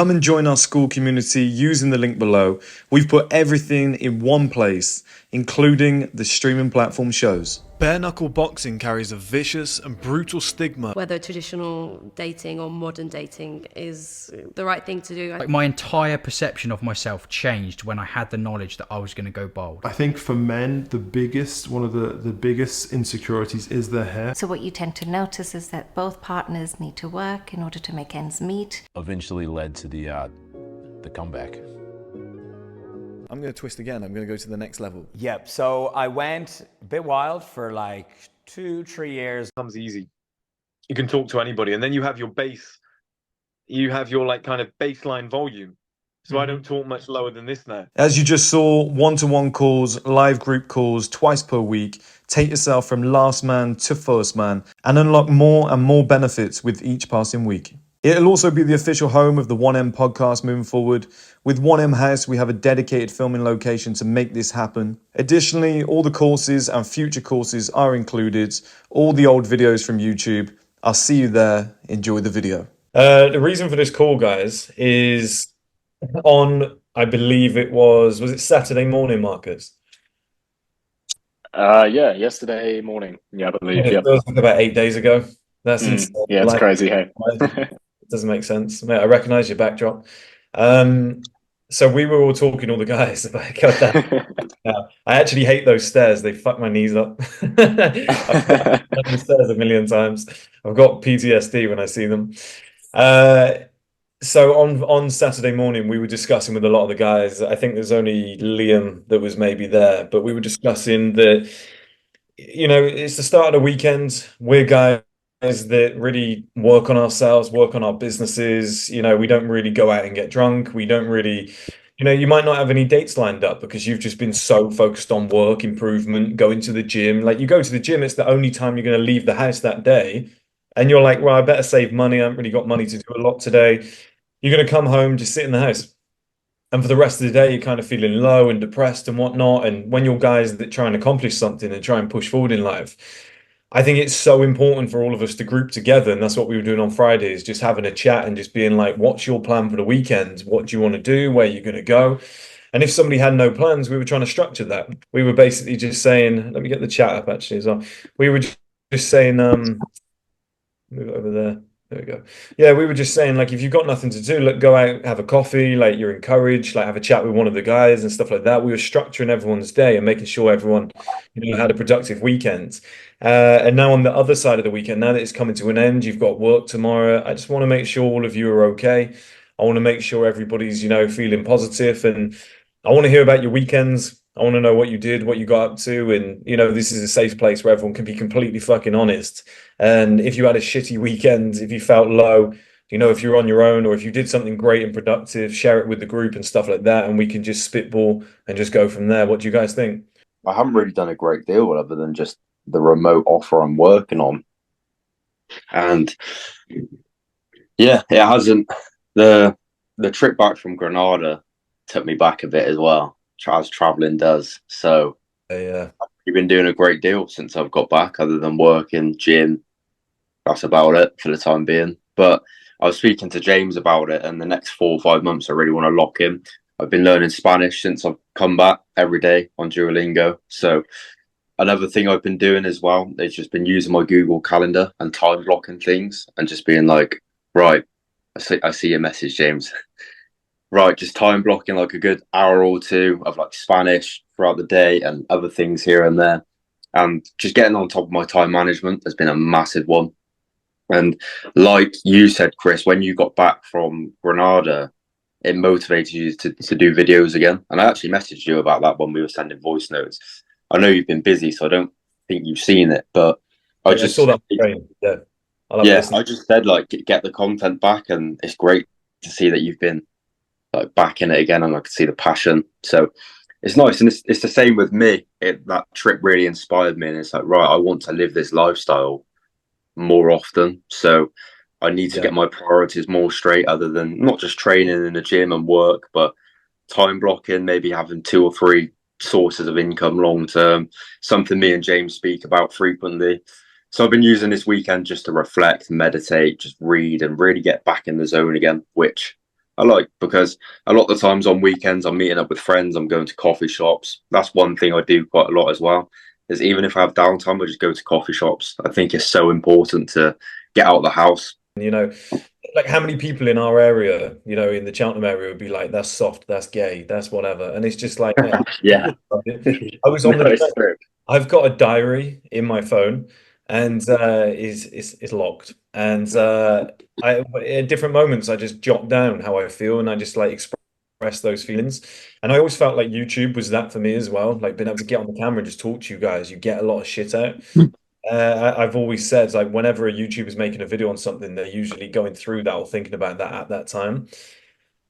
Come and join our Skool community using the link below. We've put everything in one place, including the streaming platform shows. Bare knuckle boxing carries a vicious and brutal stigma. Whether traditional dating or modern dating is the right thing to do. Like, my entire perception of myself changed when I had the knowledge that I was going to go bald. I think for men, one of the biggest insecurities is their hair. So what you tend to notice is that both partners need to work in order to make ends meet. Eventually led to the comeback. I'm going to twist again. I'm going to go to the next level. Yep. So I went a bit wild for like 2-3 years. Comes easy. You can talk to anybody, and then you have your base. You have your like kind of baseline volume. So I don't talk much lower than this now. As you just saw, one-to-one calls, live group calls twice per week. Take yourself from last man to first man and unlock more and more benefits with each passing week. It'll also be the official home of the 1M podcast moving forward. With 1M House, we have a dedicated filming location to make this happen. Additionally, all the courses and future courses are included. All the old videos from YouTube. I'll see you there. Enjoy the video. The reason for this call, guys, is on, I believe was it Saturday morning, Marcus? Yeah, yesterday morning. Yeah, I believe. It feels like about 8 days ago. That's insane. Yeah, it's crazy, hey? Doesn't make sense. Mate, I recognise your backdrop. So we were all talking, all the guys, about that. I actually hate those stairs. They fuck my knees up. I've done the stairs a million times. I've got PTSD when I see them. So on Saturday morning, we were discussing with a lot of the guys. I think there's only Liam that was maybe there, but we were discussing that, you know, it's the start of the weekend. We're guys that really work on ourselves, work on our businesses. You know, we don't really go out and get drunk. We don't really, you know, you might not have any dates lined up because you've just been so focused on work, improvement, going to the gym. Like, you go to the gym, it's the only time you're going to leave the house that day. And you're like, well, I better save money. I haven't really got money to do a lot today. You're going to come home, just sit in the house. And for the rest of the day, you're kind of feeling low and depressed and whatnot. And when you're guys that try and accomplish something and try and push forward in life, I think it's so important for all of us to group together. And that's what we were doing on Fridays, just having a chat and just being like, what's your plan for the weekend? What do you want to do? Where are you going to go? And if somebody had no plans, we were trying to structure that. We were basically just saying, let me get the chat up actually as well. We were just saying, move it over there. There we go. Yeah, we were just saying, like, if you've got nothing to do, look, go out, have a coffee, like, you're encouraged, like, have a chat with one of the guys and stuff like that. We were structuring everyone's day and making sure everyone, you know, had a productive weekend. And now on the other side of the weekend, now that it's coming to an end, you've got work tomorrow. I just want to make sure all of you are okay. I want to make sure everybody's, you know, feeling positive, and I want to hear about your weekends. I want to know what you did, what you got up to. And, you know, this is a safe place where everyone can be completely fucking honest. And if you had a shitty weekend, if you felt low, you know, if you're on your own or if you did something great and productive, share it with the group and stuff like that. And we can just spitball and just go from there. What do you guys think? I haven't really done a great deal other than just the remote offer I'm working on. And yeah, it hasn't. The trip back from Granada took me back a bit as well, as traveling does. So yeah, I've been doing a great deal since I've got back, other than working, gym. That's about it for the time being. But I was speaking to James about it, and the next 4 or 5 months I really want to lock in. I've been learning Spanish since I've come back every day on Duolingo. So another thing I've been doing as well is just been using my Google Calendar and time blocking things and just being like, right, I see your message, James. Right, just time blocking like a good hour or two of like Spanish throughout the day and other things here and there. And just getting on top of my time management has been a massive one. And like you said, Chris, when you got back from Granada, it motivated you to do videos again. And I actually messaged you about that when we were sending voice notes. I know you've been busy, so I don't think you've seen it, but I just saw that. Yeah, I just said, like, get the content back, and it's great to see that you've been like back in it again, and I can see the passion. So it's nice, and it's the same with me. That trip really inspired me, and it's like, right, I want to live this lifestyle more often. So I need to get my priorities more straight, other than not just training in the gym and work, but time blocking, maybe having 2 or 3 sources of income long term, something me and James speak about frequently. So I've been using this weekend just to reflect, meditate, just read, and really get back in the zone again, which I like, because a lot of the times on weekends I'm meeting up with friends, I'm going to coffee shops. That's one thing I do quite a lot as well. Is even if I have downtime, I just go to coffee shops. I think it's so important to get out of the house. You know, like how many people in our area, you know, in the Cheltenham area would be like, that's soft, that's gay, that's whatever. And it's just like, mate, Yeah. I was on No, the, it's true. I've got a diary in my phone and is locked. And I at different moments I just jot down how I feel and I just like express those feelings. And I always felt like YouTube was that for me as well. Like being able to get on the camera and just talk to you guys, you get a lot of shit out. I've always said like whenever a YouTuber's making a video on something, they're usually going through that or thinking about that at that time.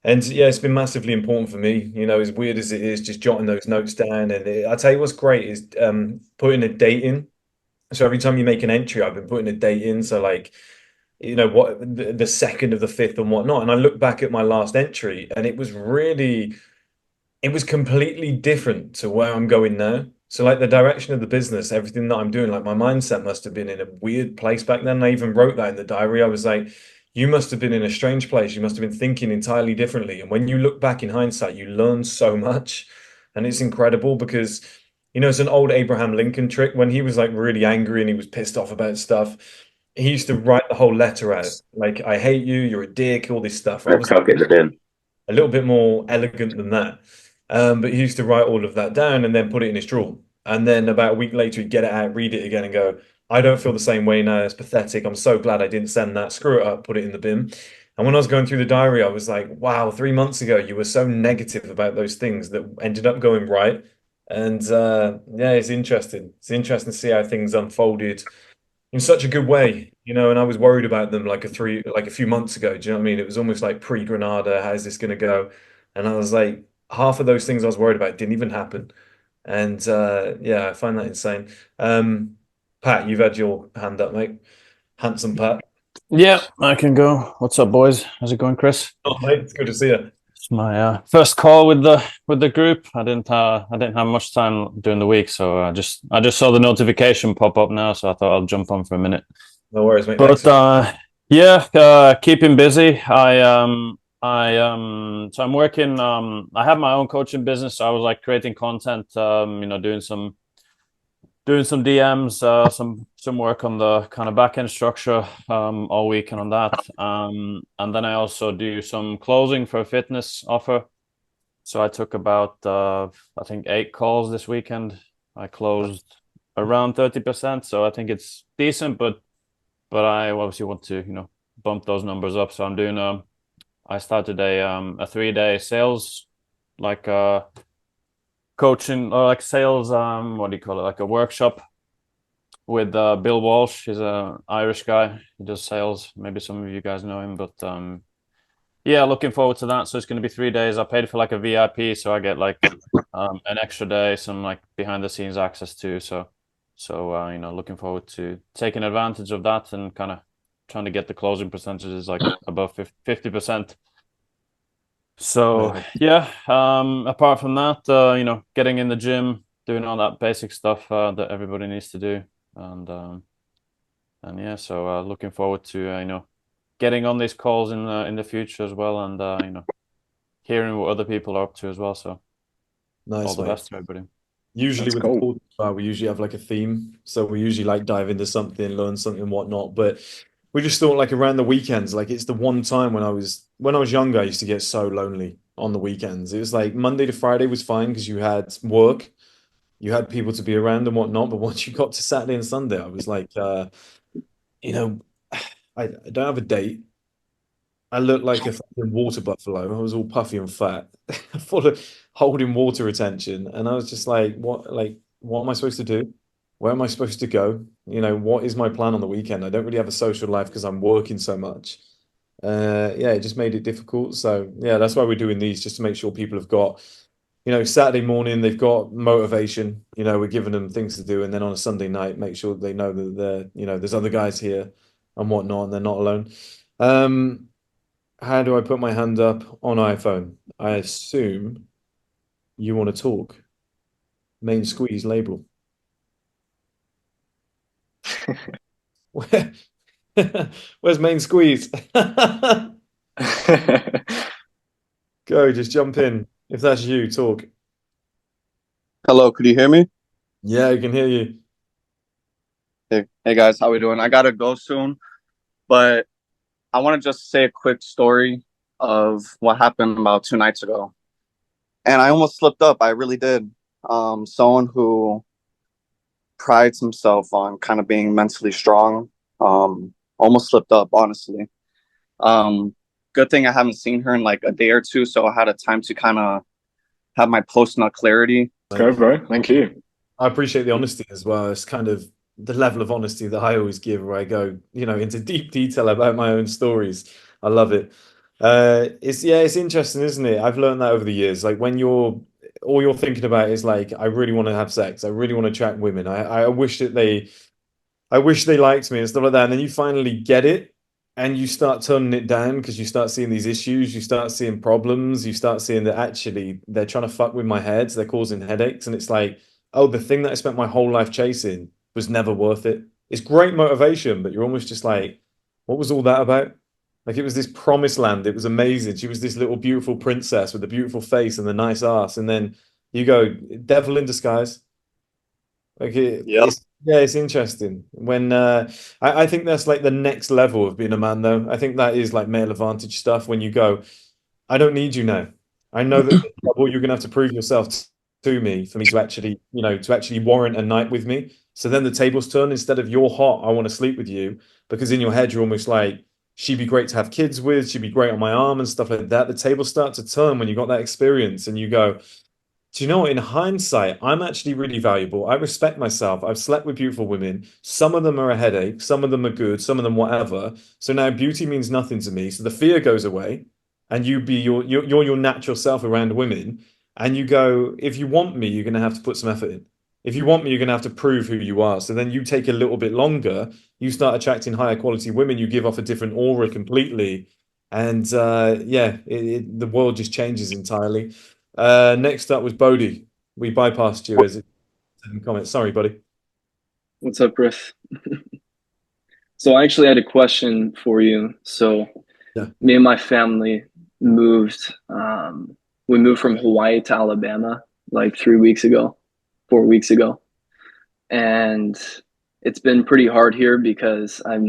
And yeah, it's been massively important for me. You know, as weird as it is, just jotting those notes down. And I tell you what's great is putting a date in. So every time you make an entry, I've been putting a date in. So like, you know, what the second of the fifth and whatnot. And I look back at my last entry, and it was completely different to where I'm going now. So like the direction of the business, everything that I'm doing, like my mindset must have been in a weird place back then. I even wrote that in the diary. I was like, you must have been in a strange place. You must have been thinking entirely differently. And when you look back in hindsight, you learn so much. And it's incredible because, you know, it's an old Abraham Lincoln trick. When he was like really angry and he was pissed off about stuff, he used to write the whole letter out. Like, I hate you, you're a dick, all this stuff. I'll Obviously, chuck it in. a little bit more elegant than that. But he used to write all of that down and then put it in his drawer. And then about a week later, he'd get it out, read it again, and go, I don't feel the same way now. It's pathetic. I'm so glad I didn't send that. Screw it up, put it in the bin. And when I was going through the diary, I was like, wow, 3 months ago, you were so negative about those things that ended up going right. And yeah, it's interesting. It's interesting to see how things unfolded in such a good way, you know, and I was worried about them like a few months ago. Do you know what I mean? It was almost like pre-Granada, how's this gonna go? And I was like, half of those things I was worried about didn't even happen. And yeah, I find that insane. Pat, you've had your hand up, mate. Handsome Pat. Yeah, I can go. What's up, boys? How's it going, Chris? Oh, mate, it's good to see you. It's my first call with the group. I didn't have much time during the week, so I just saw the notification pop up now, so I thought I'll jump on for a minute. No worries, mate. But Thanks. yeah, keeping busy. So I'm working. I have my own coaching business. So I was like creating content. Doing some DMs, some work on the kind of back end structure all weekend on that. And then I also do some closing for a fitness offer. So I took about I think 8 calls this weekend. I closed around 30%. So I think it's decent, but I obviously want to bump those numbers up. So I'm doing I started a 3-day sales like coaching or like sales what do you call it, like a workshop with Bill Walsh. He's a Irish guy. He does sales. Maybe some of you guys know him, but yeah, looking forward to that. So it's going to be 3 days. I paid for like a VIP, so I get like an extra day, some like behind the scenes access too. So looking forward to taking advantage of that and kind of trying to get the closing percentages like above 50%. So yeah, apart from that, getting in the gym, doing all that basic stuff that everybody needs to do, and yeah, so looking forward to getting on these calls in the future as well, and hearing what other people are up to as well. So Nice, all the mate. best to everybody. Usually That's with cool. the call, we usually have like a theme. So we usually like dive into something, learn something, whatnot. But we just thought like around the weekends, like it's the one time when I was younger, I used to get so lonely on the weekends. It was like Monday to Friday was fine because you had work, you had people to be around and whatnot. But once you got to Saturday and Sunday, I was like, you know, I don't have a date. I looked like a fucking water buffalo. I was all puffy and fat, full of holding water retention. And I was just what am I supposed to do? Where am I supposed to go? You know, what is my plan on the weekend? I don't really have a social life because I'm working so much. Yeah, it just made it difficult. So yeah, that's why we're doing these, just to make sure people have got, you know, Saturday morning, they've got motivation, you know, we're giving them things to do. And then on a Sunday night, make sure they know that there's other guys here and whatnot, and they're not alone. Um, how do I put my hand up on iPhone? I assume you want to talk. Main squeeze label. Where, where's main squeeze? Go, just jump in. If that's you, talk. Hello, could you hear me? Yeah, I can hear you. Hey guys, how we doing? I gotta go soon, but I want to just say a quick story of what happened about 2 nights ago. And I almost slipped up. I really did. Someone who prides himself on kind of being mentally strong, almost slipped up, honestly. Um, Good thing I haven't seen her in like a day or two, so I had a time to kind of have my post nut clarity. Like, Go, bro. Thank you. I appreciate the honesty as well. It's kind of the level of honesty that I always give, where I go, into deep detail about my own stories. I love it. It's interesting, isn't it? I've learned that over the years. Like when all you're thinking about is like, I really want to have sex. I really want to attract women. I wish they liked me and stuff like that. And then you finally get it and you start turning it down because you start seeing these issues, you start seeing problems, you start seeing that actually they're trying to fuck with my head, they're causing headaches. And it's like, oh, the thing that I spent my whole life chasing was never worth it. It's great motivation, but you're almost just like, what was all that about? Like it was this promised land. It was amazing. She was this little beautiful princess with a beautiful face and a nice ass. And then you go, devil in disguise. Like Yep. it's interesting when I think that's like the next level of being a man though. I think that is like male advantage stuff when you go, I don't need you now. I know that you're gonna have to prove yourself to me for me to actually, to actually warrant a night with me. So then the tables turn instead of you're hot, I want to sleep with you, because in your head you're almost like she'd be great to have kids with, she'd be great on my arm and stuff like that. The tables start to turn when you got that experience and you go, do you know what? In hindsight, I'm actually really valuable. I respect myself. I've slept with beautiful women. Some of them are a headache. Some of them are good. Some of them whatever. So now beauty means nothing to me. So the fear goes away, and you be you're your natural self around women. And you go, if you want me, you're going to have to put some effort in. If you want me, you're going to have to prove who you are. So then you take a little bit longer. You start attracting higher quality women. You give off a different aura completely, and the world just changes entirely. Next up was Bodhi. We bypassed you as a comment. Sorry, buddy. What's up, Griff? So I actually had a question for you. So Yeah. me and my family moved. We moved from Hawaii to Alabama like 3 weeks ago, 4 weeks ago, and it's been pretty hard here because I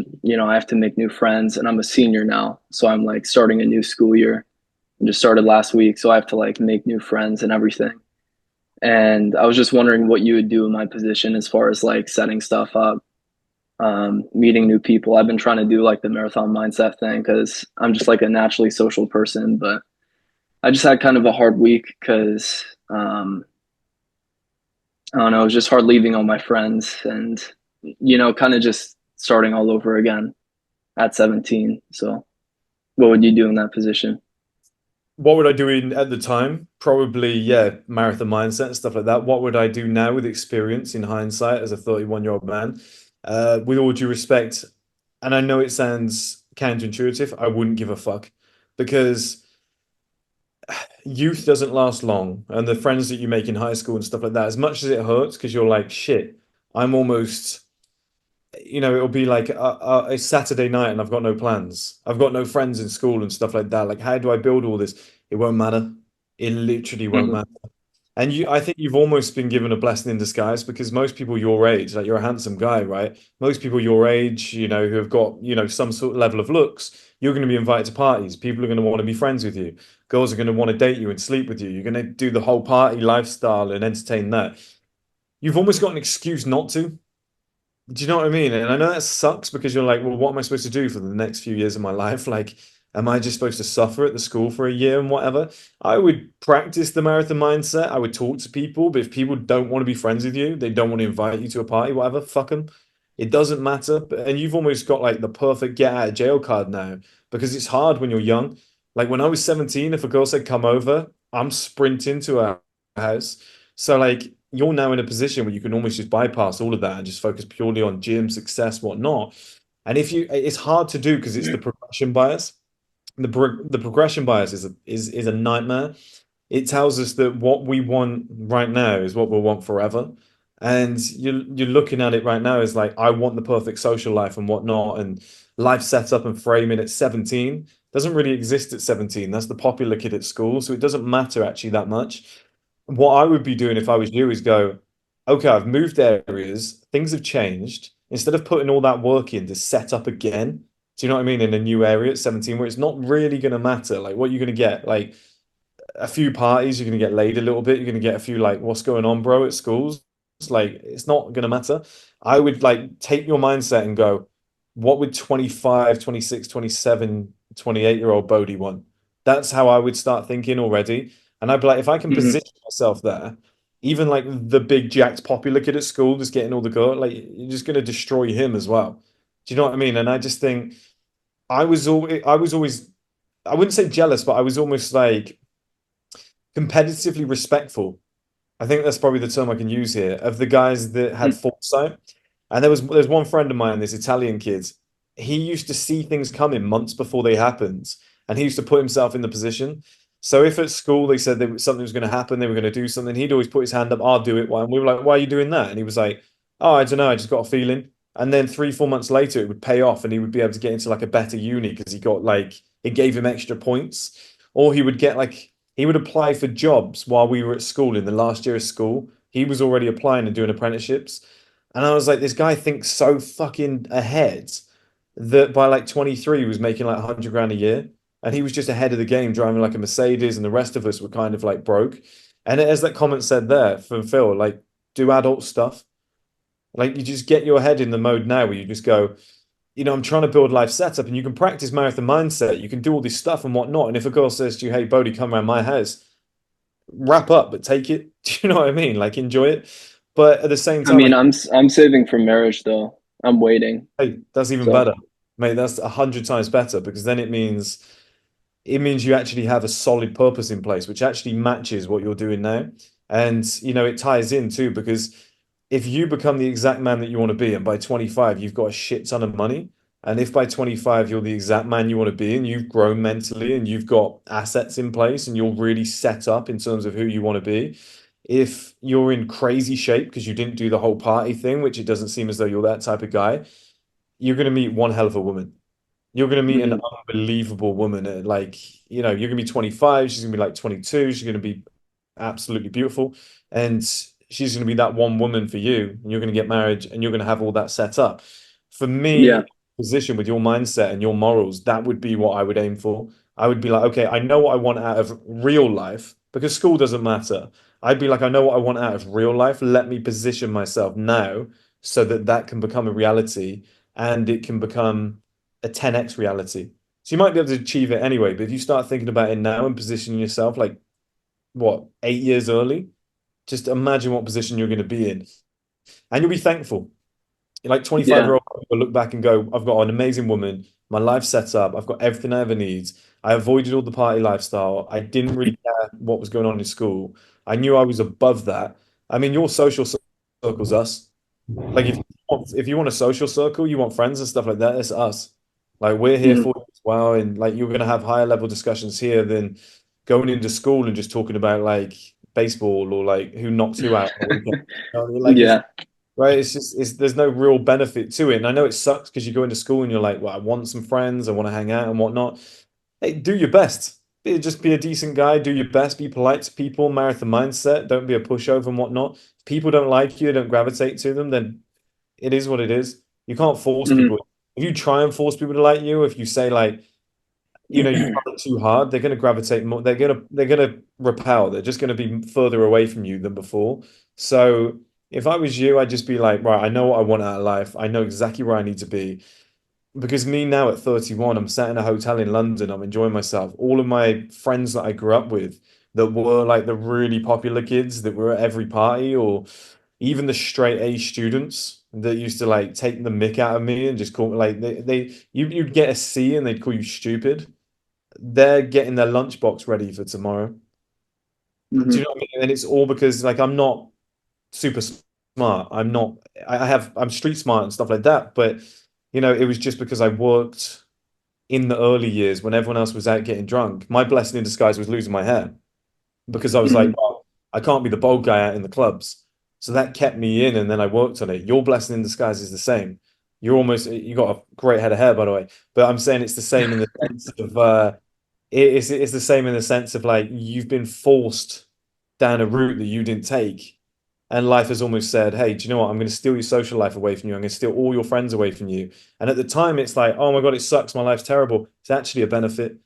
have to make new friends, and I'm a senior now, so I'm like starting a new school year. I just started last week, so I have to like make new friends and everything. And I was just wondering what you would do in my position as far as like setting stuff up, meeting new people. I've been trying to do like the marathon mindset thing because I'm just like a naturally social person, but I just had kind of a hard week because I don't know, it was just hard leaving all my friends and, kind of just starting all over again at 17. So what would you do in that position? What would I do at the time? Probably, yeah, marathon mindset and stuff like that. What would I do now with experience in hindsight as a 31-year-old man? With all due respect, and I know it sounds counterintuitive, I wouldn't give a fuck because youth doesn't last long, and the friends that you make in high school and stuff like that, as much as it hurts, because you're like, shit, I'm almost, it'll be like a Saturday night and I've got no plans. I've got no friends in school and stuff like that. Like, how do I build all this? It won't matter. It literally won't Mhm. matter. And I think you've almost been given a blessing in disguise because most people your age, like you're a handsome guy, right? Most people your age, who have got, some sort of level of looks, you're going to be invited to parties. People are going to want to be friends with you. Girls are going to want to date you and sleep with you. You're going to do the whole party lifestyle and entertain that. You've almost got an excuse not to. Do you know what I mean? And I know that sucks because you're like, well, what am I supposed to do for the next few years of my life? Like, am I just supposed to suffer at the school for a year and whatever? I would practice the marathon mindset. I would talk to people, but if people don't want to be friends with you, they don't want to invite you to a party, whatever, fuck them. It doesn't matter. And you've almost got like the perfect get out of jail card now because it's hard when you're young. Like when I was 17, if a girl said come over, I'm sprinting to her house. So like you're now in a position where you can almost just bypass all of that and just focus purely on gym success, whatnot. And it's hard to do because it's the progression bias. The progression bias is a nightmare. It tells us that what we want right now is what we'll want forever. And you're looking at it right now as like, I want the perfect social life and whatnot, and life set up and framing at 17. doesn't really exist at 17. That's the popular kid at school. So it doesn't matter actually that much. What I would be doing if I was you is go, okay, I've moved areas, things have changed. Instead of putting all that work in to set up again, do you know what I mean? In a new area at 17, where it's not really going to matter. Like, what you're going to get, like a few parties, you're going to get laid a little bit. You're going to get a few, like, what's going on, bro, at schools. It's like, it's not going to matter. I would like take your mindset and go, what would 25, 26, 27, 28-year-old Bodie want? That's how I would start thinking already. And I'd be like, if I can Hmm. position myself there, even like the big jacked popular kid at school just getting all the girl, like you're just going to destroy him as well. Do you know what I mean? And I just think I was always, I wouldn't say jealous, but I was almost like competitively respectful. I think that's probably the term I can use here of the guys that had foresight. And there's one friend of mine, this Italian kid. He used to see things coming months before they happened, and he used to put himself in the position. So if at school they said something was going to happen, they were going to do something, he'd always put his hand up, "I'll do it." And we were like, "Why are you doing that?" And he was like, "Oh, I don't know, I just got a feeling." And then 3, 4 months later, it would pay off, and he would be able to get into like a better uni because he got like it gave him extra points, or he would get like he would apply for jobs while we were at school in the last year of school. He was already applying and doing apprenticeships. And I was like, this guy thinks so fucking ahead that by like 23, he was making like 100 grand a year. And he was just ahead of the game, driving like a Mercedes, and the rest of us were kind of like broke. And as that comment said there from Phil, like, do adult stuff. Like, you just get your head in the mode now where you just go, I'm trying to build life setup, and you can practice marathon mindset. You can do all this stuff and whatnot. And if a girl says to you, "Hey, Bodie, come around my house," wrap up, but take it. Do you know what I mean? Like, enjoy it. But at the same I time, mean, like, I'm saving for marriage though. I'm waiting. hey, that's even So, better, mate. That's 100 times better because then it means you actually have a solid purpose in place, which actually matches what you're doing now. And it ties in too, because if you become the exact man that you want to be, and by 25, you've got a shit ton of money, and if by 25, you're the exact man you want to be, and you've grown mentally, and you've got assets in place, and you're really set up in terms of who you want to be, if you're in crazy shape because you didn't do the whole party thing, which it doesn't seem as though you're that type of guy, you're going to meet one hell of a woman. You're going to meet an mhm. unbelievable woman. Like, you're going to be 25, she's going to be like 22, she's going to be absolutely beautiful. And she's going to be that one woman for you. And you're going to get married and you're going to have all that set up. For Yeah. me, position with your mindset and your morals, that would be what I would aim for. I would be like, okay, I know what I want out of real life because school doesn't matter. I'd be like, I know what I want out of real life. Let me position myself now so that that can become a reality and it can become a 10x reality. So you might be able to achieve it anyway, but if you start thinking about it now and positioning yourself like what, 8 years early, just imagine what position you're going to be in. And you'll be thankful. Like 25 Yeah. year old will look back and go, I've got an amazing woman, my life set up, I've got everything I ever need. I avoided all the party lifestyle. I didn't really care what was going on in school. I knew I was above that. I mean, your social circle's us. Like if you want a social circle, you want friends and stuff like that, it's us. Like we're here Mhm. for you as well. And like you're gonna have higher level discussions here than going into school and just talking about like baseball or like who knocks who out on the weekend. Like it's Yeah. right, it's just there's no real benefit to it. And I know it sucks because you go into school and you're like, well, I want some friends, I want to hang out and whatnot. Hey, do your best. Just be a decent guy, do your best, be polite to people, marathon mindset, don't be a pushover and whatnot. If people don't like you, don't gravitate to them, then it is what it is. You can't force Mhm. people. If you try and force people to like you, if you say like, you try too hard, they're going to gravitate more. They're going to repel. They're just going to be further away from you than before. So if I was you, I'd just be like, right, I know what I want out of life. I know exactly where I need to be. Because me now at 31, I'm sat in a hotel in London. I'm enjoying myself. All of my friends that I grew up with that were like the really popular kids that were at every party, or even the straight A students that used to like take the mick out of me and just call me like you'd get a C and they'd call you stupid. They're getting their lunchbox ready for tomorrow. Do you Mhm. know what I mean? And it's all because like I'm not super smart. I'm not. I'm street smart and stuff like that. But it was just because I worked in the early years when everyone else was out getting drunk. My blessing in disguise was losing my hair because I was like, Mhm. oh, I can't be the bald guy out in the clubs. So that kept me in, and then I worked on it. Your blessing in disguise is the same. you got a great head of hair, by the way. But I'm saying it's the same in the sense of it's the same in the sense of like you've been forced down a route that you didn't take. And life has almost said, hey, do you know what? I'm going to steal your social life away from you. I'm going to steal all your friends away from you. And at the time, it's like, oh my God, it sucks. My life's terrible. It's actually a benefit.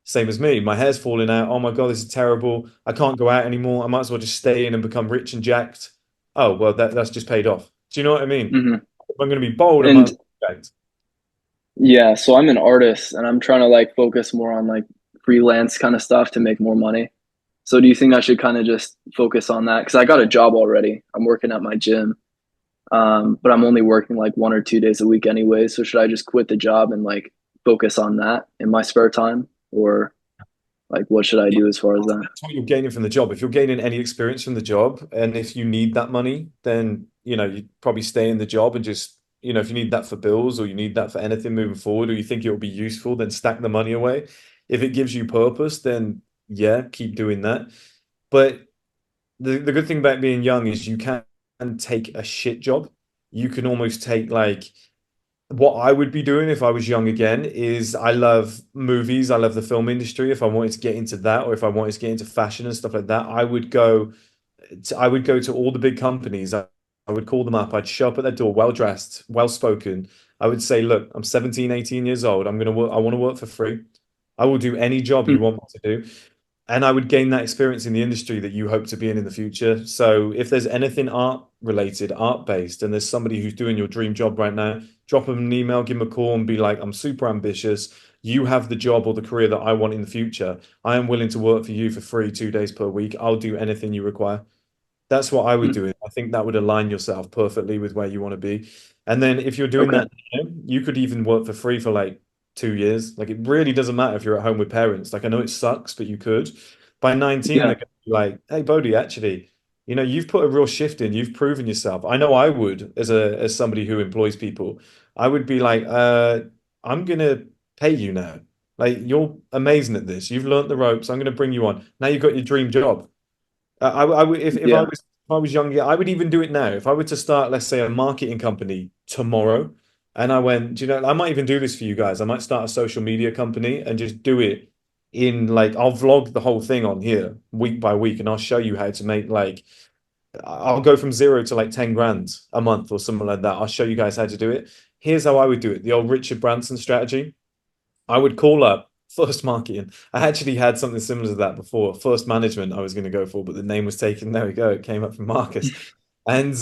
Same as me. My hair's falling out. Oh my God, this is terrible. I can't go out anymore. I might as well just stay in and become rich and jacked. Oh, well, that's just paid off. Do you know what I mean? Hmm. If I'm going to be bold, I might And as well be jacked. yeah, so I'm an artist and I'm trying to like focus more on like freelance kind of stuff to make more money. So do you think I should kind of just focus on that? Because I got a job already. I'm working at my gym, but I'm only working like 1 or 2 days a week anyway. So should I just quit the job and like focus on that in my spare time, or like what should I do as far as that? That's what you're gaining from the job. If you're gaining any experience from the job, and if you need that money, then you probably stay in the job and just if you need that for bills or you need that for anything moving forward, or you think it will be useful, then stack the money away. If it gives you purpose, then yeah, keep doing that. But the good thing about being young is you can take a shit job. You can almost take like what I would be doing if I was young again is I love movies. I love the film industry. If I wanted to get into that, or if I wanted to get into fashion and stuff like that, I would go to all the big companies. I would call them up. I'd show up at their door, well dressed, well spoken. I would say, look, I'm 17, 18 years old. I'm gonna work, I want to work for free. I will do any job you want me to do. And I would gain that experience in the industry that you hope to be in the future. So if there's anything art related, art based, and there's somebody who's doing your dream job right now, drop them an email, give them a call, and be like, I'm super ambitious. You have the job or the career that I want in the future. I am willing to work for you for free 2 days per week. I'll do anything you require. That's what I would Hmm. do. I think that would align yourself perfectly with where you want to be. And then if you're doing Okay. that, you could even work for free for like 2 years. Like it really doesn't matter if you're at home with parents. Like I know it sucks, but you could. By 19, they're Yeah. going to be like, hey, Bodhi, actually, you've put a real shift in. You've proven yourself. I know I would as somebody who employs people. I would be like, I'm gonna pay you now. Like you're amazing at this. You've learned the ropes. I'm gonna bring you on. Now you've got your dream job. I would if Yeah. I was younger, I would even do it now. If I were to start, let's say, a marketing company tomorrow, and I went, do you know, I might even do this for you guys. I might start a social media company and just do it in like I'll vlog the whole thing on here week by week, and I'll show you how to make like I'll go from zero to like 10 grand a month or something like that. I'll show you guys how to do it. Here's how I would do it. The old Richard Branson strategy. I would call up first marketing. I actually had something similar to that before. First management I was going to go for, but the name was taken. There we go. It came up from Marcus. And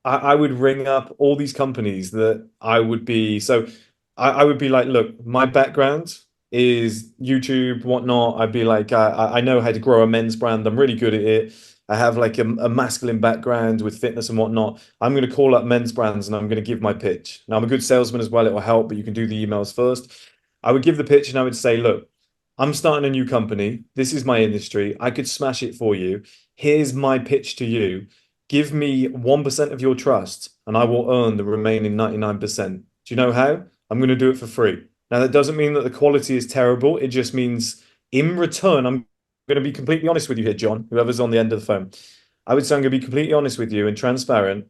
I would ring up all these companies that I would be. So I would be like, look, my background is YouTube, whatnot. I'd be like, I know how to grow a men's brand. I'm really good at it. I have like a masculine background with fitness and whatnot. I'm going to call up men's brands and I'm going to give my pitch. Now, I'm a good salesman as well. It will help, but you can do the emails first. I would give the pitch and I would say, look, I'm starting a new company. This is my industry. I could smash it for you. Here's my pitch to you. Give me 1% of your trust and I will earn the remaining 99%. Do you know how? I'm going to do it for free. Now, that doesn't mean that the quality is terrible. It just means in return, I'm going to be completely honest with you here, John, whoever's on the end of the phone. I would say I'm going to be completely honest with you and transparent.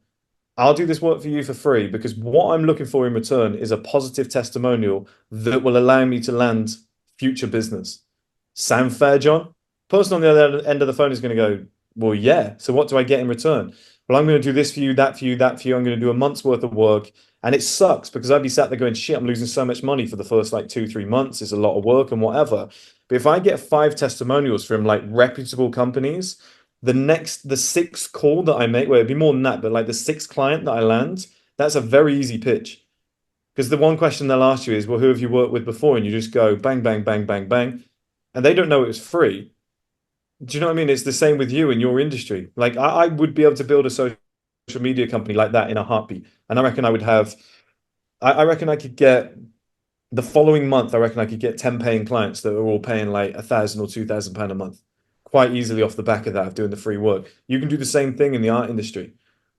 I'll do this work for you for free because what I'm looking for in return is a positive testimonial that will allow me to land future business. Sound fair, John? Person on the other end of the phone is going to go, well, yeah. So what do I get in return? Well, I'm going to do this for you, that for you, that for you. I'm going to do a month's worth of work. And it sucks because I'd be sat there going, shit, I'm losing so much money for the first like 2, 3 months. It's a lot of work and whatever. But if I get 5 testimonials from like reputable companies, the sixth call that I make, well, it'd be more than that, but like the sixth client that I land, that's a very easy pitch. Because the one question they'll ask you is, well, who have you worked with before? And you just go bang, bang, bang, bang, bang. And they don't know it was free. Do you know what I mean? It's the same with you in your industry. Like I would be able to build a social media company like that in a heartbeat. And I reckon I would have, I reckon I could get the following month, I reckon I could get 10 paying clients that are all paying like £1,000 or £2,000 a month quite easily off the back of that of doing the free work. You can do the same thing in the art industry.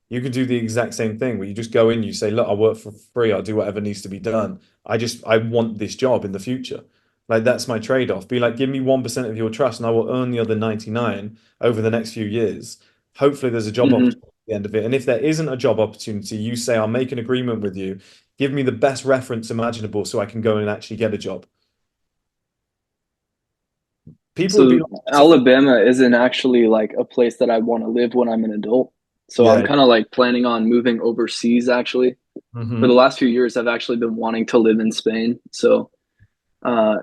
You can do the exact same thing where you just go in, you say, look, I'll work for free, I'll do whatever needs to be done. I want this job in the future. Like that's my trade-off. Be like, give me 1% of your trust and I will earn the other 99 over the next few years. Hopefully there's a job Hmm. opportunity the end of it. And if there isn't a job opportunity, you say, I'll make an agreement with you. Give me the best reference imaginable so I can go and actually get a job. People would be So like, Alabama isn't actually like a place that I want to live when I'm an adult. So I'm yeah. kind of like planning on moving overseas actually. For the Hmm. last few years, I've actually been wanting to live in Spain. So, uh,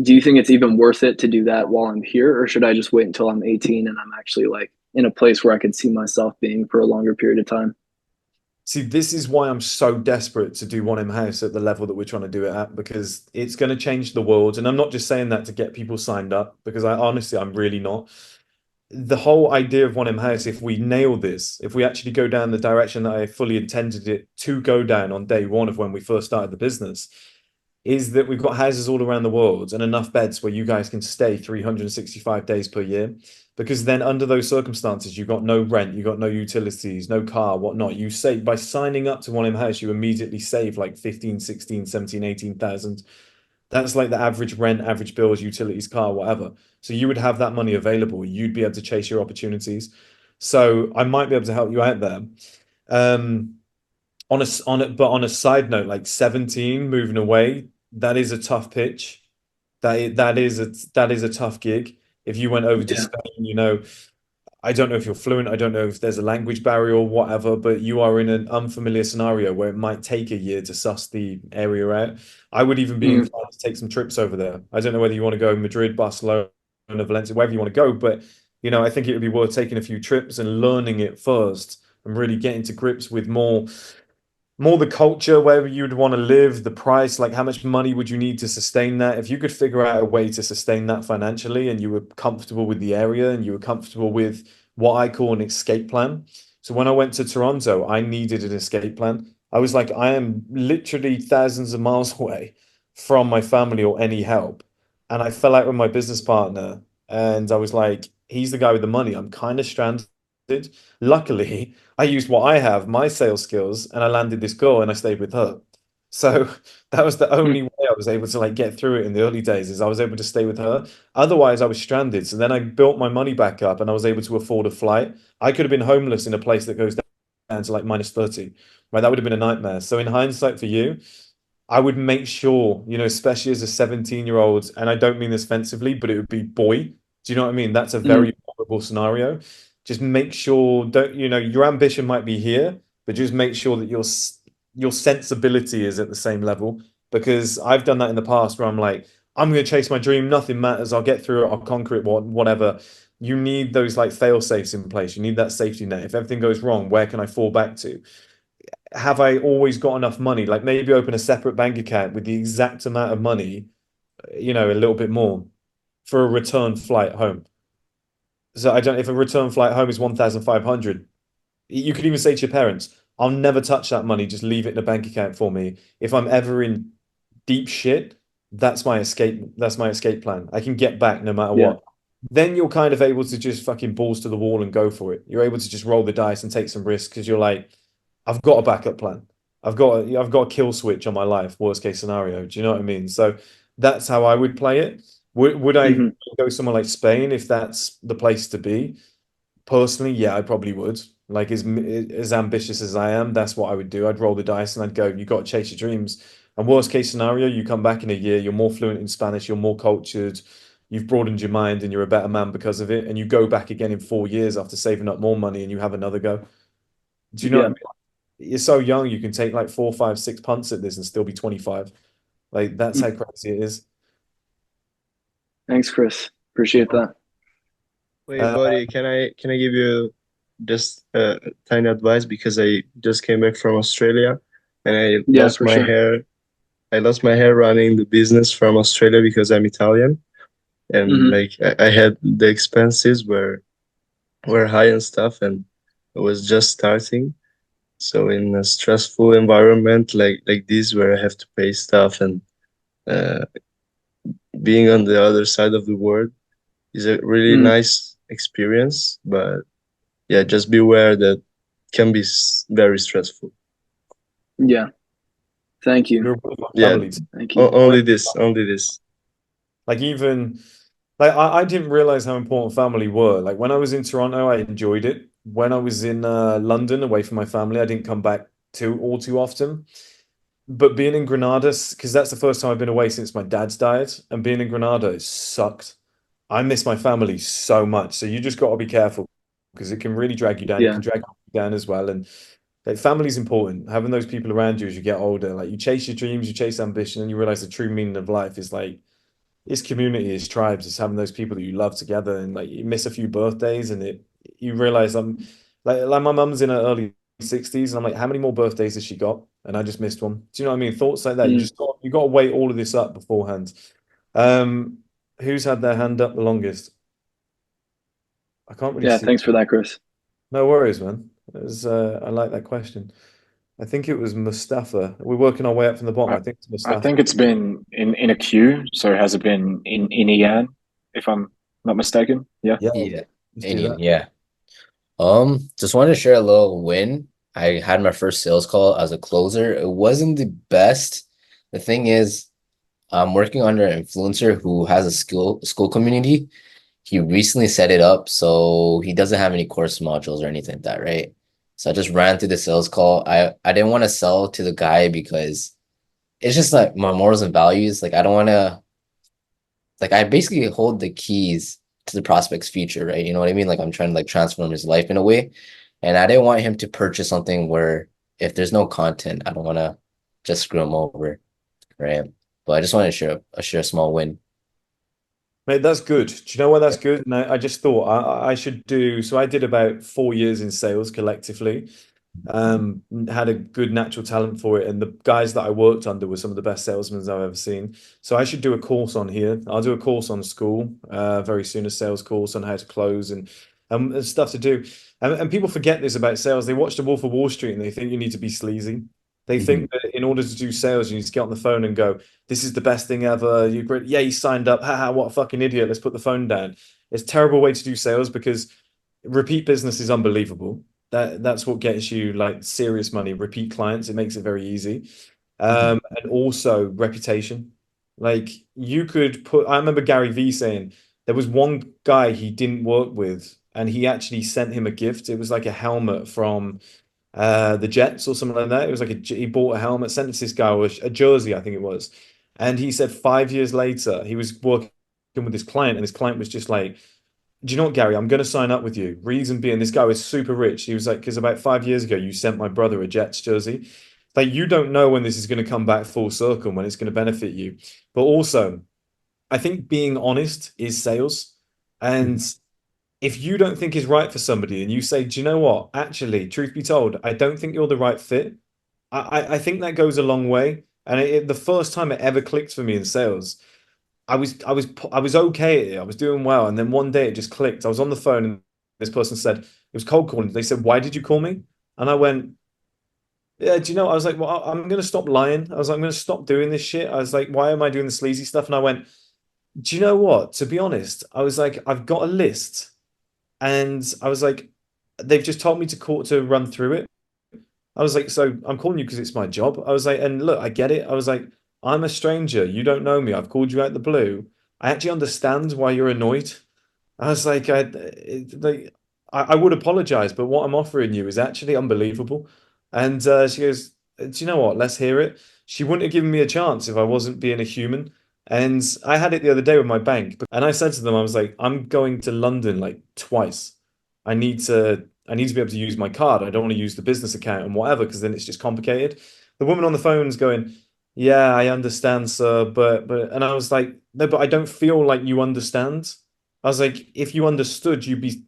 do you think it's even worth it to do that while I'm here, or should I just wait until I'm 18 and I'm actually like in a place where I could see myself being for a longer period of time? See, this is why I'm so desperate to do one in house at the level that we're trying to do it at, because it's going to change the world. And I'm not just saying that to get people signed up, because I honestly, I'm really not. The whole idea of one in house, if we nail this, if we actually go down the direction that I fully intended it to go down on day one of when we first started the business, is that we've got houses all around the world and enough beds where you guys can stay 365 days per year. Because then, under those circumstances, you've got no rent, you've got no utilities, no car, whatnot. You save by signing up to one in house, you immediately save like 15, 16, 17, 18,000. That's like the average rent, average bills, utilities, car, whatever. So you would have that money available. You'd be able to chase your opportunities. So I might be able to help you out there. Um, on a side note, like 17 moving away, that is a tough pitch. That is a tough gig. If you went over to Yeah. Spain, I don't know if you're fluent, I don't know if there's a language barrier or whatever, but you are in an unfamiliar scenario where it might take a year to suss the area out. I would even be Mm, inclined to take some trips over there. I don't know whether you want to go Madrid, Barcelona, Valencia, wherever you want to go, but I think it would be worth taking a few trips and learning it first and really getting to grips with more the culture, where you'd want to live, the price, like how much money would you need to sustain that? If you could figure out a way to sustain that financially and you were comfortable with the area and you were comfortable with what I call an escape plan. So when I went to Toronto, I needed an escape plan. I was like, I am literally thousands of miles away from my family or any help. And I fell out with my business partner and I was like, he's the guy with the money. I'm kind of stranded. Luckily, I used what I have, my sales skills, and I landed this girl and I stayed with her. So that was the mm, only way I was able to like get through it in the early days is I was able to stay with her. Otherwise, I was stranded. So then I built my money back up and I was able to afford a flight. I could have been homeless in a place that goes down to like -30. Right? That would have been a nightmare. So in hindsight for you, I would make sure, especially as a 17-year-old, and I don't mean this offensively, but it would be boy. Do you know what I mean? That's a mm. very horrible scenario. Just make sure don't, your ambition might be here, but just make sure that your sensibility is at the same level. Because I've done that in the past where I'm like, I'm going to chase my dream, nothing matters, I'll get through it, I'll conquer it, whatever. You need those like fail safes in place. You need that safety net. If everything goes wrong, where can I fall back to? Have I always got enough money? Like maybe open a separate bank account with the exact amount of money, a little bit more for a return flight home. So I don't, if a return flight home is 1,500, you could even say to your parents, I'll never touch that money, just leave it in a bank account for me. If I'm ever in deep shit, that's my escape plan. I can get back no matter Yeah. what. Then you're kind of able to just fucking balls to the wall and go for it. You're able to just roll the dice and take some risks because you're like, I've got a backup plan. I've got a kill switch on my life, worst case scenario. Do you know what I mean? So that's how I would play it. Would I Hmm. go somewhere like Spain if that's the place to be? Personally, yeah, I probably would. Like as ambitious as I am, that's what I would do. I'd roll the dice and I'd go, you got to chase your dreams. And worst case scenario, you come back in a year, you're more fluent in Spanish, you're more cultured, you've broadened your mind and you're a better man because of it. And you go back again in 4 years after saving up more money and you have another go. Do you know what I Yeah. mean? You're so young, you can take like 4, 5, 6 punts at this and still be 25. Like that's Mm. how crazy it is. Thanks, Chris. Appreciate that. Wait, Uh, buddy, can I give you just a tiny advice because I just came back from Australia and I Yeah, lost for my sure. hair. I lost my hair running the business from Australia because I'm Italian and Hmm. like I had the expenses were high and stuff and I was just starting. So in a stressful environment like this where I have to pay stuff and uh, being on the other side of the world is a really Mm. nice experience, but yeah, just beware that can be very stressful. Yeah. Thank you. we're with my Yeah, family. Thank you. only this. Like even like I didn't realize how important family were. Like when I was in Toronto, I enjoyed it. when I was in London away from my family. I didn't come back too often. But being in Granada, because that's the first time I've been away since my dad's died, and being in Granada it sucked. I miss my family so much. So you just got to be careful because it can really drag you down. It Yeah. can drag you down as well. And like, family's important. Having those people around you as you get older, like you chase your dreams, you chase ambition, and you realize the true meaning of life is like it's community, it's tribes, it's having those people that you love together. And like you miss a few birthdays, and it you realize I'm like my mum's in her early 60s, and I'm like, how many more birthdays has she got? And I just missed one. Do you know what I mean? Thoughts like that. Mm. You got to weigh all of this up beforehand. Um, who's had their hand up the longest? I can't really Yeah. see. Thanks for that, Chris. No worries, man. I like that question. I think it was Mustafa. We're working our way up from the bottom. I, I think it's I Mustafa. think it's been in a queue, so has it been in Ian, if I'm not mistaken? Yeah. Yeah, Yeah. let's do Indian, that. yeah. Just wanted to share a little win. I had my first sales call as a closer. It wasn't the best. The thing is, I'm working under an influencer who has a school community. He recently set it up, so he doesn't have any course modules or anything like that, right? So I just ran through the sales call. I didn't want to sell to the guy because it's just like my morals and values. Like I don't want to like I basically hold the keys to the prospect's future, right? You know what I mean? Like I'm trying to like transform his life in a way. And I didn't want him to purchase something where if there's no content, I don't want to just screw him over, right? But I just wanted to share a small win. Mate, that's good. Do you know why that's good? And I just thought I should do. So I did about 4 years in sales collectively. Had a good natural talent for it, and the guys that I worked under were some of the best salesmen I've ever seen. So I should do a course on here. I'll do a course on Skool very soon, a sales course on how to close and stuff to do. And people forget this about sales. They watch The Wolf of Wall Street and they think you need to be sleazy. They Mhm. think that in order to do sales, you need to get on the phone and go, "This is the best thing ever. You're great. Yeah, you signed up. Haha, what a fucking idiot. Let's put the phone down." It's a terrible way to do sales because repeat business is unbelievable. That's what gets you like serious money, repeat clients. It makes it very easy. Mhm. And also reputation. Like you could put, I remember Gary Vee saying there was one guy he didn't work with, and he actually sent him a gift. It was like a helmet from the Jets or something like that. It was like he bought a helmet, sent it to this guy, or a jersey, I think it was. And he said 5 years later, he was working with this client, and this client was just like, do you know what, Gary? I'm going to sign up with you. Reason being, this guy was super rich. He was like, because about 5 years ago, you sent my brother a Jets jersey. Like, you don't know when this is going to come back full circle, when it's going to benefit you. But also, I think being honest is sales. And Mhm. if you don't think is right for somebody and you say, do you know what? Actually, truth be told, I don't think you're the right fit. I think that goes a long way. And the first time it ever clicked for me in sales, I was okay at it. I was doing well, and then one day it just clicked. I was on the phone, and this person said it was cold calling. They said, "Why did you call me?" And I went, "Yeah, do you know?" I was like, "Well, I'm gonna stop lying." I was like, "I'm gonna stop doing this shit." I was like, "Why am I doing the sleazy stuff?" And I went, "Do you know what? To be honest, I was like, I've got a list, and I was like, they've just told me to run through it." I was like, so I'm calling you because it's my job. I was like, and look, I get it. I was like, I'm a stranger. You don't know me. I've called you out the blue. I actually understand why you're annoyed. I was like, I would apologize, but what I'm offering you is actually unbelievable. And she goes, do you know what? Let's hear it. She wouldn't have given me a chance if I wasn't being a human. And I had it the other day with my bank, and I said to them, I was like, I'm going to London like twice. I need to be able to use my card. I don't want to use the business account and whatever, because then it's just complicated. The woman on the phone is going, yeah, I understand, sir, and I was like, no, but I don't feel like you understand. I was like, if you understood, you'd be,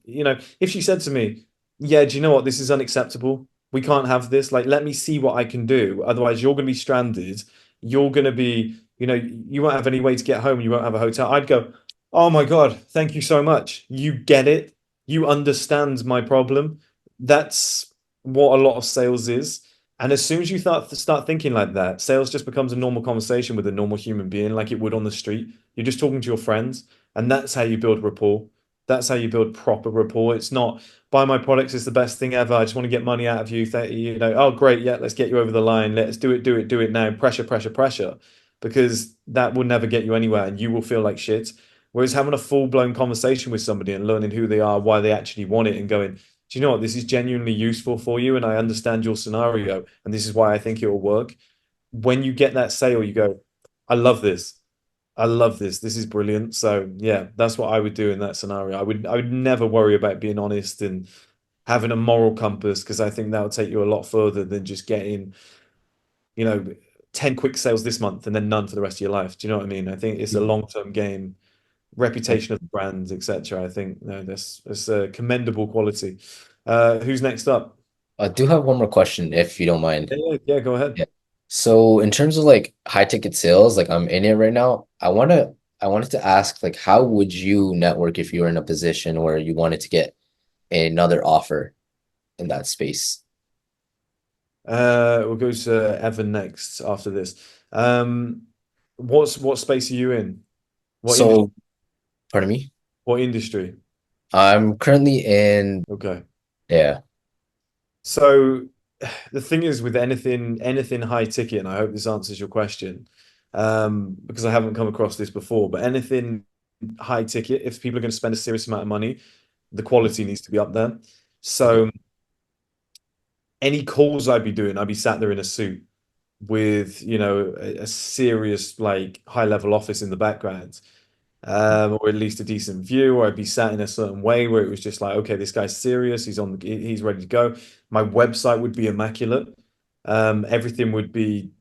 if she said to me, yeah, do you know what? This is unacceptable. We can't have this. Like, let me see what I can do. Otherwise, you're going to be stranded. You're going to be, you won't have any way to get home. You won't have a hotel. I'd go, oh my God, thank you so much. You get it. You understand my problem. That's what a lot of sales is. And as soon as you start thinking like that, sales just becomes a normal conversation with a normal human being, like it would on the street. You're just talking to your friends. And that's how you build rapport. That's how you build proper rapport. It's not buy my products is the best thing ever. I just want to get money out of you. Oh great, yeah, let's get you over the line. Let's do it now. Pressure, pressure, pressure. Because that will never get you anywhere and you will feel like shit. Whereas having a full-blown conversation with somebody and learning who they are, why they actually want it, and going, do you know what? This is genuinely useful for you, and I understand your scenario, and this is why I think it will work. When you get that sale, you go, I love this. I love this. This is brilliant. So yeah, that's what I would do in that scenario. I would never worry about being honest and having a moral compass, because I think that will take you a lot further than just getting, 10 quick sales this month and then none for the rest of your life. Do you know what I mean? I think it's a long-term game, reputation of the brand, etc. I think that's a commendable quality. Who's next up? I do have one more question, if you don't mind. Yeah, go ahead. Yeah. So in terms of like high ticket sales, like I'm in it right now. I wanted to ask, like, how would you network if you were in a position where you wanted to get another offer in that space? We'll go to Evan next after this. What space are you in? What industry? So, pardon me? What industry? I'm currently in, Okay. yeah. So the thing is with anything high ticket, and I hope this answers your question, because I haven't come across this before, but anything high ticket, if people are going to spend a serious amount of money, the quality needs to be up there. So any calls I'd be doing, I'd be sat there in a suit with, a serious, like, high level office in the background, or at least a decent view, or I'd be sat in a certain way where it was just like, okay, this guy's serious, he's ready to go. My website would be immaculate. Everything would be,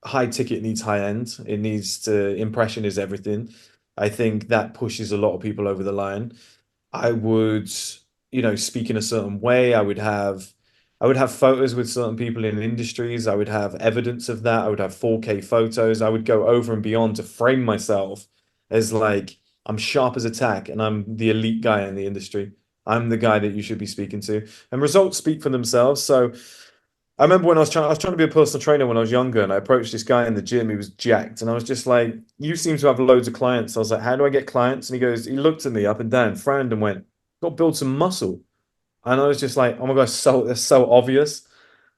high ticket needs high end. It needs to, impression is everything. I think that pushes a lot of people over the line. I would, speak in a certain way. I would have photos with certain people in industries. I would have evidence of that. I would have 4K photos. I would go over and beyond to frame myself as like, I'm sharp as a tack and I'm the elite guy in the industry. I'm the guy that you should be speaking to. And results speak for themselves. So I remember when I was trying to be a personal trainer when I was younger, and I approached this guy in the gym. He was jacked, and I was just like, "You seem to have loads of clients." I was like, "How do I get clients?" And he looked at me up and down, frowned, and went, "Got to build some muscle." And I was just like, "Oh my gosh, that's so obvious."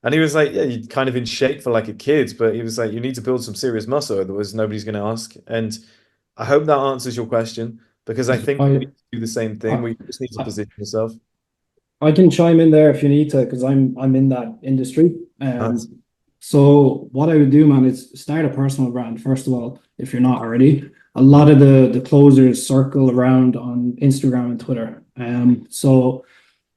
And he was like, "Yeah, you're kind of in shape for like a kid," but he was like, "You need to build some serious muscle, otherwise nobody's going to ask." And I hope that answers your question, because I think we I, need to do the same thing. I, We just need to I position yourself. I can chime in there if you need to, because I'm in that industry. Nice. So what I would do, man, is start a personal brand first of all, if you're not already. A lot of the closers circle around on Instagram and Twitter. So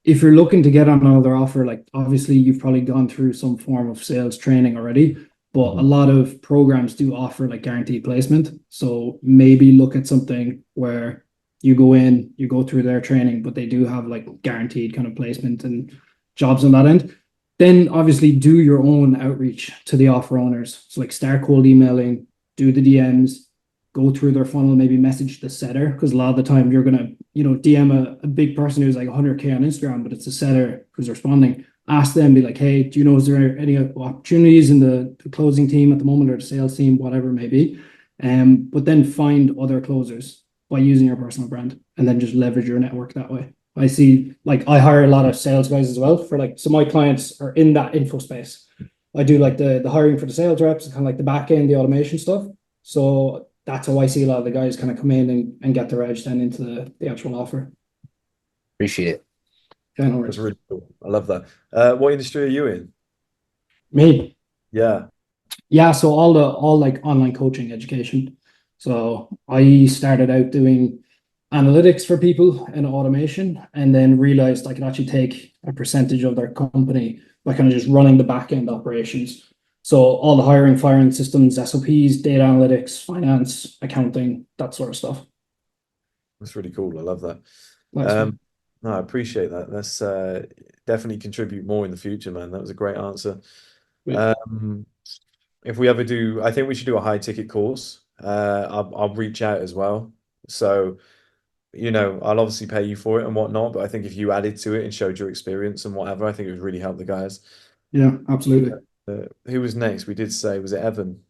if you're looking to get on another offer, like obviously you've probably gone through some form of sales training already, but a lot of programs do offer like guaranteed placement. So maybe look at something where you go in, you go through their training, but they do have like guaranteed kind of placement and jobs on that end. Then obviously do your own outreach to the offer owners. So like start cold emailing, do the DMs, go through their funnel, maybe message the setter, because a lot of the time you're gonna, DM a big person who's like 100K on Instagram, but it's the setter who's responding. Ask them, be like, hey, do you know, is there any opportunities in the closing team at the moment, or the sales team, whatever it may be. But then find other closers by using your personal brand, and then just leverage your network that way. I see, like, I hire a lot of sales guys as well for like, so my clients are in that info space. I do like the hiring for the sales reps, kind of like the back end, the automation stuff. So that's how I see a lot of the guys kind of come in and get their edge then into the actual offer. Appreciate it. Yeah, no That's worries. really cool. I love that. What industry are you in? Me. Yeah. Yeah, so all like online coaching education. So I started out doing analytics for people and automation, and then realized I could actually take a percentage of their company by kind of just running the back end operations. So all the hiring, firing systems, SOPs, data analytics, finance, accounting, that sort of stuff. That's really cool. I love that. Nice. No, I appreciate that. That's definitely contribute more in the future, man. That was a great answer. Yeah. If we ever do, I think we should do a high ticket course. I'll reach out as well. So, I'll obviously pay you for it and whatnot, but I think if you added to it and showed your experience and whatever, I think it would really help the guys. Yeah, absolutely. Who was next? We did say, was it Evan?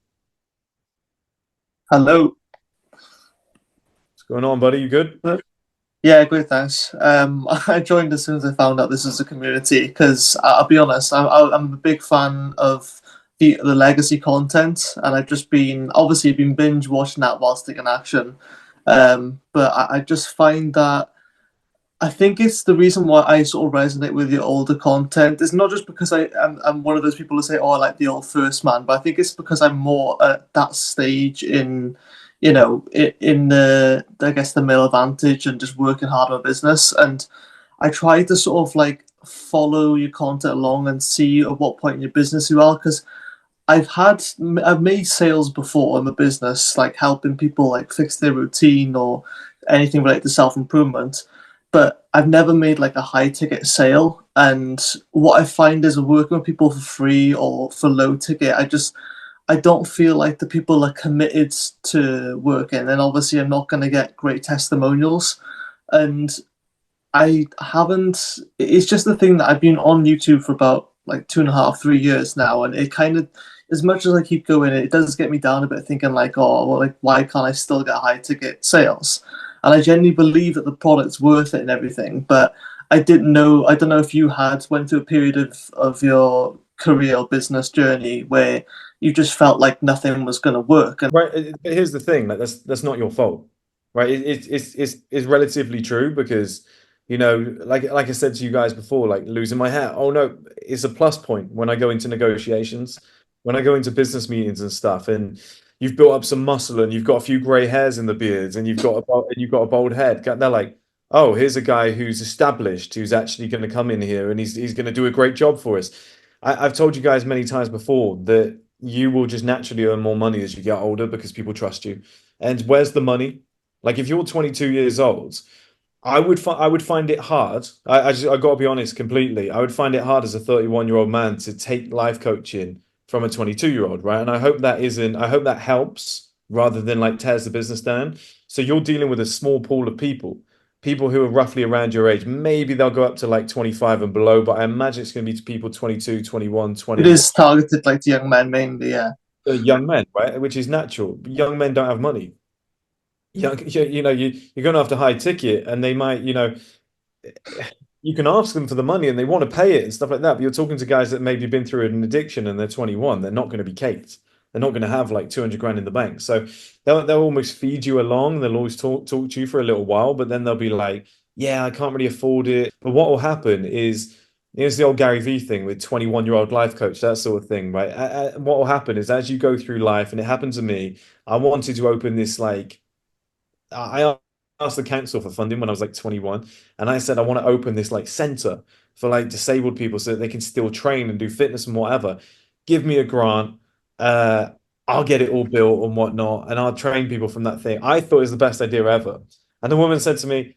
Hello. What's going on, buddy? You good? Yeah, good, thanks. I joined as soon as I found out this is a community because I'll be honest, I'm a big fan of the legacy content, and I've just been binge watching that whilst taking action. But I just find that I think it's the reason why I sort of resonate with the older content. It's not just because I'm one of those people who say, "Oh, I like the old First Man," but I think it's because I'm more at that stage in, in the I guess the male advantage and just working hard on business. And I try to sort of like follow your content along and see at what point in your business you are, because I've made sales before in the business, like helping people like fix their routine or anything related to self improvement, but I've never made like a high ticket sale. And what I find is working with people for free or for low ticket, I don't feel like the people are committed to working, and obviously I'm not going to get great testimonials. And I haven't. It's just the thing that I've been on YouTube for about like 2.5, 3 years now, and it kind of, as much as I keep going, it does get me down a bit, thinking like, oh, well, like why can't I still get high ticket sales? And I genuinely believe that the product's worth it and everything, but I didn't know. I don't know if you had went through a period of your career or business journey where you just felt like nothing was going to work. And Right. But here's the thing, like that's not your fault, right? It's relatively true because like I said to you guys before, like losing my hair. Oh no, it's a plus point when I go into negotiations, when I go into business meetings and stuff, and you've built up some muscle and you've got a few grey hairs in the beards and you've got a bald head. They're like, oh, here's a guy who's established, who's actually going to come in here and he's going to do a great job for us. I've told you guys many times before that you will just naturally earn more money as you get older because people trust you. And where's the money? Like if you're 22 years old, I would find it hard. I got to be honest completely. I would find it hard as a 31-year-old man to take life coaching from a 22-year-old, right? And I hope that helps rather than like tears the business down. So you're dealing with a small pool of people who are roughly around your age. Maybe they'll go up to like 25 and below, but I imagine it's going to be to people 22, 21, it 20, is targeted like to young men mainly, yeah. young men, right? Which is natural. Young men don't have money. You're going after high ticket, and they might, you can ask them for the money and they want to pay it and stuff like that. But you're talking to guys that maybe been through an addiction and they're 21. They're not going to be caked. They're not going to have like 200 grand in the bank. So they'll almost feed you along. They'll always talk to you for a little while, but then they'll be like, yeah, I can't really afford it. But what will happen is, it's the old Gary V thing with 21-year-old life coach, that sort of thing, right? What will happen is as you go through life, and it happened to me, I wanted to open this like I asked the council for funding when I was like 21, and I said I want to open this like center for like disabled people so that they can still train and do fitness and whatever. Give me a grant, uh, I'll get it all built and whatnot, and I'll train people from that thing. I thought it was the best idea ever. And the woman said to me,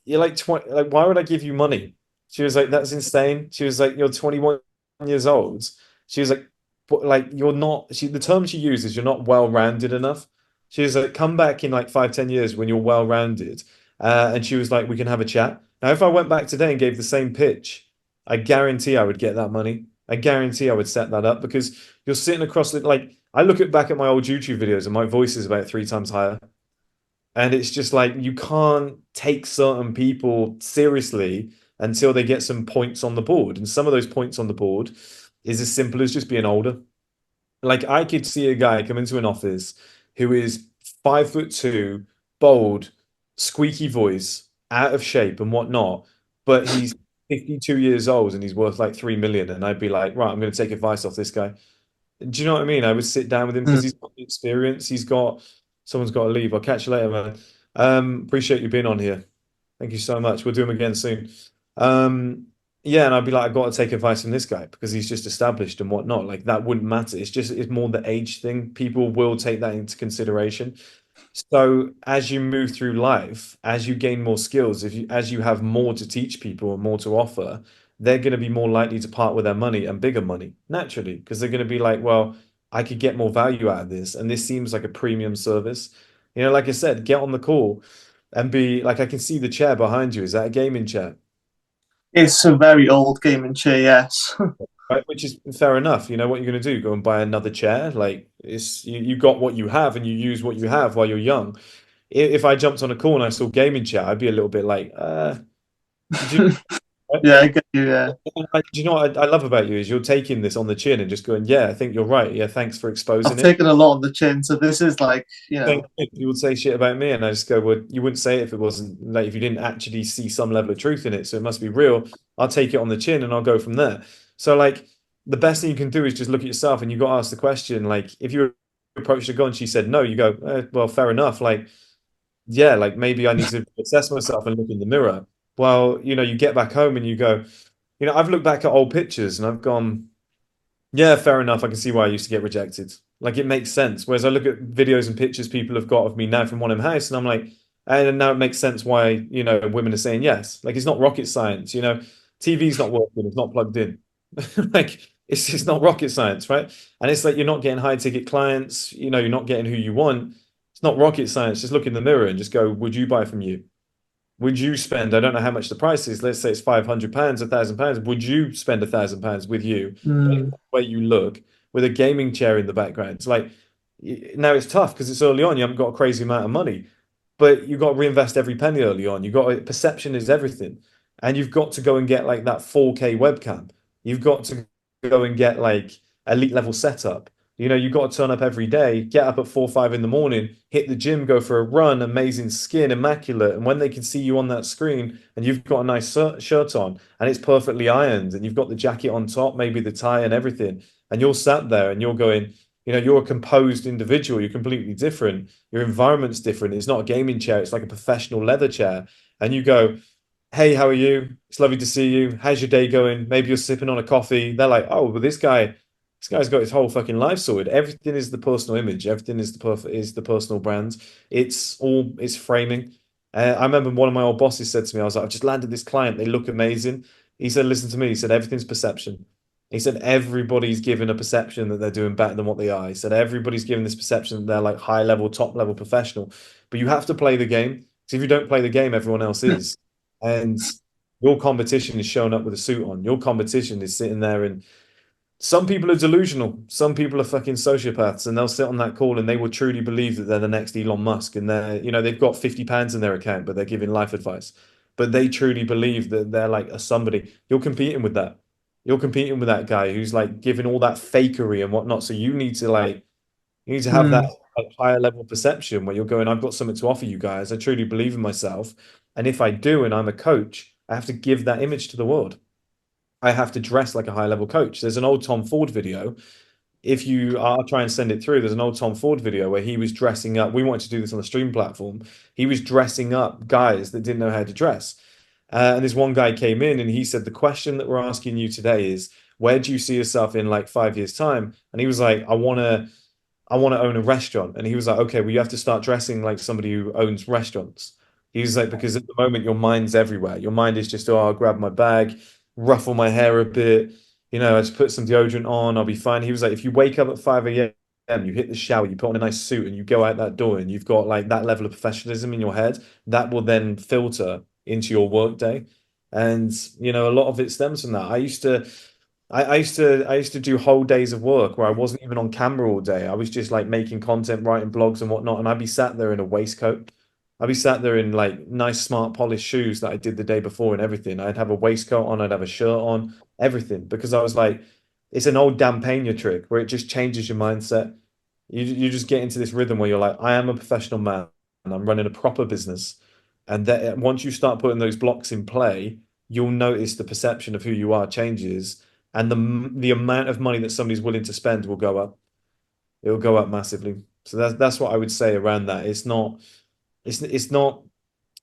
"You're like 20, like why would I give you money?" She was like, "That's insane." She was like, "You're 21 years old." She was like, "But like you're not." The term she used is you're not well-rounded enough. She was like, come back in like 5, 10 years when you're well rounded. And she was like, we can have a chat. Now, if I went back today and gave the same pitch, I guarantee I would get that money. I guarantee I would set that up because you're sitting across it. Like, I look at back at my old YouTube videos and my voice is about 3 times higher. And it's just like, you can't take certain people seriously until they get some points on the board. And some of those points on the board is as simple as just being older. Like I could see a guy come into an office who is 5'2", bold, squeaky voice, out of shape and whatnot, but he's 52 years old and he's worth like 3 million. And I'd be like, right, I'm going to take advice off this guy. Do you know what I mean? I would sit down with him because he's got the experience. Someone's got to leave. I'll catch you later, man. Appreciate you being on here. Thank you so much. We'll do them again soon. Um, yeah, and I'd be like, I've got to take advice from this guy because he's just established and whatnot. Like that wouldn't matter. It's more the age thing. People will take that into consideration. So as you move through life, as you gain more skills, as you have more to teach people and more to offer, they're going to be more likely to part with their money and bigger money naturally because they're going to be like, well, I could get more value out of this, and this seems like a premium service. Like I said, get on the call and be like, I can see the chair behind you. Is that a gaming chair? It's a very old gaming chair, yes. Right, which is fair enough. You know what you're going to do? Go and buy another chair. Like you got what you have and you use what you have while you're young. If I jumped on a call and I saw gaming chair, I'd be a little bit like, Yeah, I get you. Yeah. Do you know what I love about you is you're taking this on the chin and just going, yeah, I think you're right. Yeah, thanks for I've exposing it. taken a lot on the chin, so this is like, you know. You would say shit about me, and I just go, well, you wouldn't say it if it wasn't like if you didn't actually see some level of truth in it. So it must be real. I'll take it on the chin and I'll go from there. So like the best thing you can do is just look at yourself and you got to ask the question, like if you approached a girl and she said no, you go, well, fair enough. Like, yeah, like maybe I need to assess myself and look in the mirror. Well, you get back home and you go, I've looked back at old pictures and I've gone, yeah, fair enough. I can see why I used to get rejected. Like it makes sense. Whereas I look at videos and pictures people have got of me now from One House, and I'm like, and now it makes sense why, women are saying yes. Like it's not rocket science, TV's not working, it's not plugged in. Like it's just not rocket science, right? And it's like you're not getting high ticket clients, you're not getting who you want. It's not rocket science. Just look in the mirror and just go, would you buy from you? Would you spend, I don't know how much the price is, let's say it's £500, £1,000. Would you spend £1,000 with you, Mm. the way you look, with a gaming chair in the background? It's like, now it's tough because it's early on, you haven't got a crazy amount of money, but you've got to reinvest every penny early on. Perception is everything. And you've got to go and get like that 4K webcam. You've got to go and get like elite level setup. You've got to turn up every day, get up at 4, 5 in the morning, hit the gym, go for a run, amazing skin, immaculate. And when they can see you on that screen and you've got a nice shirt on and it's perfectly ironed and you've got the jacket on top, maybe the tie and everything, and you're sat there and you're going, you're a composed individual, you're completely different. Your environment's different. It's not a gaming chair, it's like a professional leather chair. And you go, hey, how are you? It's lovely to see you. How's your day going? Maybe you're sipping on a coffee. They're like, oh, well, this guy's got his whole fucking life sorted. Everything is the personal image. Everything is the personal brand. It's framing. I remember one of my old bosses said to me, I was like, I've just landed this client. They look amazing. He said, listen to me. He said, everything's perception. He said, everybody's given a perception that they're doing better than what they are. He said, everybody's given this perception that they're like high level, top level professional. But you have to play the game. Because if you don't play the game, everyone else is. And your competition is showing up with a suit on. Your competition is sitting there, and some people are delusional. Some people are fucking sociopaths, and they'll sit on that call and they will truly believe that they're the next Elon Musk, and they've got £50 in their account, but they're giving life advice. But they truly believe that they're like a somebody. You're competing with that. You're competing with that guy who's like giving all that fakery and whatnot. So you need to have that Mm. like, higher level perception where you're going, I've got something to offer you guys. I truly believe in myself. And if I do, and I'm a coach, I have to give that image to the world. I have to dress like a high level coach. There's an old Tom Ford video. I'll try and send it through. There's an old Tom Ford video where he was dressing up. We wanted to do this on the stream platform. He was dressing up guys that didn't know how to dress. And this one guy came in and he said, the question that we're asking you today is, where do you see yourself in like 5 years' time? And he was like, I want to own a restaurant. And he was like, okay, well, you have to start dressing like somebody who owns restaurants. He was like, because at the moment your mind's everywhere. Your mind is just, oh, I'll grab my bag, ruffle my hair a bit, I just put some deodorant on, I'll be fine. He was like, if you wake up at 5 a.m., you hit the shower, you put on a nice suit, and you go out that door and you've got like that level of professionalism in your head, that will then filter into your work day. And a lot of it stems from that. I used to do whole days of work where I wasn't even on camera all day. I was just like making content, writing blogs and whatnot, and I'd be sat there in a waistcoat. I'd be sat there in like nice, smart, polished shoes that I did the day before and everything. I'd have a waistcoat on, I'd have a shirt on, everything, because I was like, it's an old Dan Pena trick where it just changes your mindset. You just get into this rhythm where you're like, I am a professional man and I'm running a proper business. And that once you start putting those blocks in play, you'll notice the perception of who you are changes, and the amount of money that somebody's willing to spend will go up. It will go up massively. So that's what I would say around that. It's not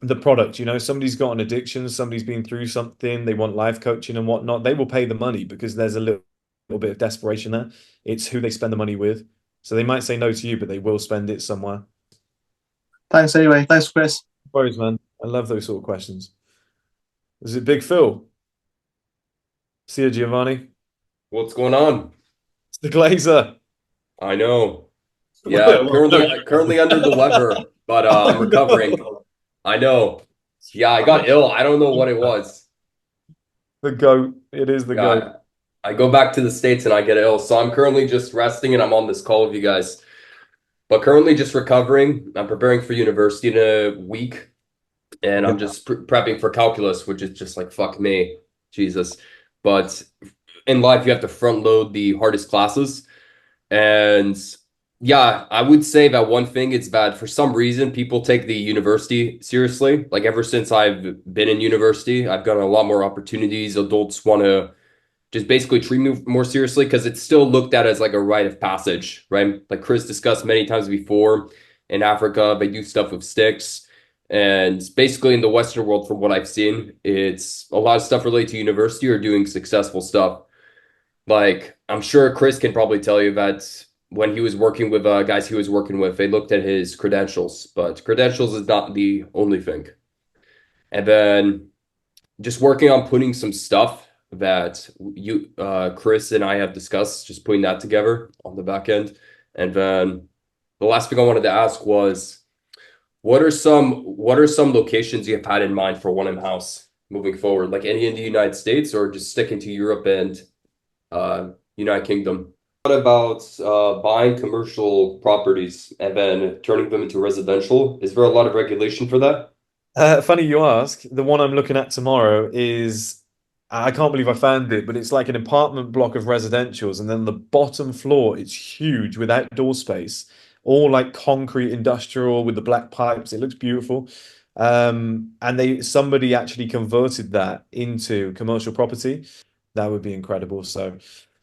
the product. Somebody's got an addiction, somebody's been through something, they want life coaching and whatnot. They will pay the money because there's a little bit of desperation there. It's who they spend the money with. So they might say no to you, but they will spend it somewhere. Thanks anyway. Thanks, Chris. No worries, man. I love those sort of questions. Is it Big Phil? See you, Giovanni. What's going on? It's the Glazer. I know. Yeah, currently under the weather, but I'm recovering. I know. Yeah, I got ill. I don't know what it was. The goat. It is the goat. I go back to the States and I get ill. So I'm currently just resting and I'm on this call with you guys. But currently just recovering. I'm preparing for university in a week. And I'm just prepping for calculus, which is just like, fuck me. Jesus. But in life, you have to front load the hardest classes. And yeah, I would say that one thing is that for some reason people take the university seriously. Like ever since I've been in university, I've gotten a lot more opportunities. Adults want to just basically treat me more seriously because it's still looked at as like a rite of passage, right? Like Chris discussed many times before, in Africa, they do stuff with sticks. And basically in the Western world, from what I've seen, it's a lot of stuff related to university or doing successful stuff. Like, I'm sure Chris can probably tell you that when he was working with guys he was working with, they looked at his credentials, but credentials is not the only thing. And then just working on putting some stuff that Chris and I have discussed, just putting that together on the back end. And then the last thing I wanted to ask was, what are some locations you have had in mind for one in house moving forward? Like any in the United States or just sticking to Europe and United Kingdom? What about buying commercial properties and then turning them into residential? Is there a lot of regulation for that? Funny you ask. The one I'm looking at tomorrow is, I can't believe I found it, but it's like an apartment block of residentials, and then the bottom floor, it's huge with outdoor space, all like concrete industrial with the black pipes. It looks beautiful. And somebody actually converted that into commercial property. That would be incredible. So,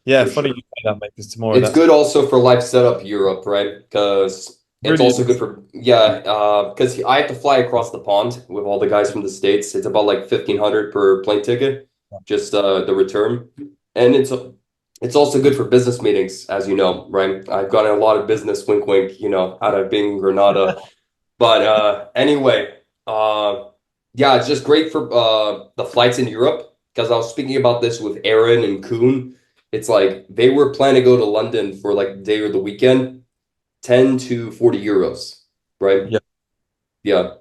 yeah, For funny sure. you say that, mate, because tomorrow It's that's good also for life setup Europe, right? Because it's really also good is. for because I have to fly across the pond with all the guys from the States. It's about like 1,500 per plane ticket, just the return. And it's also good for business meetings, as you know, right? I've gotten a lot of business wink wink, out of being in Granada. But anyway, yeah, it's just great for the flights in Europe because I was speaking about this with Aaron and Kuhn. It's like they were planning to go to London for like the day or the weekend, 10 to 40 euros, right? Yeah. Yeah.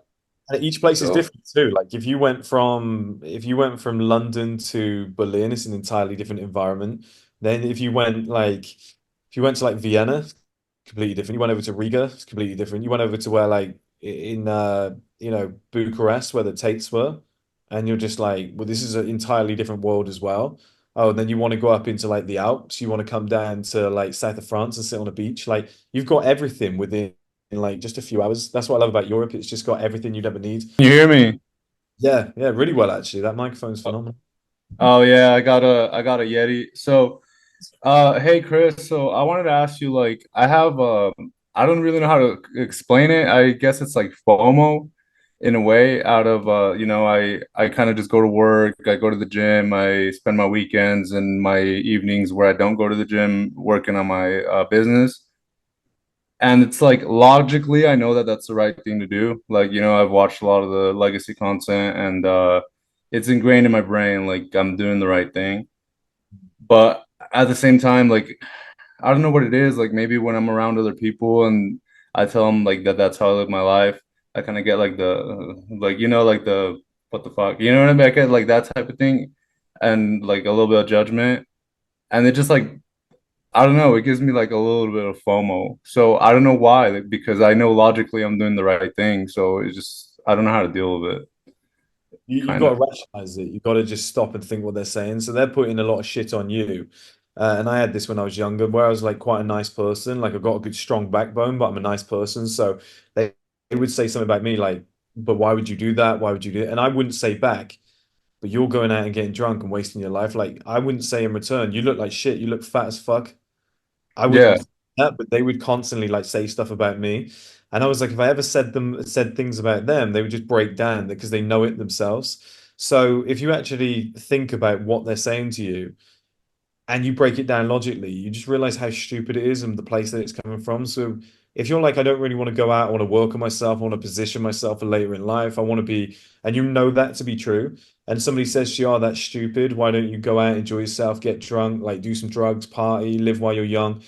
And each place is So different too. Like if you went from London to Berlin, it's an entirely different environment. Then if you went to like Vienna, it's completely different. You went over to Riga, it's completely different. You went over to where like in Bucharest where the Tates were, and you're just like, well, this is an entirely different world as well. Oh, and then you want to go up into like the Alps, you want to come down to like south of France and sit on a beach. Like you've got everything within in like just a few hours. That's what I love about Europe. It's just got everything you'd ever need. Can you hear me? Yeah, yeah, really well actually. That microphone's phenomenal. Oh yeah, I got a Yeti. So, hey Chris, so I wanted to ask you like I have I don't really know how to explain it. I guess it's like FOMO in a way out of I kind of just go to work, I go to the gym, I spend my weekends and my evenings where I don't go to the gym working on my business. And it's like logically, I know that that's the right thing to do. Like, I've watched a lot of the legacy content and it's ingrained in my brain, like I'm doing the right thing. But at the same time, like, I don't know what it is. Like maybe when I'm around other people and I tell them like that's how I live my life, I kind of get like like the what the fuck, you know what I mean? I get like that type of thing and like a little bit of judgment. And it just like I don't know. It gives me like a little bit of FOMO. So I don't know why, like, because I know logically I'm doing the right thing. So it's just I don't know how to deal with it. You've Kind got of. to rationalize it. You've got to just stop and think what they're saying. So they're putting a lot of shit on you. And I had this when I was younger, where I was like quite a nice person. Like I've got a good strong backbone, but I'm a nice person. So they would say something about me like, but why would you do that? Why would you do it? And I wouldn't say back, but you're going out and getting drunk and wasting your life. Like I wouldn't say in return, you look like shit. You look fat as fuck. I Yeah. wouldn't say that, but they would constantly like say stuff about me. And I was like, if I ever said things about them, they would just break down because they know it themselves. So if you actually think about what they're saying to you and you break it down logically, you just realize how stupid it is and the place that it's coming from. So if you're like, I don't really want to go out, I want to work on myself, I want to position myself for later in life, I want to be, and you know that to be true, and somebody says to you, oh, that's stupid, why don't you go out, enjoy yourself, get drunk, like do some drugs, party, live while you're young?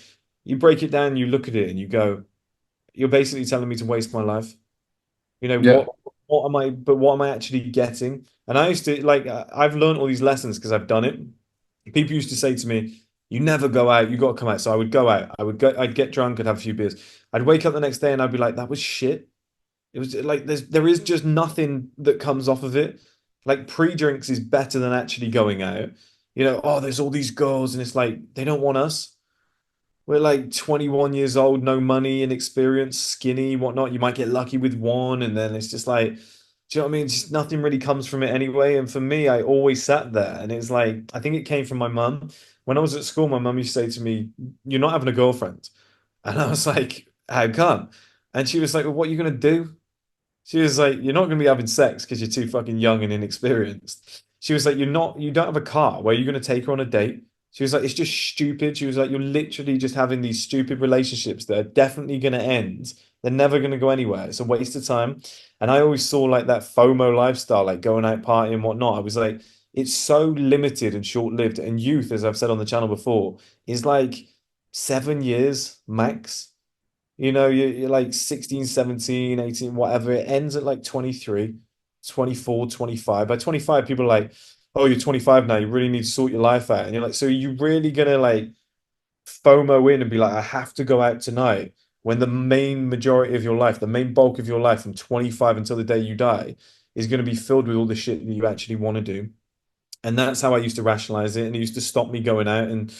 You break it down, you look at it and you go, you're basically telling me to waste my life. You know, Yeah. what am I actually getting? And I used to like, I've learned all these lessons because I've done it. People used to say to me, you never go out, you got to come out. So I would go out, I'd get drunk, I'd have a few beers. I'd wake up the next day and I'd be like, that was shit. It was like there is just nothing that comes off of it. Like pre-drinks is better than actually going out. You know, oh, there's all these girls, and it's like they don't want us. We're like 21 years old, no money, inexperienced, skinny, whatnot. You might get lucky with one, and then it's just like, do you know what I mean? Just nothing really comes from it anyway. And for me, I always sat there, and it's like, I think it came from my mum. When I was at school, my mum used to say to me, "You're not having a girlfriend." And I was like, "How come?" And she was like, "Well, what are you gonna do?" She was like, "You're not going to be having sex because you're too fucking young and inexperienced." She was like, you don't have a car. Where are you going to take her on a date?" She was like, "It's just stupid." She was like, "You're literally just having these stupid relationships that are definitely going to end. They're never going to go anywhere. It's a waste of time." And I always saw like that FOMO lifestyle, like going out partying and whatnot. I was like, it's so limited and short-lived. And youth, as I've said on the channel before, is like 7 years max. You know, you're like 16, 17, 18, whatever. It ends at like 23, 24, 25. By 25, people are like, "Oh, you're 25 now. You really need to sort your life out." And you're like, "So you really gonna like FOMO in and be like, I have to go out tonight when the main majority of your life, the main bulk of your life from 25 until the day you die is going to be filled with all the shit that you actually want to do." And that's how I used to rationalize it. And it used to stop me going out. And,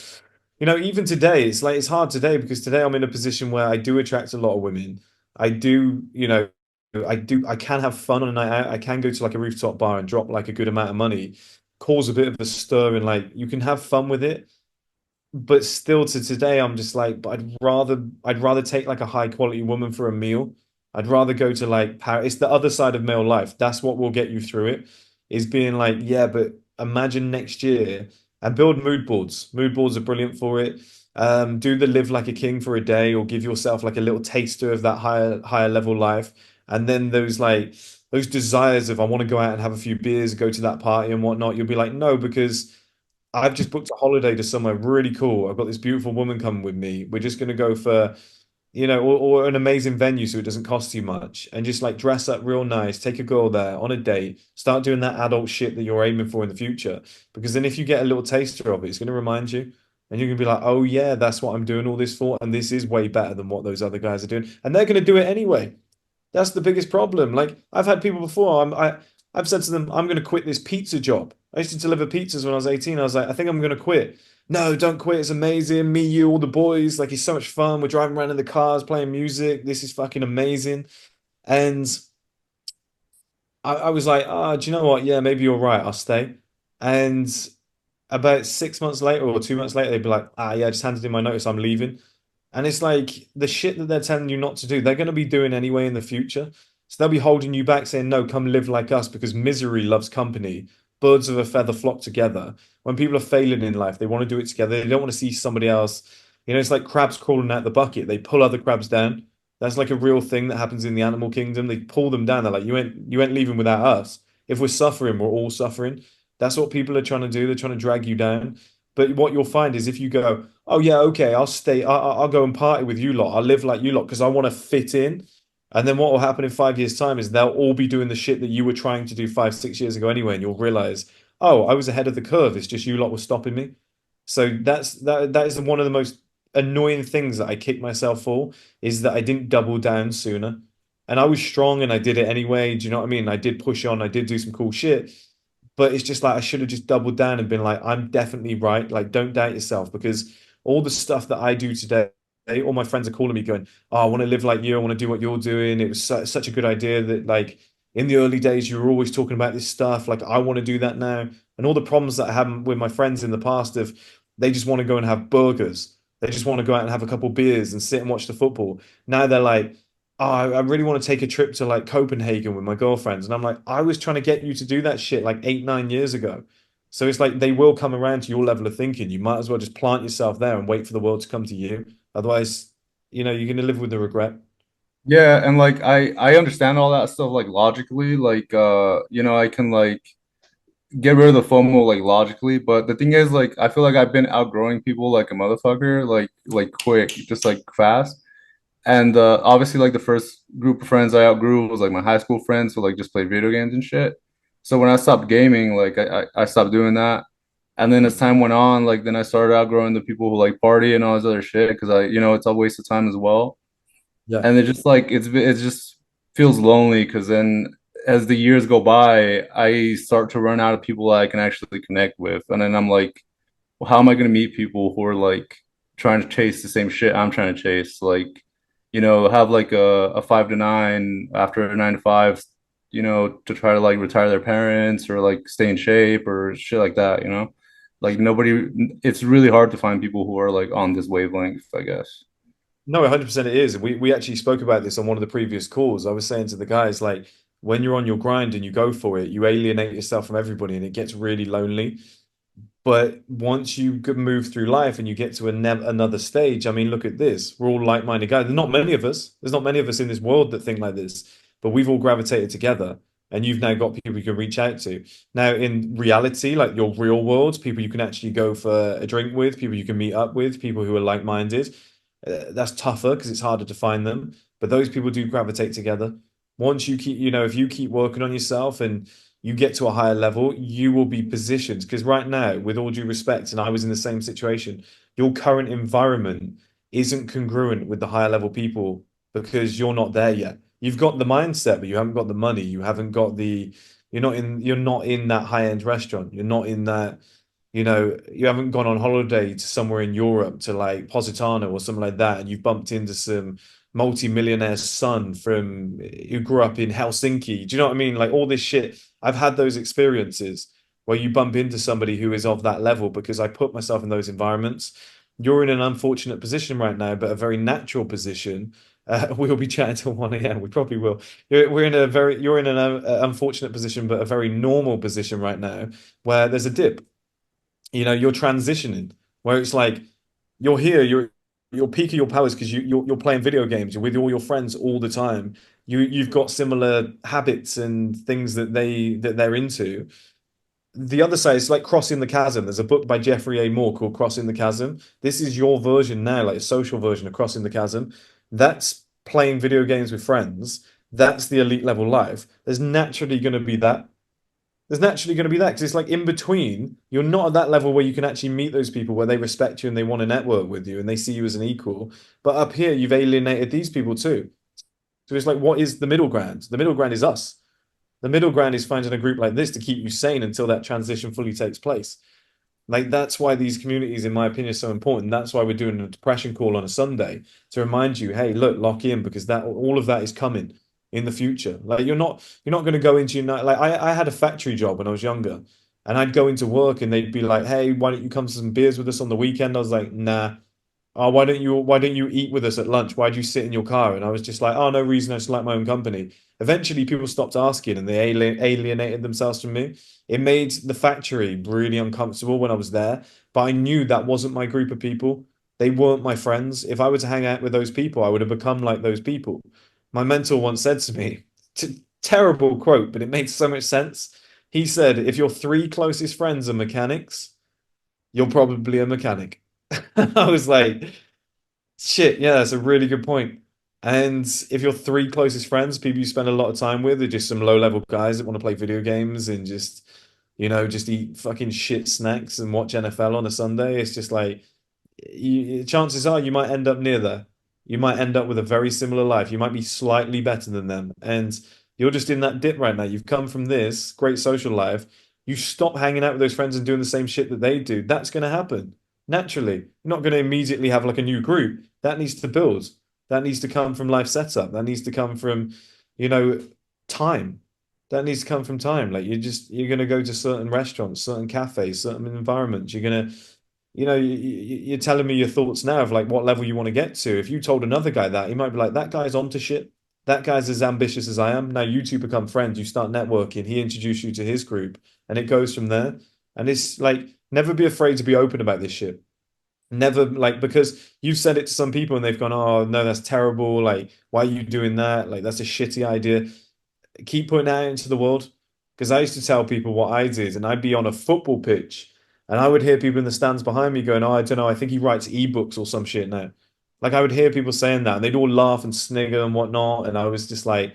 you know, even today, it's like, it's hard today because today I'm in a position where I do attract a lot of women. I do, you know, I can have fun on a night out. I can go to like a rooftop bar and drop like a good amount of money, cause a bit of a stir, and like you can have fun with it. But still to today, I'm just like, but I'd rather take like a high quality woman for a meal. I'd rather go to like Paris. It's the other side of male life. That's what will get you through it, is being like, yeah, but imagine next year, and build mood boards. Mood boards are brilliant for it. Do the live like a king for a day, or give yourself like a little taster of that higher level life. And then those desires of I want to go out and have a few beers, go to that party and whatnot, you'll be like, no, because I've just booked a holiday to somewhere really cool. I've got this beautiful woman coming with me. We're just going to go for, you know, or an amazing venue so it doesn't cost you much. And just like dress up real nice, take a girl there on a date, start doing that adult shit that you're aiming for in the future. Because then if you get a little taster of it, it's going to remind you. And you're going to be like, oh yeah, that's what I'm doing all this for. And this is way better than what those other guys are doing. And they're going to do it anyway. That's the biggest problem. Like I've had people before. I've said to them, I'm going to quit this pizza job. I used to deliver pizzas when I was 18. I was like, I think I'm going to quit. No, don't quit. It's amazing. Me, you, all the boys. Like it's so much fun. We're driving around in the cars, playing music. This is fucking amazing. And I was like, do you know what? Yeah, maybe you're right. I'll stay. And about 6 months later or 2 months later, they'd be like, yeah, I just handed in my notice. I'm leaving. And it's like the shit that they're telling you not to do, they're going to be doing anyway in the future. So they'll be holding you back saying, no, come live like us because misery loves company. Birds of a feather flock together. When people are failing in life, they want to do it together. They don't want to see somebody else. You know, it's like crabs crawling out the bucket. They pull other crabs down. That's like a real thing that happens in the animal kingdom. They pull them down. They're like, you ain't leaving without us. If we're suffering, we're all suffering. That's what people are trying to do. They're trying to drag you down. But what you'll find is if you go, oh yeah, okay, I'll stay. I'll go and party with you lot. I'll live like you lot because I want to fit in. And then what will happen in 5 years' time is they'll all be doing the shit that you were trying to do 5, 6 years ago anyway, and you'll realize, oh, I was ahead of the curve. It's just you lot were stopping me. So that is one of the most annoying things that I kick myself for, is that I didn't double down sooner. And I was strong and I did it anyway. Do you know what I mean? I did push on, I did do some cool shit. But it's just like I should have just doubled down and been like, I'm definitely right. Like, don't doubt yourself, because all the stuff that I do today, all my friends are calling me going, oh, I want to live like you. I want to do what you're doing. It was such a good idea that like in the early days, you were always talking about this stuff. Like, I want to do that now. And all the problems that I had with my friends in the past of they just want to go and have burgers. They just want to go out and have a couple beers and sit and watch the football. Now they're like, oh, I really want to take a trip to like Copenhagen with my girlfriends. And I'm like, I was trying to get you to do that shit like 8, 9 years ago. So it's like they will come around to your level of thinking. You might as well just plant yourself there and wait for the world to come to you. Otherwise, you know, you're going to live with the regret. Yeah, and like I understand all that stuff like logically, like you know, I can like get rid of the FOMO like logically, but the thing is like I feel like I've been outgrowing people like a motherfucker, like quick, just like fast. And obviously like the first group of friends I outgrew was like my high school friends who like just played video games and shit. So when I stopped gaming, like I stopped doing that. And then as time went on, like then I started outgrowing the people who like party and all this other shit because I, you know, it's a waste of time as well. Yeah. And it just like it's just feels lonely because then as the years go by, I start to run out of people I can actually connect with, and then I'm like, well, how am I going to meet people who are like trying to chase the same shit I'm trying to chase? Like, have like a 5 to 9 after a 9 to 5, to try to like retire their parents or like stay in shape or shit like that, Like nobody, it's really hard to find people who are like on this wavelength, I guess. No, 100% it is. We actually spoke about this on one of the previous calls. I was saying to the guys, like, when you're on your grind and you go for it, you alienate yourself from everybody and it gets really lonely. But once you move through life and you get to another stage, I mean, look at this. We're all like-minded guys. There's not many of us. There's not many of us in this world that think like this, but we've all gravitated together. And you've now got people you can reach out to. Now, in reality, like your real world, people you can actually go for a drink with, people you can meet up with, people who are like-minded. That's tougher because it's harder to find them. But those people do gravitate together. Once you keep, if you keep working on yourself and you get to a higher level, you will be positioned. Because right now, with all due respect, and I was in the same situation, your current environment isn't congruent with the higher level people because you're not there yet. You've got the mindset, but you haven't got the money. You haven't got you're not in that high-end restaurant. You're not in that, you haven't gone on holiday to somewhere in Europe to like Positano or something like that, and you've bumped into some multi-millionaire's son from who grew up in Helsinki. Do you know what I mean? Like all this shit. I've had those experiences where you bump into somebody who is of that level because I put myself in those environments. You're in an unfortunate position right now, but a very natural position. We'll be chatting till 1 a.m. We probably will. You're in an unfortunate position, but a very normal position right now where there's a dip. You're transitioning where it's like you're here, you're peaking your powers because you're playing video games, you're with all your friends all the time. You've got similar habits and things that they're into. The other side is like crossing the chasm. There's a book by Jeffrey A. Moore called Crossing the Chasm. This is your version now, like a social version of Crossing the Chasm. That's playing video games with friends. That's the elite level life. There's naturally going to be that because it's like in between. You're not at that level where you can actually meet those people where they respect you and they want to network with you and they see you as an equal. But up here, you've alienated these people too. So it's like, what is the middle ground? The middle ground is us. The middle ground is finding a group like this to keep you sane until that transition fully takes place. Like that's why these communities, in my opinion, are so important. That's why we're doing a depression call on a Sunday to remind you, hey, look, lock in because that all of that is coming in the future. Like you're not going to go into your night. Like I had a factory job when I was younger, and I'd go into work and they'd be like, hey, why don't you come to some beers with us on the weekend? I was like, nah. Oh, why don't you eat with us at lunch? Why do you sit in your car? And I was just like, oh, no reason. I just like my own company. Eventually, people stopped asking and they alienated themselves from me. It made the factory really uncomfortable when I was there, but I knew that wasn't my group of people. They weren't my friends. If I were to hang out with those people, I would have become like those people. My mentor once said to me, terrible quote, but it made so much sense. He said, if your three closest friends are mechanics, you're probably a mechanic. I was like, shit, yeah, that's a really good point. And if your three closest friends, people you spend a lot of time with, are just some low-level guys that want to play video games and just eat fucking shit snacks and watch NFL on a Sunday, it's just like chances are you might end up near there. You might end up with a very similar life. You might be slightly better than them. And you're just in that dip right now. You've come from this great social life. You stop hanging out with those friends and doing the same shit that they do. That's going to happen naturally. You're not going to immediately have like a new group. That needs to build. That needs to come from life setup. That needs to come from, you know, time. That needs to come from time. Like you're going to go to certain restaurants, certain cafes, certain environments. You're going to you're telling me your thoughts now of like what level you want to get to. If you told another guy that, he might be like, that guy's onto shit. That guy's as ambitious as I am. Now you two become friends. You start networking. He introduced you to his group, and it goes from there. And it's like, never be afraid to be open about this shit. Never like because you've said it to some people and they've gone, oh no, that's terrible. Like, why are you doing that? Like, that's a shitty idea. Keep putting that out into the world. Because I used to tell people what I did, and I'd be on a football pitch, and I would hear people in the stands behind me going, "Oh, I don't know, I think he writes ebooks or some shit now." Like I would hear people saying that, and they'd all laugh and snigger and whatnot, and I was just like,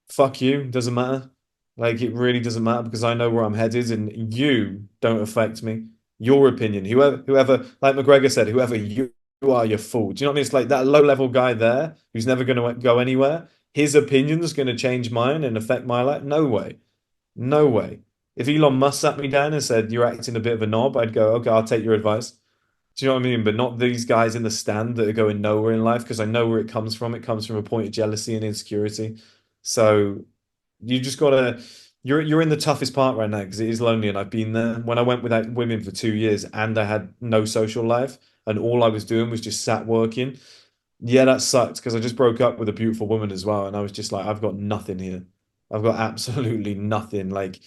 "Fuck you, doesn't matter." Like it really doesn't matter because I know where I'm headed, and you don't affect me. Your opinion, whoever, like McGregor said, whoever you are, you're fool. Do you know what I mean? It's like that low level guy there who's never going to go anywhere. his opinion's going to change mine and affect my life? No way. No way. If Elon Musk sat me down and said, "You're acting a bit of a knob," I'd go, "Okay, I'll take your advice." Do you know what I mean? But not these guys in the stand that are going nowhere in life because I know where it comes from. It comes from a point of jealousy and insecurity. So you just gotta you're in the toughest part right now because it is lonely and I've been there. When I went without women for 2 years and I had no social life and all I was doing was just sat working. Yeah, that sucked because I just broke up with a beautiful woman as well, and I was just like, I've got nothing here. I've got absolutely nothing. Like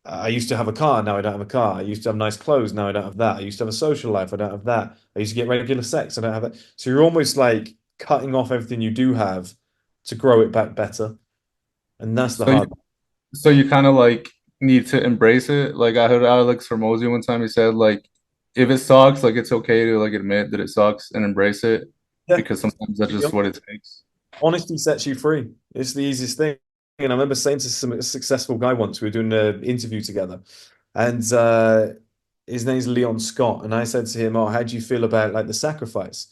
I used to have a car, now I don't have a car. I used to have nice clothes, now I don't have that. I used to have a social life, I don't have that. I used to get regular sex, I don't have that. So you're almost like cutting off everything you do have to grow it back better. And that's the So you, hard. so you kind of like need to embrace it. Like I heard Alex Hormozy one time, he said like if it sucks, like it's okay to like admit that it sucks and embrace it Yeah. because sometimes that's just what it takes. Honesty sets you free. It's the easiest thing. And I remember saying to some successful guy once, we were doing an interview together, and his name's Leon Scott. And I said to him, "Oh, how do you feel about like the sacrifice?"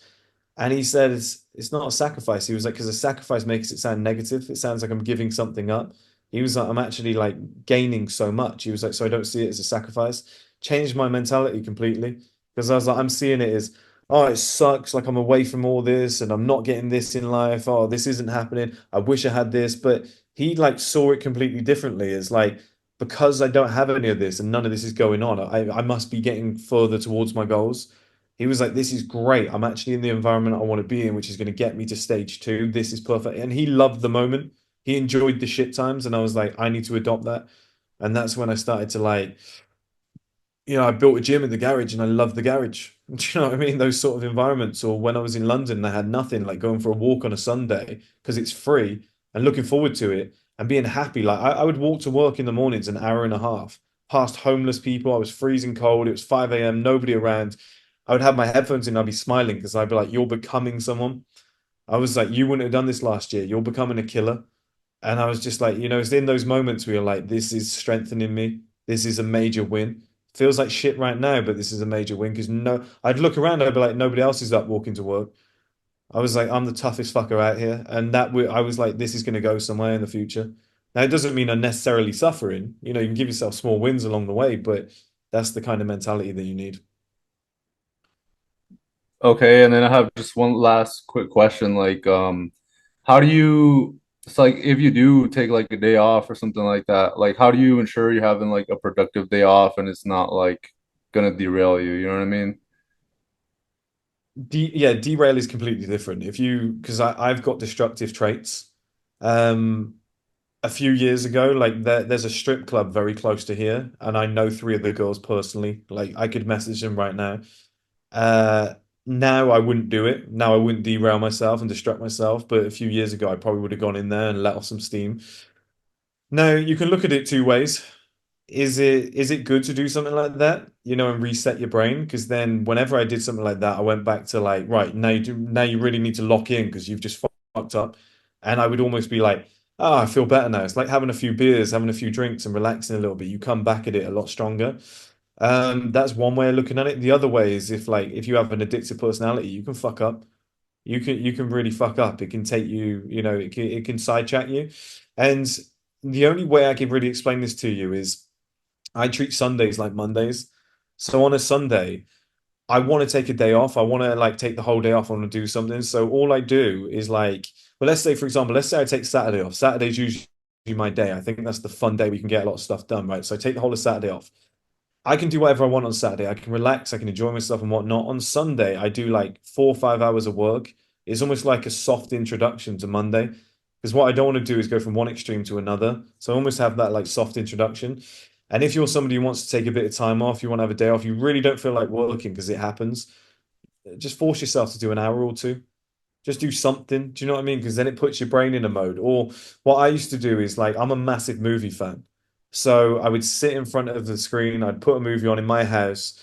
And he said, it's not a sacrifice. He was like, because a sacrifice makes it sound negative. It sounds like I'm giving something up. He was like, I'm actually like gaining so much. He was like, so I don't see it as a sacrifice. Changed my mentality completely because I was like, I'm seeing it as, oh, it sucks. Like I'm away from all this and I'm not getting this in life. Oh, this isn't happening. I wish I had this. But he like saw it completely differently as like, because I don't have any of this and none of this is going on, I must be getting further towards my goals. He was like, "This is great. I'm actually in the environment I want to be in, which is going to get me to stage two. This is perfect." And he loved the moment. He enjoyed the shit times. And I was like, I need to adopt that. And that's when I started to like, I built a gym in the garage and I love the garage. Do you know what I mean? Those sort of environments. Or when I was in London, I had nothing, like going for a walk on a Sunday because it's free and looking forward to it and being happy. Like I would walk to work in the mornings an hour and a half past homeless people. I was freezing cold. It was 5 a.m., nobody around. I would have my headphones in, I'd be smiling because I'd be like, "You're becoming someone." I was like, "You wouldn't have done this last year. You're becoming a killer." And I was just like, it's in those moments where you're like, this is strengthening me. This is a major win. Feels like shit right now, but this is a major win because no, I'd look around, I'd be like, nobody else is up walking to work. I was like, I'm the toughest fucker out here. And I was like, this is going to go somewhere in the future. Now, it doesn't mean I'm necessarily suffering. You can give yourself small wins along the way, but that's the kind of mentality that you need. Okay, and then I have just one last quick question. Like, how do you, it's like if you do take like a day off or something like that, like how do you ensure you're having like a productive day off and it's not like gonna derail you? You know what I mean? Yeah, derail is completely different. Because I've got destructive traits. Um, a few years ago, like there's a strip club very close to here, and I know three of the girls personally. Like I could message them right now. Uh, Now I wouldn't do it. Now I wouldn't derail myself and distract myself. But a few years ago, I probably would have gone in there and let off some steam. No, you can look at it two ways. Is it good to do something like that, and reset your brain? Because then whenever I did something like that, I went back to like, right, now you really need to lock in because you've just fucked up. And I would almost be like, oh, I feel better now. It's like having a few beers, having a few drinks and relaxing a little bit. You come back at it a lot stronger. That's one way of looking at it. The other way is if you have an addictive personality, you can fuck up. You can really fuck up. It can take you, it can sidetrack you. And the only way I can really explain this to you is I treat Sundays like Mondays. So on a Sunday, I want to take a day off. I want to like take the whole day off. I want to do something. So all I do is like, well, let's say, for example, let's say I take Saturday off. Saturday's usually my day. I think that's the fun day we can get a lot of stuff done, right? So I take the whole of Saturday off. I can do whatever I want on Saturday. I can relax, I can enjoy myself and whatnot. On Sunday, I do like 4 or 5 hours of work. It's almost like a soft introduction to Monday. Because what I don't want to do is go from one extreme to another. So I almost have that like soft introduction. And if you're somebody who wants to take a bit of time off, you want to have a day off, you really don't feel like working because it happens, just force yourself to do an hour or two. Just do something. Do you know what I mean? Because then it puts your brain in a mode. Or what I used to do is like, I'm a massive movie fan. So I would sit in front of the screen, I'd put a movie on in my house.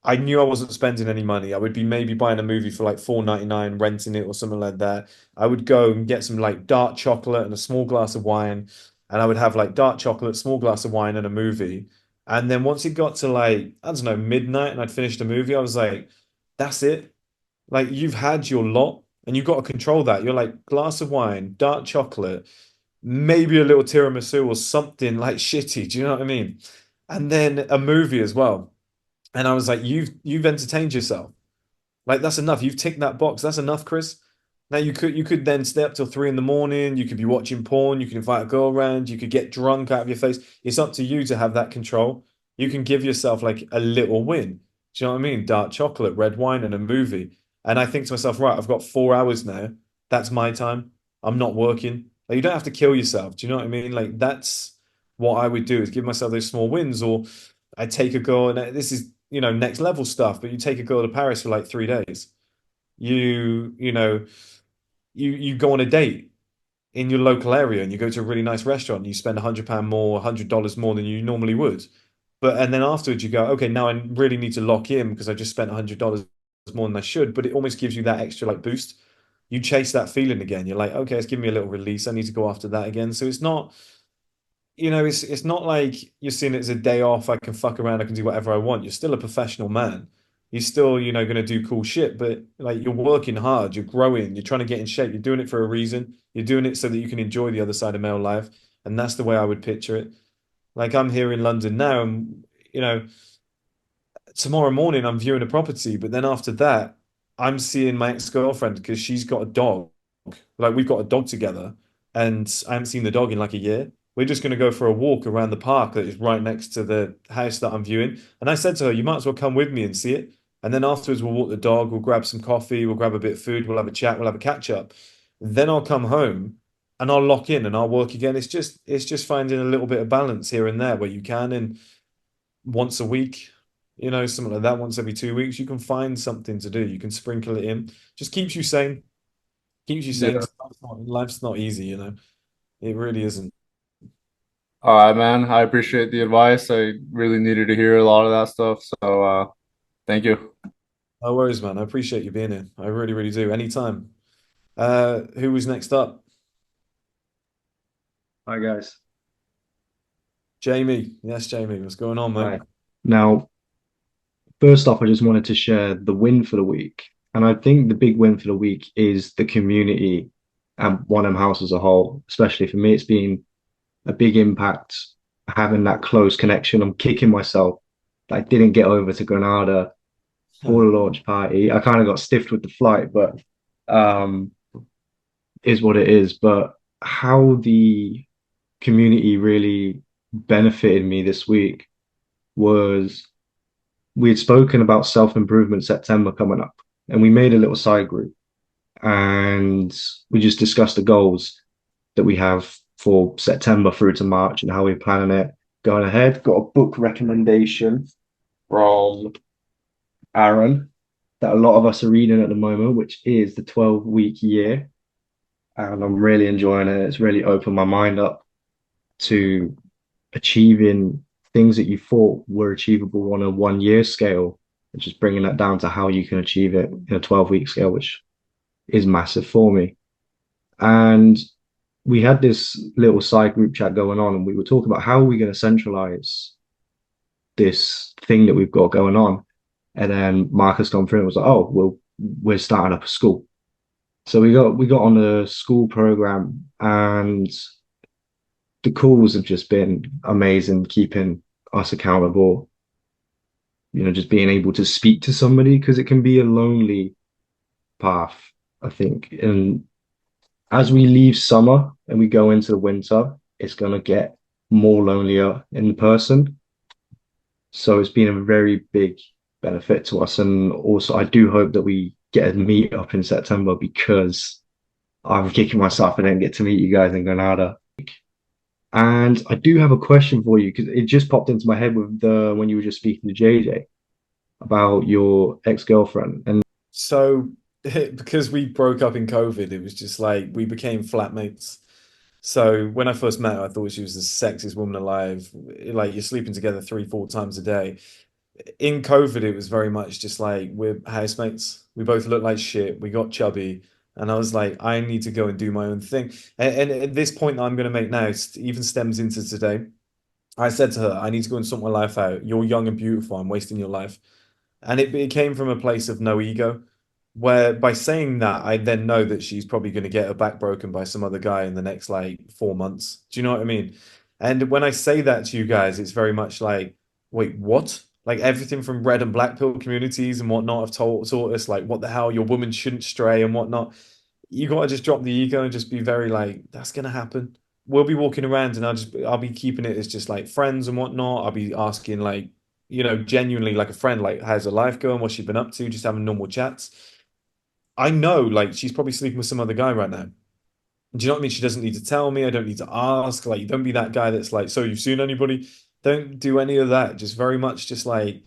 I knew I wasn't spending any money. I would be maybe buying a movie for like 4.99, renting it or something like that. I would go and get some like dark chocolate and a small glass of wine. And I would have like dark chocolate, small glass of wine and a movie. And then once it got to like, I don't know, midnight and I'd finished the movie, I was like, that's it. Like you've had your lot. and you've got to control that. You're like glass of wine, dark chocolate, maybe a little tiramisu or something like shitty. Do you know what I mean? And then a movie as well. And I was like, you've entertained yourself. Like that's enough. You've ticked that box. That's enough, Chris. Now you could then stay up till 3 in the morning. You could be watching porn. You could invite a girl around. You could get drunk out of your face. It's up to you to have that control. You can give yourself like a little win. Do you know what I mean? Dark chocolate, red wine, and a movie. And I think to myself, right, I've got 4 hours now. That's my time. I'm not working. Like you don't have to kill yourself. Do you know what I mean? Like that's what I would do is give myself those small wins. Or I take a girl, and this is next level stuff. But you take a girl to Paris for like 3 days. You go on a date in your local area and you go to a really nice restaurant and you spend £100 more, $100 more than you normally would. And then afterwards you go, okay, now I really need to lock in because I just spent $100 more than I should. But it almost gives you that extra like boost. You chase that feeling again. You're like, okay, it's giving me a little release. I need to go after that again. So it's not, it's not like you're seeing it as a day off. I can fuck around. I can do whatever I want. You're still a professional man. You're still, going to do cool shit, but like you're working hard, you're growing, you're trying to get in shape. You're doing it for a reason. You're doing it so that you can enjoy the other side of male life. And that's the way I would picture it. Like I'm here in London now, and tomorrow morning I'm viewing a property, but then after that, I'm seeing my ex-girlfriend because she's got a dog. Like we've got a dog together, and I haven't seen the dog in like a year. We're just going to go for a walk around the park that is right next to the house that I'm viewing. And I said to her, you might as well come with me and see it. And then afterwards, we'll walk the dog, we'll grab some coffee, we'll grab a bit of food, we'll have a chat, we'll have a catch up. Then I'll come home and I'll lock in and I'll work again. It's just finding a little bit of balance here and there where you can. And once a week, something like that, once every 2 weeks, you can find something to do. You can sprinkle it in. Just keeps you sane. Keeps you sane. Yeah. Life's not easy. It really isn't. All right, man. I appreciate the advice. I really needed to hear a lot of that stuff. So, thank you. No worries, man. I appreciate you being here. I really, really do. Anytime. Who was next up? Hi, guys. Jamie. Yes, Jamie. What's going on, Hi. mate? Now, first off, I just wanted to share the win for the week. And I think the big win for the week is the community and Wanham House as a whole. Especially for me, it's been a big impact having that close connection. I'm kicking myself that I didn't get over to Granada for the launch party. I kind of got stiffed with the flight, but um, is what it is. But how the community really benefited me this week was we had spoken about self-improvement September coming up, and we made a little side group and we just discussed the goals that we have for September through to March and how we're planning it going ahead. Got a book recommendation from Aaron that a lot of us are reading at the moment, which is the 12-week year. And I'm really enjoying it. It's really opened my mind up to achieving things that you thought were achievable on a 1 year scale, and just bringing that down to how you can achieve it in a 12-week scale, which is massive for me. And we had this little side group chat going on, and we were talking about how are we going to centralize this thing that we've got going on. And then Marcus gone through and was like, oh, well, we're starting up a school. So we got on the school program, and the calls have just been amazing, keeping us accountable. Just being able to speak to somebody, because it can be a lonely path, I think. And as we leave summer and we go into the winter, it's gonna get more lonelier in person. So it's been a very big benefit to us. And also I do hope that we get a meet up in September, because I'm kicking myself I didn't get to meet you guys in Granada. And I do have a question for you, because it just popped into my head with the when you were just speaking to JJ about your ex-girlfriend. And So, because we broke up in COVID, it was just like we became flatmates. So when I first met her, I thought she was the sexiest woman alive. Like you're sleeping together 3, 4 times a day. In COVID, it was very much just like we're housemates. We both looked like shit. We got chubby. And I was like, I need to go and do my own thing. And at this point that I'm going to make now, even stems into today. I said to her, I need to go and sort my life out. You're young and beautiful. I'm wasting your life. And it came from a place of no ego. where by saying that, I then know that she's probably going to get her back broken by some other guy in the next like 4 months. Do you know what I mean? And when I say that to you guys, it's very much like, wait, what? Like everything from red and black pill communities and whatnot have taught us like what the hell, your woman shouldn't stray and whatnot. You gotta just drop the ego and just be very like, that's gonna happen. We'll be walking around and I'll be keeping it as just like friends and whatnot. I'll be asking like, genuinely like a friend, like, how's her life going? What's she been up to? Just having normal chats. I know like she's probably sleeping with some other guy right now. Do you know what I mean? She doesn't need to tell me. I don't need to ask. Like, don't be that guy that's like, so you've seen anybody? Don't do any of that. Just very much just like,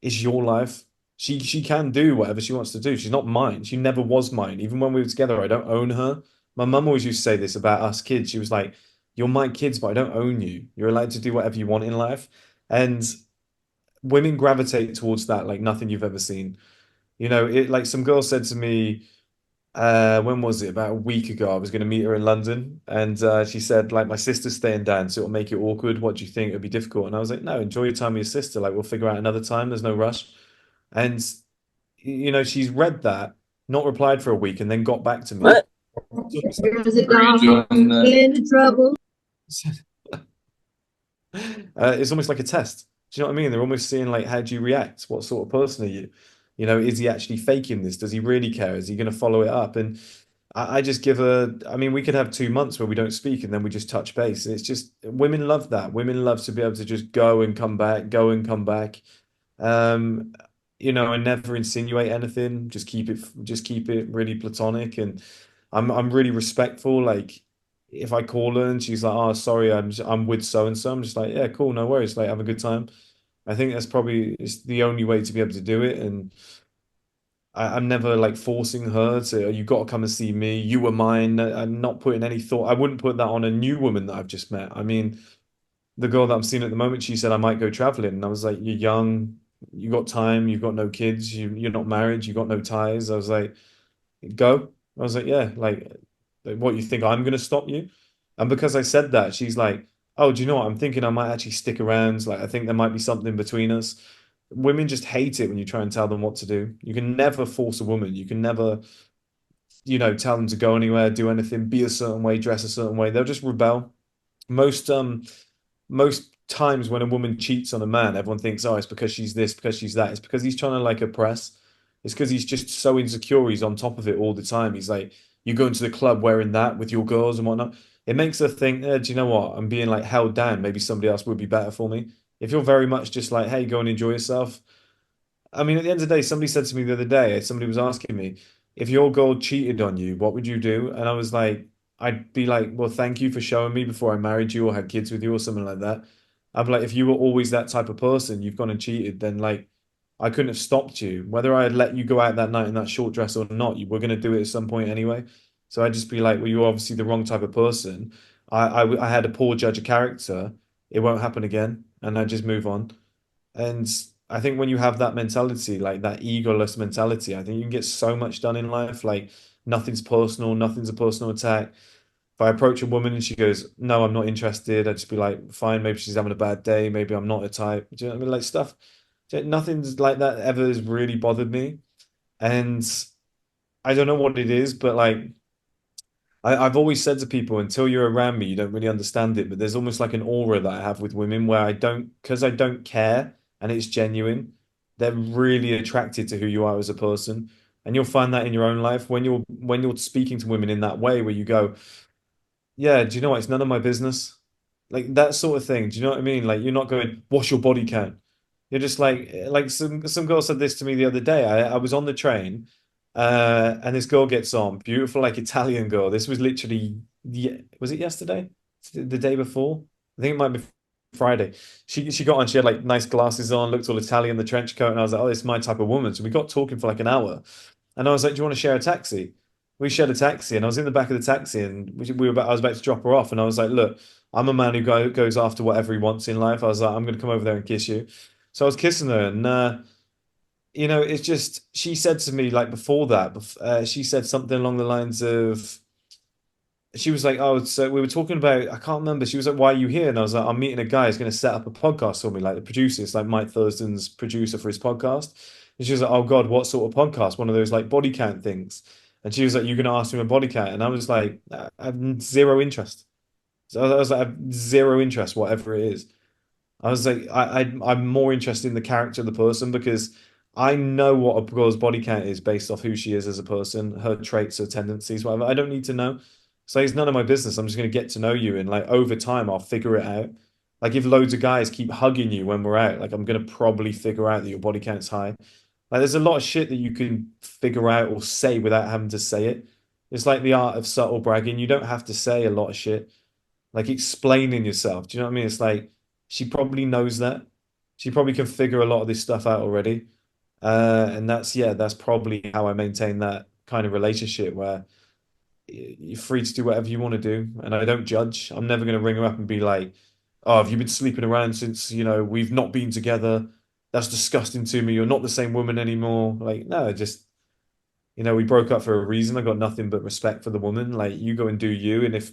it's your life. She can do whatever she wants to do. She's not mine. She never was mine. Even when we were together, I don't own her. My mum always used to say this about us kids. She was like, you're my kids, but I don't own you. You're allowed to do whatever you want in life. And women gravitate towards that like nothing you've ever seen. It like some girl said to me, when was it? About a week ago, I was going to meet her in London, and she said, like, my sister's staying down, so it'll make it awkward. What do you think? It'll be difficult. And I was like, no, enjoy your time with your sister. Like, we'll figure out another time. There's no rush. And she's read that, not replied for a week, and then got back to me. What? In trouble. It's almost like a test. Do you know what I mean? They're almost seeing like, how do you react? What sort of person are you? Is he actually faking this? Does he really care? Is he going to follow it up? And I just give I mean, we could have 2 months where we don't speak and then we just touch base. And it's just, women love that. Women love to be able to just go and come back, go and come back. Um, and never insinuate anything. Just keep it really platonic. And I'm really respectful. Like, if I call her and she's like, "Oh, sorry, I'm with so and so," I'm just like, "Yeah, cool, no worries. Like, have a good time." I think that's probably it's the only way to be able to do it. And I'm never like forcing her to, "Oh, you got to come and see me. You were mine." I'm not putting any thought. I wouldn't put that on a new woman that I've just met. I mean, the girl that I'm seeing at the moment, she said I might go traveling, and I was like, "You're young, you got time, you've got no kids, you're not married, you got no ties." I was like, "Go." I was like, "Yeah, like, what, you think I'm gonna stop you?" And because I said that, she's like, "Oh, do you know what? I'm thinking I might actually stick around. Like, I think there might be something between us." Women just hate it when you try and tell them what to do. You can never force a woman. You can never, tell them to go anywhere, do anything, be a certain way, dress a certain way. They'll just rebel. Most times when a woman cheats on a man, everyone thinks, oh, it's because she's this, because she's that. It's because he's trying to like oppress. It's because he's just so insecure. He's on top of it all the time. He's like, you go into the club wearing that with your girls and whatnot. It makes her think, do you know what? I'm being like held down. Maybe somebody else would be better for me. If you're very much just like, hey, go and enjoy yourself. I mean, at the end of the day, somebody said to me the other day, somebody was asking me, if your girl cheated on you, what would you do? And I was like, I'd be like, well, thank you for showing me before I married you or had kids with you or something like that. I'd be like, if you were always that type of person, you've gone and cheated, then like, I couldn't have stopped you. Whether I had let you go out that night in that short dress or not, you were going to do it at some point anyway. So I'd just be like, well, you're obviously the wrong type of person. I had a poor judge of character. It won't happen again. And I just move on. And I think when you have that mentality, like that egoless mentality, I think you can get so much done in life. Like, nothing's personal, nothing's a personal attack. If I approach a woman and she goes, "No, I'm not interested," I'd just be like, fine, maybe she's having a bad day, maybe I'm not a type. Do you know what I mean? Like, stuff, nothing's like that ever has really bothered me. And I don't know what it is, but like, I've always said to people, until you're around me, you don't really understand it. But there's almost like an aura that I have with women where because I don't care and it's genuine, they're really attracted to who you are as a person. And you'll find that in your own life when you're speaking to women in that way, where you go, yeah, do you know what? It's none of my business. Like that sort of thing. Do you know what I mean? Like, you're not going, what's your body count? You're just like some girl said this to me the other day. I was on the train, and this girl gets on, beautiful, like Italian girl. This was literally, was it yesterday? The day before? I think it might be Friday. She got on, she had like nice glasses on, looked all Italian, the trench coat, and I was like, oh, this is my type of woman. So we got talking for like an hour. And I was like, do you want to share a taxi? We shared a taxi, and I was in the back of the taxi, and I was about to drop her off, and I was like, look, I'm a man who goes after whatever he wants in life. I was like, I'm going to come over there and kiss you. So I was kissing her, and it's just, she said to me like before that, she said something along the lines of, she was like, oh, so we were talking about, I can't remember. She was like, why are you here? And I was like, I'm meeting a guy who's going to set up a podcast for me, like the producer. It's like Mike Thurston's producer for his podcast. And she was like, "Oh God, what sort of podcast? One of those like body count things." And she was like, "You're gonna ask me a body count?" And I was like, "I have zero interest." So I was like, "I have zero interest, whatever it is." I was like, I'm more interested in the character of the person because I know what a girl's body count is based off who she is as a person, her traits, her tendencies, whatever. I don't need to know. So it's none of my business. I'm just going to get to know you, and like over time, I'll figure it out. Like if loads of guys keep hugging you when we're out, like I'm going to probably figure out that your body count's high. Like there's a lot of shit that you can figure out or say without having to say it. It's like the art of subtle bragging. You don't have to say a lot of shit like explaining yourself. Do you know what I mean? It's like she probably knows that. She probably can figure a lot of this stuff out already. And that's probably how I maintain that kind of relationship where you're free to do whatever you want to do, and I don't judge. I'm never going to ring her up and be like, "Oh, have you been sleeping around since, we've not been together? That's disgusting to me. You're not the same woman anymore." Like, no, just, we broke up for a reason. I got nothing but respect for the woman. Like, you go and do you, and if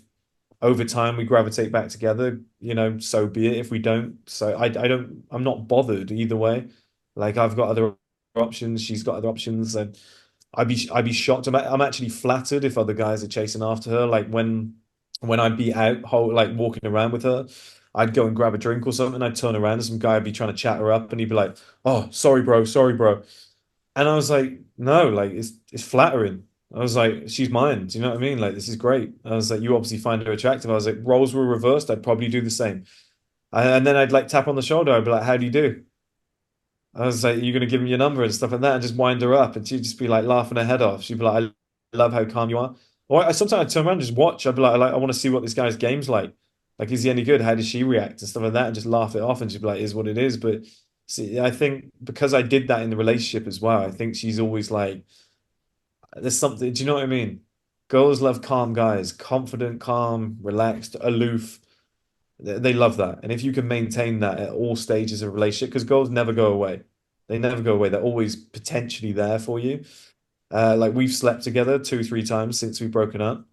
over time we gravitate back together, so be it. If we don't, so I'm not bothered either way. Like I've got other options, she's got other options, and I'd be shocked. I'm actually flattered if other guys are chasing after her. Like when I'd be out like walking around with her, I'd go and grab a drink or something. I'd turn around and some guy would be trying to chat her up, and he'd be like, "Oh, sorry, bro, sorry, bro." And I was like, no, like it's flattering. I was like, she's mine. Do you know what I mean? Like, this is great. I was like, you obviously find her attractive. I was like, roles were reversed, I'd probably do the same. And then I'd like tap on the shoulder. I'd be like, how do you do? I was like, you're gonna give me your number and stuff like that, and just wind her up, and she'd just be like laughing her head off. She'd be like, I love how calm you are. Or sometimes I'd turn around and just watch. I'd be like, I want to see what this guy's game's like. Like, is he any good? How does she react and stuff like that, and just laugh it off, and she'd be like, is what it is. But see, I think because I did that in the relationship as well, I think she's always like, there's something. Do you know what I mean? Girls love calm guys, confident, calm, relaxed, aloof. They love that. And if you can maintain that at all stages of a relationship, because girls never go away. They never go away. They're always potentially there for you. Like we've slept together 2, 3 times since we've broken up.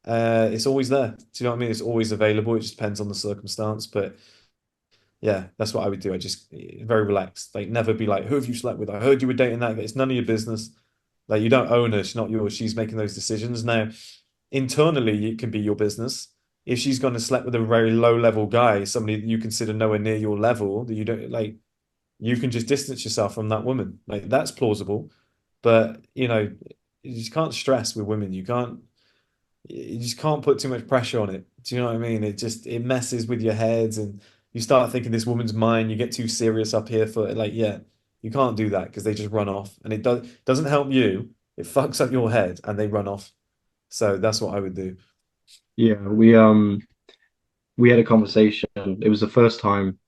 It's always there. Do you know what I mean? It's always available. It just depends on the circumstance. But yeah, that's what I would do. I just very relaxed. Like never be like, who have you slept with? I heard you were dating that guy. It's none of your business. Like you don't own her. She's not yours. She's making those decisions. Now, internally, it can be your business. If she's gone to sleep with a very low level guy, somebody that you consider nowhere near your level, that you don't like, you can just distance yourself from that woman. Like that's plausible. But you just can't stress with women. You just can't put too much pressure on it. Do you know what I mean? It messes with your heads and you start thinking this woman's mine. You get too serious up here for like, yeah, you can't do that because they just run off and it doesn't help you. It fucks up your head and they run off. So that's what I would do. Yeah, we had a conversation. It was the first time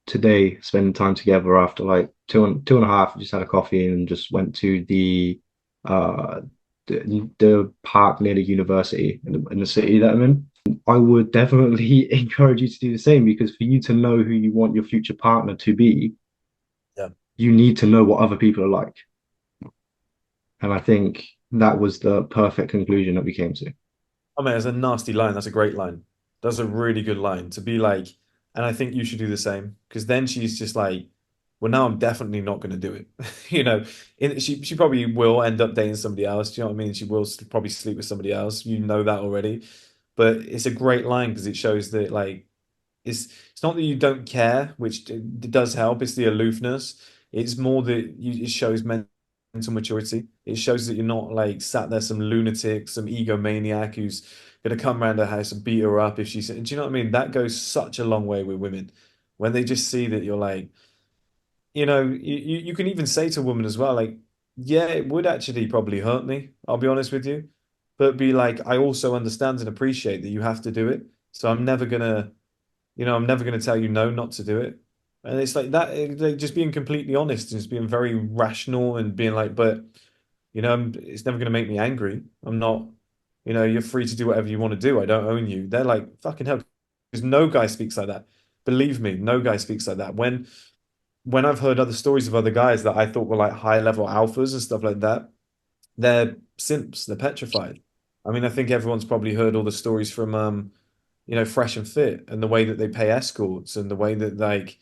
today spending time together after like two and a half. We just had a coffee and just went to uh the park near the university in the city that I'm in. I would definitely encourage you to do the same because for you to know who you want your future partner to be, Yeah. you need to know what other people are like. And I think that was the perfect conclusion that we came to. I mean, it's a nasty line. That's a great line. That's a really good line to be like, and I think you should do the same because then she's just like, well, now I'm definitely not going to do it. She probably will end up dating somebody else. Do you know what I mean? She will probably sleep with somebody else. You know that already, but it's a great line because it shows that like it's not that you don't care, which does help. It's the aloofness. It's more that it shows mental maturity. It shows that you're not like sat there some lunatic, some egomaniac who's gonna come around her house and beat her up if she's. Do you know what I mean? That goes such a long way with women when they just see that you're like, you can even say to a woman as well, like, yeah, it would actually probably hurt me. I'll be honest with you, but be like, I also understand and appreciate that you have to do it. So I'm never gonna tell you no, not to do it. And it's like that, like just being completely honest and just being very rational and being like, but it's never gonna make me angry. I'm not, you're free to do whatever you want to do. I don't own you. They're like, fucking hell, because no guy speaks like that. Believe me, no guy speaks like that. When I've heard other stories of other guys that I thought were like high level alphas and stuff like that, they're simps, they're petrified. I mean, I think everyone's probably heard all the stories from Fresh and Fit and the way that they pay escorts and the way that like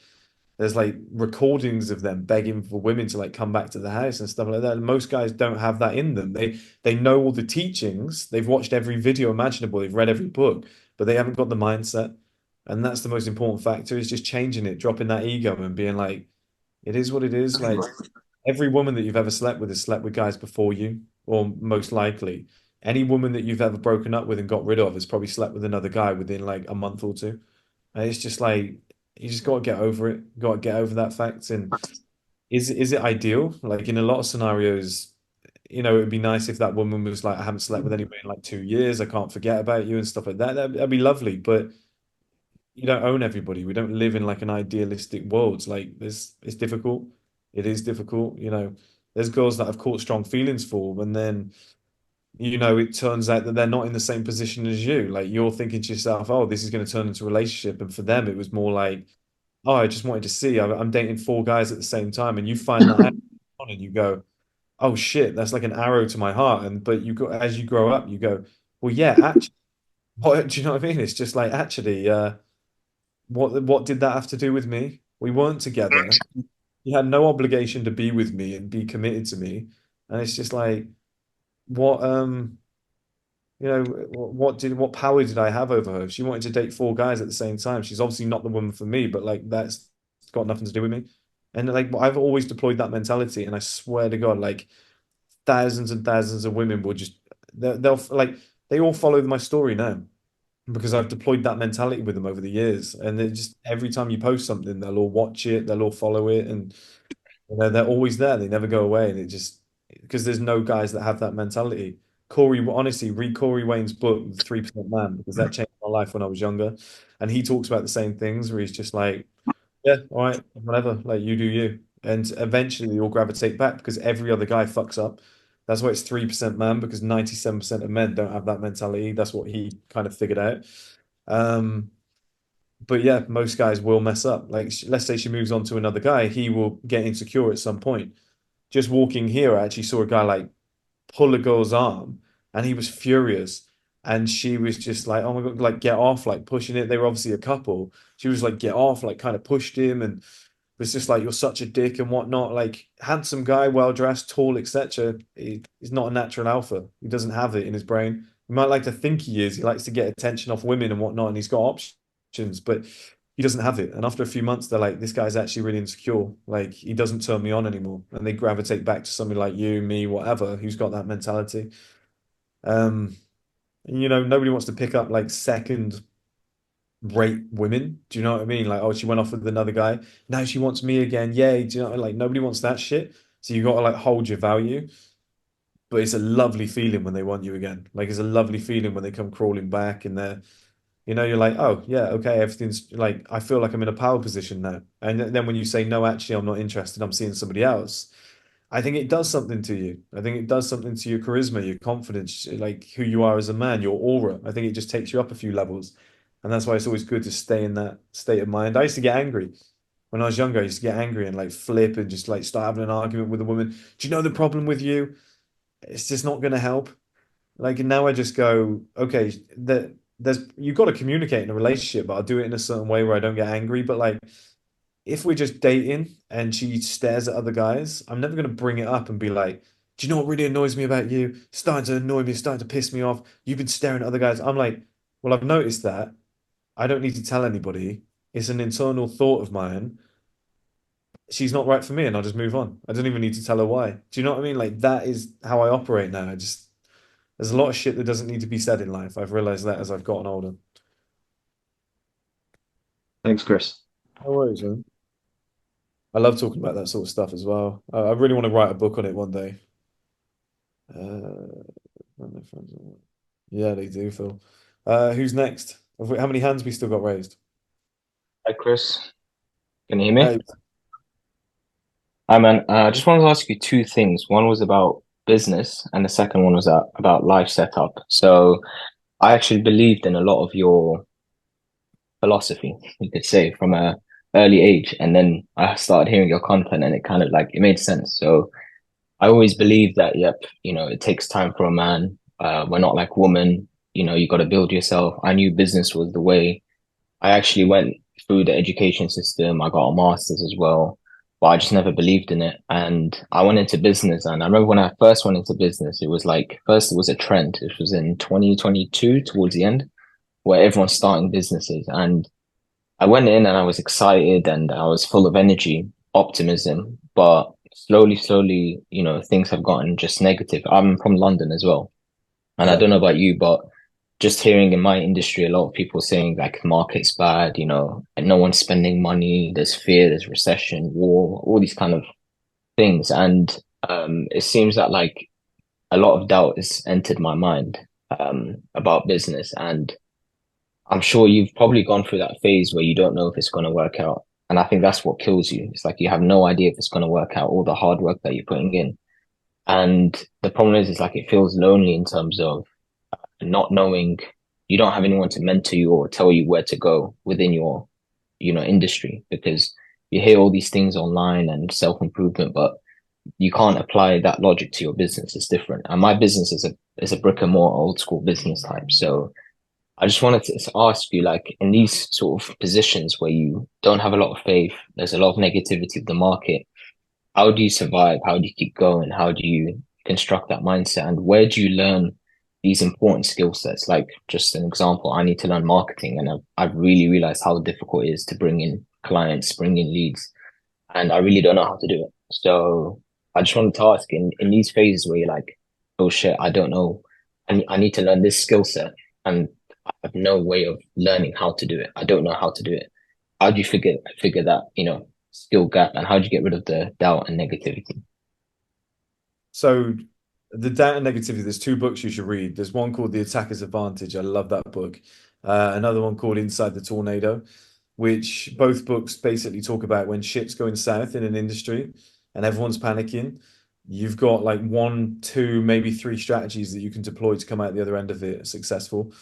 There's like recordings of them begging for women to like come back to the house and stuff like that. And most guys don't have that in them. They know all the teachings. They've watched every video imaginable. They've read every book, but they haven't got the mindset. And that's the most important factor is just changing it, dropping that ego and being like, it is what it is. Like every woman that you've ever slept with has slept with guys before you, or most likely. Any woman that you've ever broken up with and got rid of has probably slept with another guy within like a month or two. And it's just like you just got to get over it. Got to get over that fact. And is it ideal? Like in a lot of scenarios, you know, it'd be nice if that woman was like, I haven't slept with anybody in like 2 years. I can't forget about you and stuff like that. That'd be lovely. But you don't own everybody. We don't live in like an idealistic world. It's like it's difficult. It is difficult. You know, there's girls that I've caught strong feelings for, and then you know, it turns out that they're not in the same position as you. Like you're thinking to yourself, oh, this is going to turn into a relationship. And for them, it was more like, oh, I just wanted to see. I'm dating four guys at the same time. And you find that out and you go, oh shit, that's like an arrow to my heart. And but you go as you grow up, you go, well, yeah, actually, what do you know what I mean? It's just like actually, what did that have to do with me? We weren't together. You had no obligation to be with me and be committed to me. And it's just like, what you know, what power did I have over her? If she wanted to date four guys at the same time, she's obviously not the woman for me, but like that's got nothing to do with me. And like I've always deployed that mentality, and I swear to God, like thousands and thousands of women will just they'll like they all follow my story now because I've deployed that mentality with them over the years. And they just every time you post something, they'll all watch it, they'll all follow it, and you know, they're always there. They never go away, and it just because there's no guys that have that mentality. Corey, honestly, read Corey Wayne's book, The 3% Man, because that changed my life when I was younger. And he talks about the same things where he's just like, yeah, all right, whatever, like you do you. And eventually you'll gravitate back because every other guy fucks up. That's why it's 3% man, because 97% of men don't have that mentality. That's what he kind of figured out. Um, but yeah, most guys will mess up. Like, let's say she moves on to another guy, he will get insecure at some point. Just walking here, I actually saw a guy like pull a girl's arm and he was furious. And she was just like, oh my God, like get off, like pushing it. They were obviously a couple. She was like, get off, like kind of pushed him and was just like, you're such a dick and whatnot. Like handsome guy, well dressed, tall, etc. He's not a natural alpha. He doesn't have it in his brain. He might like to think he is. He likes to get attention off women and whatnot, and he's got options, but he doesn't have it. And after a few months, they're like, this guy's actually really insecure. Like he doesn't turn me on anymore. And they gravitate back to somebody like you, me, whatever, who's got that mentality. Um, and, you know, nobody wants to pick up like second rate women. Do you know what I mean? Like, oh, she went off with another guy. Now she wants me again. Yay. Do you know, like nobody wants that shit. So you got to like hold your value. But it's a lovely feeling when they want you again. Like it's a lovely feeling when they come crawling back and they're, you know, you're like, oh yeah, okay, everything's like I feel like I'm in a power position now. And then when you say no, actually, I'm not interested, I'm seeing somebody else. I think it does something to you. I think it does something to your charisma, your confidence, like who you are as a man, your aura. I think it just takes you up a few levels. And that's why it's always good to stay in that state of mind. I used to get angry. When I was younger, I used to get angry and like flip and just like start having an argument with a woman. Do you know the problem with you? It's just not going to help. Like now I just go, okay, there's you've got to communicate in a relationship, but I'll do it in a certain way where I don't get angry. But like if we're just dating and she stares at other guys, I'm never going to bring it up and be like, do you know what really annoys me about you? It's starting to annoy me, it's starting to piss me off. You've been staring at other guys. I'm like, well, I've noticed that. I don't need to tell anybody. It's an internal thought of mine. She's not right for me, and I'll just move on. I don't even need to tell her why. Do you know what I mean? Like that is how I operate now. I just there's a lot of shit that doesn't need to be said in life. I've realized that as I've gotten older. Thanks, Chris. No worries, man. I love talking about that sort of stuff as well. I really want to write a book on it one day. My friends yeah, they do, Phil. Who's next? How many hands we still got raised? Hi, Chris. Can you hear me? Hey, Hi, man. I just wanted to ask you two things. One was about business, and the second one was about life setup. So I actually believed in a lot of your philosophy, you could say, from a early age, and then I started hearing your content, and it kind of like it made sense. So I always believed that, yep, it takes time for a man. We're not like women. You got to build yourself. I knew business was the way. I actually went through the education system. I got a master's as well, but I just never believed in it. And I went into business, and I remember when I first went into business, it was like first it was a trend. It was in 2022 towards the end, where everyone's starting businesses, and I went in and I was excited and I was full of energy, optimism, but slowly, things have gotten just negative. I'm from London as well. And I Yeah. don't know about you, but just hearing in my industry, a lot of people saying like market's bad, and no one's spending money, there's fear, there's recession, war, all these kind of things. And it seems that like a lot of doubt has entered my mind about business. And I'm sure you've probably gone through that phase where you don't know if it's going to work out. And I think that's what kills you. It's like you have no idea if it's going to work out, all the hard work that you're putting in. And the problem is, it's like it feels lonely in terms of not knowing, you don't have anyone to mentor you or tell you where to go within your, industry, because you hear all these things online and self-improvement, but you can't apply that logic to your business. It's different. And my business is a brick and mortar old school business type. So I just wanted to ask you, like, in these sort of positions where you don't have a lot of faith, there's a lot of negativity of the market, how do you survive? How do you keep going? How do you construct that mindset? And where do you learn these important skill sets? Like, just an example, I need to learn marketing, and I've really realized how difficult it is to bring in clients, bring in leads, and I really don't know how to do it. So I just wanted to ask, in these phases where you're like, oh shit, I don't know, I need to learn this skill set, and I have no way of learning how to do it. I don't know how to do it. How do you figure that, skill gap, and how do you get rid of the doubt and negativity? So the doubt and negativity, there's two books you should read. There's one called The Attacker's Advantage. I love that book. Another one called Inside the Tornado, which both books basically talk about when shit's going south in an industry and everyone's panicking. You've got like one, two, maybe three strategies that you can deploy to come out the other end of it successful.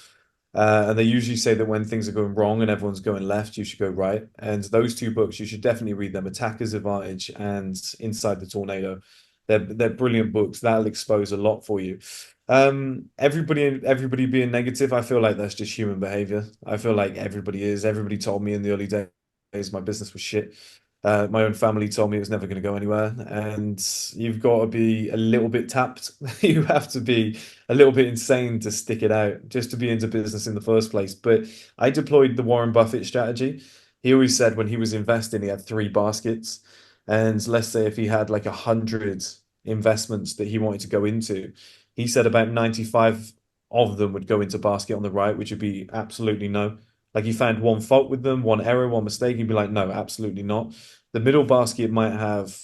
And they usually say that when things are going wrong and everyone's going left, you should go right. And those two books, you should definitely read them, Attacker's Advantage and Inside the Tornado. They're brilliant books. That'll expose a lot for you. Everybody being negative, I feel like that's just human behavior. I feel like everybody is. Everybody told me in the early days my business was shit. My own family told me it was never going to go anywhere, and you've got to be a little bit tapped. You have to be a little bit insane to stick it out, just to be into business in the first place. But I deployed the Warren Buffett strategy. He always said when he was investing, he had three baskets. And let's say if he had like 100 investments that he wanted to go into, he said about 95 of them would go into basket on the right, which would be absolutely no. Like he found one fault with them, one error, one mistake. He'd be like, no, absolutely not. The middle basket might have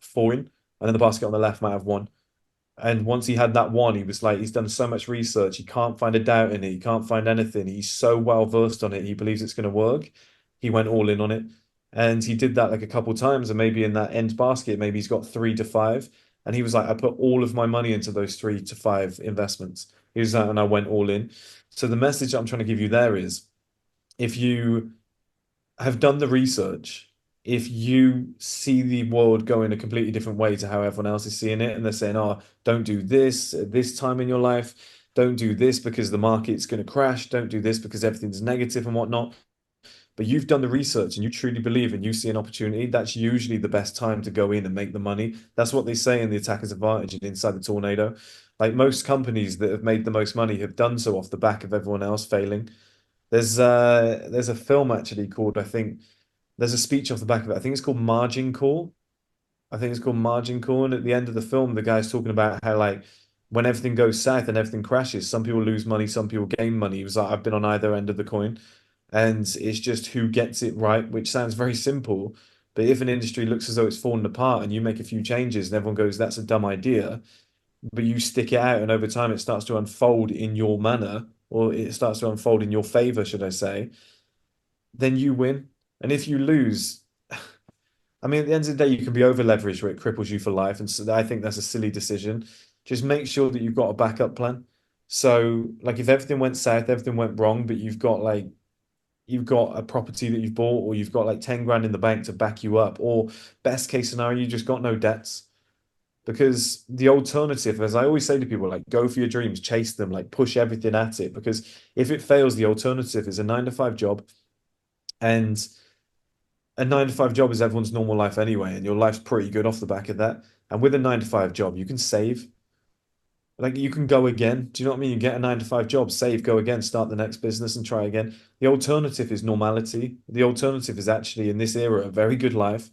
four in, and then the basket on the left might have one. And once he had that one, he was like, he's done so much research. He can't find a doubt in it. He can't find anything. He's so well versed on it. He believes it's going to work. He went all in on it. And he did that like a couple times. And maybe in that end basket, maybe he's got 3 to 5. And he was like, I put all of my money into those 3 to 5 investments. He was like, and I went all in. So the message I'm trying to give you there is if you have done the research, if you see the world going a completely different way to how everyone else is seeing it, and they're saying, oh, don't do this at this time in your life, don't do this because the market's going to crash, don't do this because everything's negative and whatnot. But you've done the research and you truly believe and you see an opportunity, that's usually the best time to go in and make the money. That's what they say in the Attacker's Advantage and Inside the Tornado. Like most companies that have made the most money have done so off the back of everyone else failing. There's a film actually called, I think there's a speech off the back of it. I think it's called Margin Call. I think it's called Margin Call. And at the end of the film, the guy's talking about how like when everything goes south and everything crashes, some people lose money, some people gain money. He was like, I've been on either end of the coin. And it's just who gets it right, which sounds very simple. But if an industry looks as though it's fallen apart and you make a few changes and everyone goes, that's a dumb idea, but you stick it out and over time it starts to unfold in your manner, or it starts to unfold in your favor, should I say, then you win. And if you lose, I mean, at the end of the day, you can be over leveraged where it cripples you for life. And so I think that's a silly decision. Just make sure that you've got a backup plan. So, like, if everything went south, everything went wrong, but you've got a property that you've bought, or you've got like 10 grand in the bank to back you up, or best case scenario, you just got no debts. Because the alternative, as I always say to people, like, go for your dreams, chase them, like, push everything at it. Because if it fails, the alternative is a 9 to 5 job, And a 9 to 5 job is everyone's normal life anyway, and your life's pretty good off the back of that. And with a 9 to 5 job, you can save. Like you can go again. Do you know what I mean? You get a 9 to 5 job, save, go again, start the next business and try again. The alternative is normality. The alternative is actually in this era a very good life.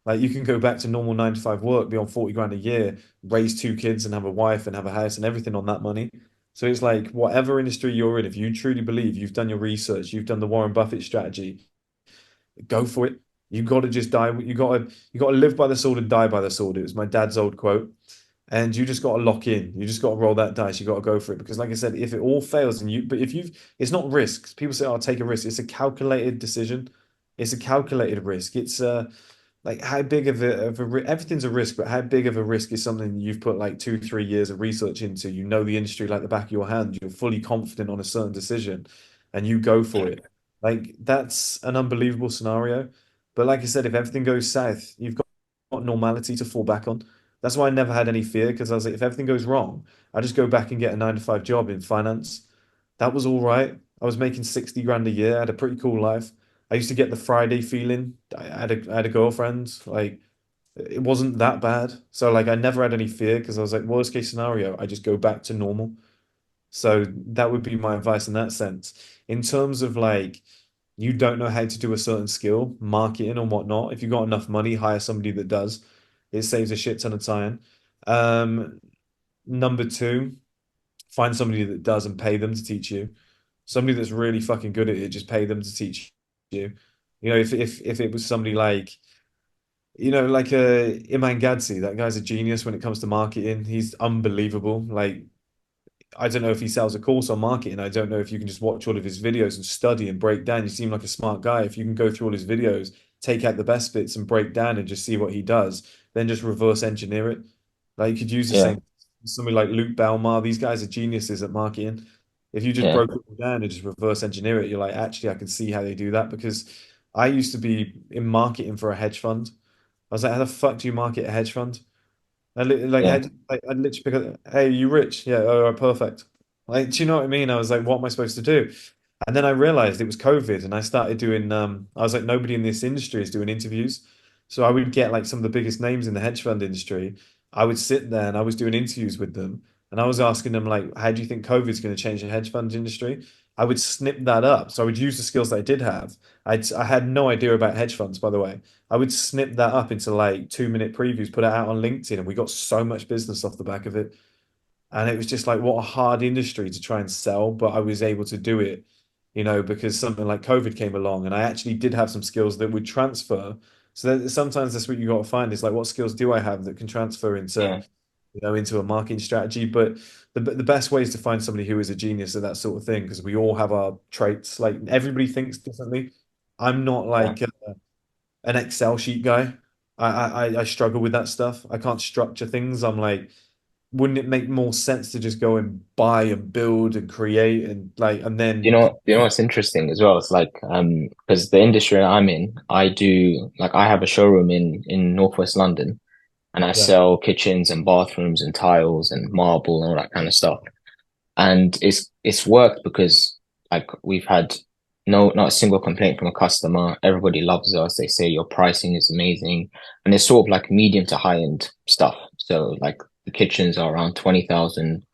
Like you can go back to normal 9 to 5 work, be on 40 grand a year, raise 2 kids and have a wife and have a house and everything on that money. So it's like whatever industry you're in, if you truly believe you've done your research, you've done the Warren Buffett strategy, go for it. You got to just die. You got to live by the sword and die by the sword. It was my dad's old quote. And you just got to lock in. You just got to roll that dice. You got to go for it because, like I said, if it all fails and but if you've, it's not risks. People say, "Oh, take a risk." It's a calculated decision. It's a calculated risk. It's like how big everything's a risk, but how big of a risk is something you've put like 2, 3 years of research into? You know the industry like the back of your hand. You're fully confident on a certain decision, and you go for it. Like that's an unbelievable scenario. But like I said, if everything goes south, you've got normality to fall back on. That's why I never had any fear because I was like, if everything goes wrong, I just go back and get a 9 to 5 job in finance. That was all right. I was making 60 grand a year. I had a pretty cool life. I used to get the Friday feeling. I had a girlfriend. Like it wasn't that bad. So like I never had any fear because I was like, worst case scenario, I just go back to normal. So that would be my advice in that sense. In terms of like you don't know how to do a certain skill, marketing and whatnot, if you've got enough money, hire somebody that does. It saves a shit ton of time. Um, Number two, find somebody that does and pay them to teach you. Somebody that's really fucking good at it, just pay them to teach you. You know, if it was somebody like, like Iman Gadzi, that guy's a genius when it comes to marketing. He's unbelievable. Like I don't know if he sells a course on marketing. I don't know if you can just watch all of his videos and study and break down. You seem like a smart guy. If you can go through all his videos, take out the best bits and break down and just see what he does, then just reverse engineer it. Like you could use the Yeah, same somebody like Luke Belmar. These guys are geniuses at marketing. If you just yeah. broke it all down and just reverse engineer it, you're like, actually, I can see how they do that because I used to be in marketing for a hedge fund. I was like, how the fuck do you market a hedge fund? Yeah. I literally pick up, hey, you rich? Yeah, all right, perfect. Like, do you know what I mean? I was like, what am I supposed to do? And then I realized it was COVID and I started doing I was like, nobody in this industry is doing interviews. So I would get like some of the biggest names in the hedge fund industry. I would sit there and I was doing interviews with them and I was asking them like, how do you think COVID's going to change the hedge fund industry? I would snip that up. So I would use the skills that I did have. I had no idea about hedge funds, by the way. I would snip that up into like 2 minute previews, put it out on LinkedIn, and we got so much business off the back of it. And it was just like, what a hard industry to try and sell, but I was able to do it, because something like COVID came along and I actually did have some skills that would transfer. So that sometimes that's what you got to find is like, what skills do I have that can transfer Yeah. into a marketing strategy? But the best way is to find somebody who is a genius at that sort of thing, because we all have our traits. Like everybody thinks differently. I'm not Yeah. like an Excel sheet guy. I struggle with that stuff. I can't structure things. I'm like, wouldn't it make more sense to just go and buy and build and create and like and then You know what's interesting as well? It's like because the industry I'm in, I have a showroom in Northwest London, and I yeah, sell kitchens and bathrooms and tiles and marble and all that kind of stuff. And it's worked because like we've had not a single complaint from a customer. Everybody loves us. They say your pricing is amazing, and it's sort of like medium to high end stuff. So like the kitchens are around 20,000,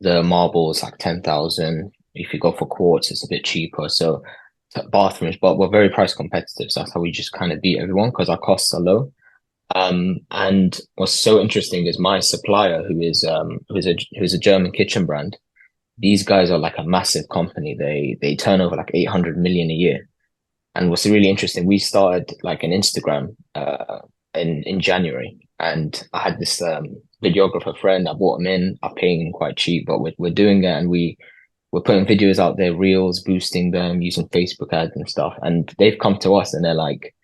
the marble is like 10,000. If you go for quartz, it's a bit cheaper. So bathrooms, but we're very price competitive. So that's how we just kind of beat everyone because our costs are low. And what's so interesting is my supplier, who's a German kitchen brand. These guys are like a massive company. They turn over like 800 million a year. And what's really interesting, we started like an Instagram in January, and I had this videographer friend. I brought him in. I'm paying him quite cheap, but we're doing it, and we're putting videos out there, reels, boosting them, using Facebook ads and stuff. And they've come to us and they're like,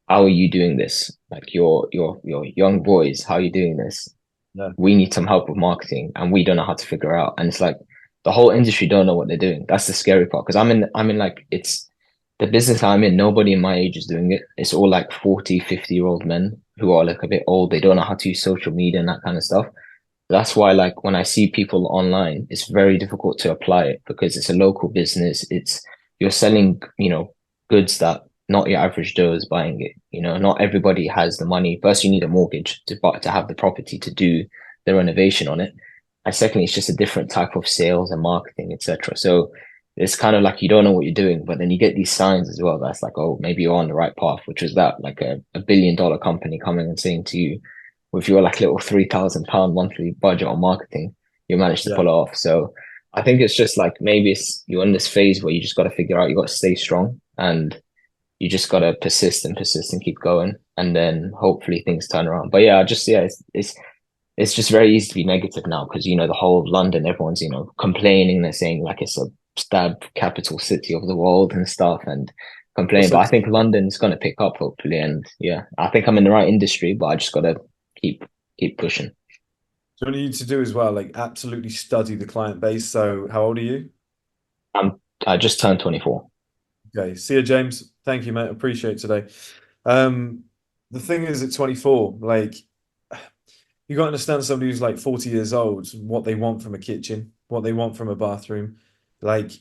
"How are you doing this? Like you're young boys. How are you doing this? yeah, We need some help with marketing, and we don't know how to figure out." And it's like the whole industry don't know what they're doing. That's the scary part because I'm in like it's the business I'm in. Nobody in my age is doing it. It's all like 40, 50-year-old men who are like a bit old. They don't know how to use social media and that kind of stuff. That's why like when I see people online, it's very difficult to apply it because it's a local business. You're selling, goods that not your average Joe is buying it. You know, not everybody has the money. First, you need a mortgage to buy to have the property to do the renovation on it. And secondly, it's just a different type of sales and marketing, etc. So it's kind of like you don't know what you're doing, but then you get these signs as well that's like, oh, maybe you're on the right path, which was that like a $1 billion company coming and saying to you, with your like little £3,000 monthly budget on marketing, you managed to Yeah. pull it off. So I think it's just like maybe it's you're in this phase where you just got to figure out you got to stay strong and you just got to persist and keep going, and then hopefully things turn around. But yeah, just yeah, it's just very easy to be negative now because you know the whole of London, everyone's you know complaining. They're saying like it's a stab capital city of the world and stuff, and complaining. What's But up? I think London's gonna pick up hopefully, and yeah, I think I'm in the right industry, but I just gotta keep keep pushing. So what you need to do as well, like absolutely study the client base. So how old are you? I just turned 24. Okay. See you, James. Thank you, mate. Appreciate today. Um, the thing is at 24, like you got to understand somebody who's like 40 years old, what they want from a kitchen, what they want from a bathroom. Like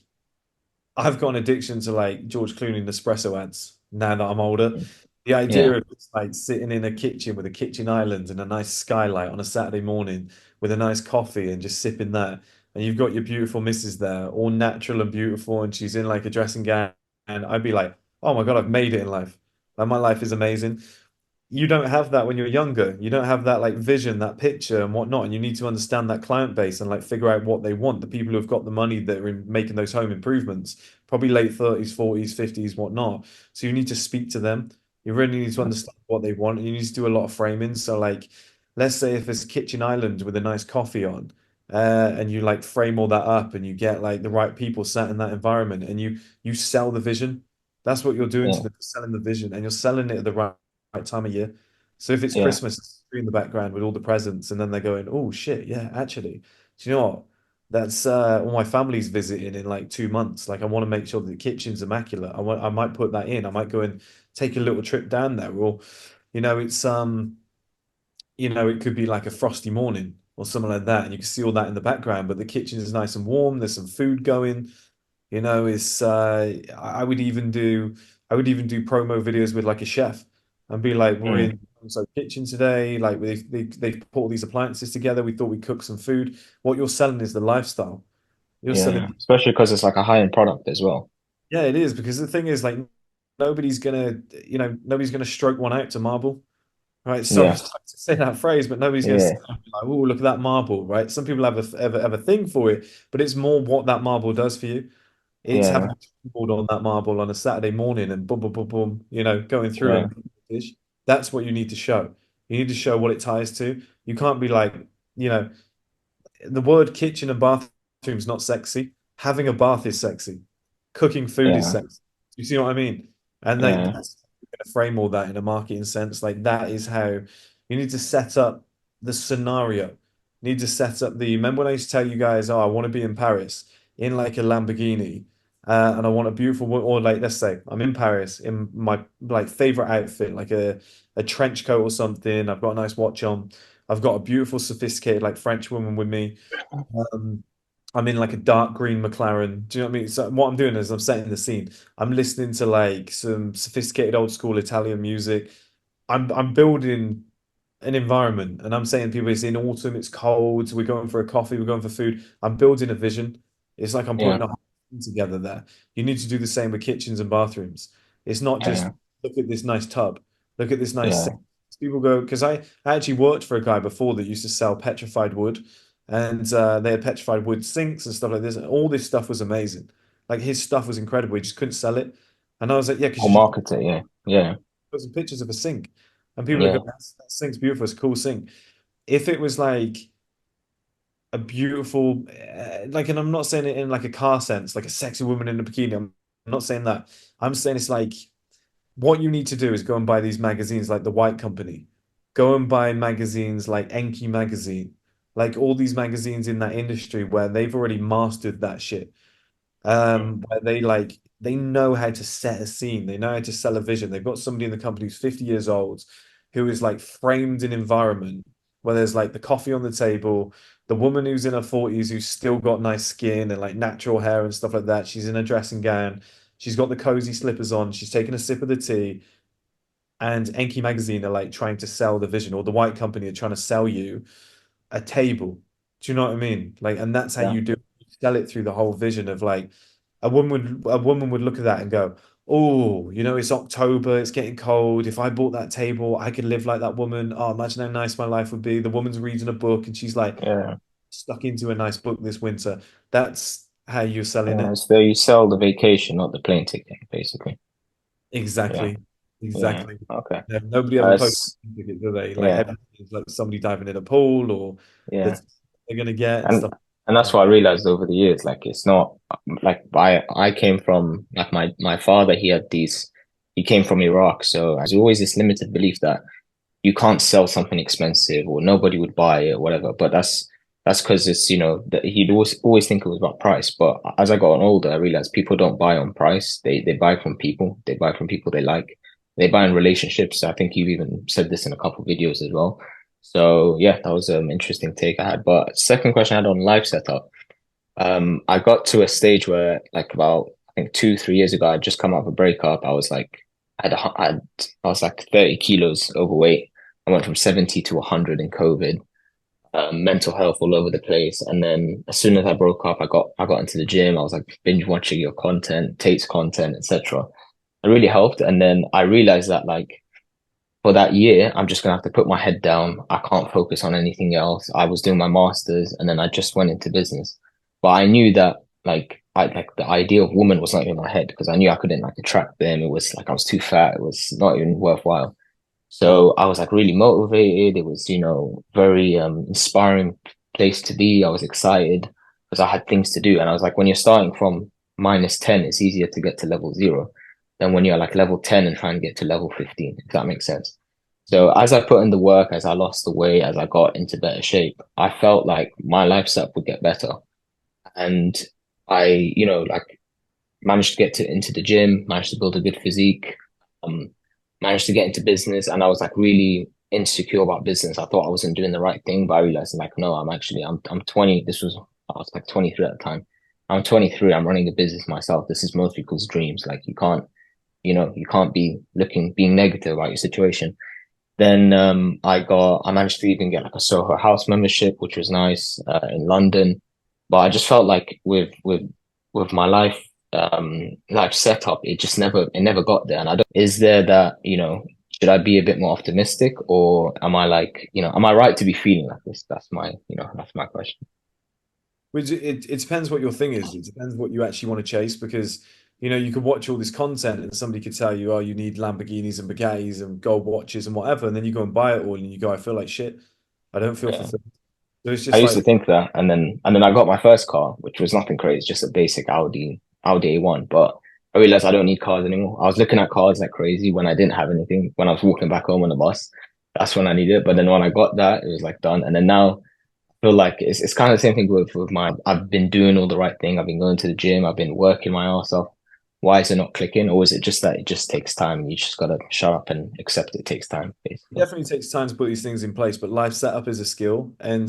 I've got an addiction to like George Clooney Nespresso ads now that I'm older. The idea Yeah, of just like sitting in a kitchen with a kitchen island and a nice skylight on a Saturday morning with a nice coffee and just sipping that. And you've got your beautiful missus there, all natural and beautiful, and she's in like a dressing gown. And I'd be like, oh my God, I've made it in life. Like my life is amazing. You don't have that when you're younger. You don't have that like vision, that picture and whatnot. And you need to understand that client base and like figure out what they want. The people who've got the money that are making those home improvements, probably late 30s, 40s, 50s, whatnot. So you need to speak to them. You really need to understand what they want. And you need to do a lot of framing. So like, let's say if it's a kitchen island with a nice coffee on, and you like frame all that up and you get like the right people sat in that environment and you sell the vision. That's what you're doing to yeah, them, selling the vision, and you're selling it at the right time of year. So if it's yeah, Christmas, it's in the background with all the presents, and then they're going, "Oh shit, yeah, actually, do you know what? That's all my family's visiting in like 2 months. Like I want to make sure that the kitchen's immaculate. I might put that in. I might go and take a little trip down there, or it's it could be like a frosty morning or something like that, and you can see all that in the background, but the kitchen is nice and warm. There's some food going. It's I would even do promo videos with like a chef and be like, we're mm, in so kitchen today, like they've put all these appliances together. We thought we'd cook some food. What you're selling is the lifestyle. You're yeah. selling, Especially because it's like a high-end product as well. yeah, it is because the thing is like nobody's gonna stroke one out to marble. Right, sorry Yeah, to say that phrase, but nobody's going to say yeah, like, "Oh, look at that marble," right? Some people have a thing for it, but it's more what that marble does for you. It's having yeah, a board on that marble on a Saturday morning and boom, boom, boom, boom, going through yeah, it. That's what you need to show. You need to show what it ties to. You can't be like, you know, the word kitchen and bathroom is not sexy. Having a bath is sexy. Cooking food is yeah, sexy. You see what I mean? And like yeah. that's going to frame all that in a marketing sense. Like that is how you need to set up the scenario. You need to set up the. Remember when I used to tell you guys, oh, I want to be in Paris in like a Lamborghini, and I want a beautiful, or like let's say I'm in Paris in my like favorite outfit, like a trench coat or something. I've got a nice watch on. I've got a beautiful, sophisticated like French woman with me. Um, I'm in like a dark green McLaren. Do you know what I mean? So what I'm doing is I'm setting the scene. I'm listening to like some sophisticated old school Italian music. I'm building an environment, and I'm saying people it's in autumn, it's cold, we're going for a coffee, we're going for food. I'm building a vision. It's like I'm Yeah, putting a whole thing together there. You need to do the same with kitchens and bathrooms. It's not just yeah, look at this nice tub, look at this nice yeah, sink. People go because I actually worked for a guy before that used to sell petrified wood, and they had petrified wood sinks and stuff like this, and all this stuff was amazing. Like his stuff was incredible. He just couldn't sell it, and I was like, yeah, because or you just market it. Yeah, yeah, put some pictures of a sink, and people are yeah, going, that sink's beautiful, it's a cool sink. If it was like a beautiful, like, and I'm not saying it in like a car sense, like a sexy woman in a bikini. I'm not saying that. I'm saying it's like what you need to do is go and buy these magazines like The White Company. Go and buy magazines like Enki magazine, like all these magazines in that industry where they've already mastered that shit. Where they know how to set a scene, they know how to sell a vision. They've got somebody in the company who's 50 years old who is like framed an environment where there's like the coffee on the table, the woman who's in her 40s who's still got nice skin and like natural hair and stuff like that. She's in a dressing gown, She's got the cozy slippers on. She's taking a sip of the tea, and Enki magazine are like trying to sell the vision, or the white company are trying to sell you a table. Do you know what I mean? Like, and that's how Yeah. you do sell it through the whole vision of like a woman would look at that and go, oh, it's October, it's getting cold. If I bought that table, I could live like that woman. Oh, imagine how nice my life would be. The woman's reading a book and she's like Yeah. stuck into a nice book this winter. That's how you're selling it. So you sell the vacation, not the plane ticket, basically. Yeah. Exactly. Yeah. Exactly. Okay. Nobody ever posts tickets, do they? Like Yeah. everything's like somebody diving in a pool or Yeah. that they're gonna get and And stuff. that's what I realized over the years. Like it's not like I came from like my father. He came from Iraq, so there's always this limited belief that you can't sell something expensive or nobody would buy it or whatever. But that's because it's that he'd always think it was about price. But as I got on older, I realized people don't buy on price. They buy from people. They buy from people they like. They buy in relationships. I think you've even said this in a couple of videos as well. So yeah, that was an interesting take I had. But second question I had on live setup. I got to a stage where like about I think 2-3 years ago, I'd just come out of a breakup. I was like I was like 30 kilos overweight. I went from 70 to 100 in COVID. Mental health all over the place. And then as soon as I broke up, I got into the gym. I was like binge watching your content, Tate's content, etc. It really helped. And then I realized that like for that year, I'm just gonna have to put my head down. I can't focus on anything else. I was doing my masters and then I just went into business. But I knew that like the idea of woman was not in my head because I knew I couldn't like attract them. It was like I was too fat. It was not even worthwhile. So I was like really motivated. It was, very inspiring place to be. I was excited because I had things to do. And I was like, when you're starting from -10, it's easier to get to level 0 than when you're like level 10 and trying to get to level 15, if that makes sense. So as I put in the work, as I lost the weight, as I got into better shape, I felt like my life setup would get better. And I, like managed to get into the gym, managed to build a good physique, um, managed to get into business, and I was like really insecure about business. I thought I wasn't doing the right thing, but I realized like no, I'm 20. I was like 23 at the time. I'm 23. I'm running a business myself. This is most people's dreams. Like you can't be being negative about your situation. Then I managed to even get like a Soho House membership, which was nice in London. But I just felt like with my life setup, it never got there. And is there that, should I be a bit more optimistic or am I like, am I right to be feeling like this? That's my question. Which it depends what your thing is. It depends what you actually want to chase because you could watch all this content and somebody could tell you, oh, you need Lamborghinis and Bugattis and gold watches and whatever, and then you go and buy it all and you go, I feel like shit. I don't feel Yeah. fulfilled. So it's I just used like to think that, and then I got my first car, which was nothing crazy, just a basic Audi A1. But I realized I don't need cars anymore. I was looking at cars like crazy when I didn't have anything. When I was walking back home on the bus, that's when I needed it. But then when I got that, it was like done. And then now I feel like it's kind of the same thing with my. I've been doing all the right thing. I've been going to the gym. I've been working my ass off. Why is it not clicking? Or is it just that it just takes time? You just gotta shut up and accept it takes time, it basically. definitely takes time to put these things in place, but life setup is a skill. And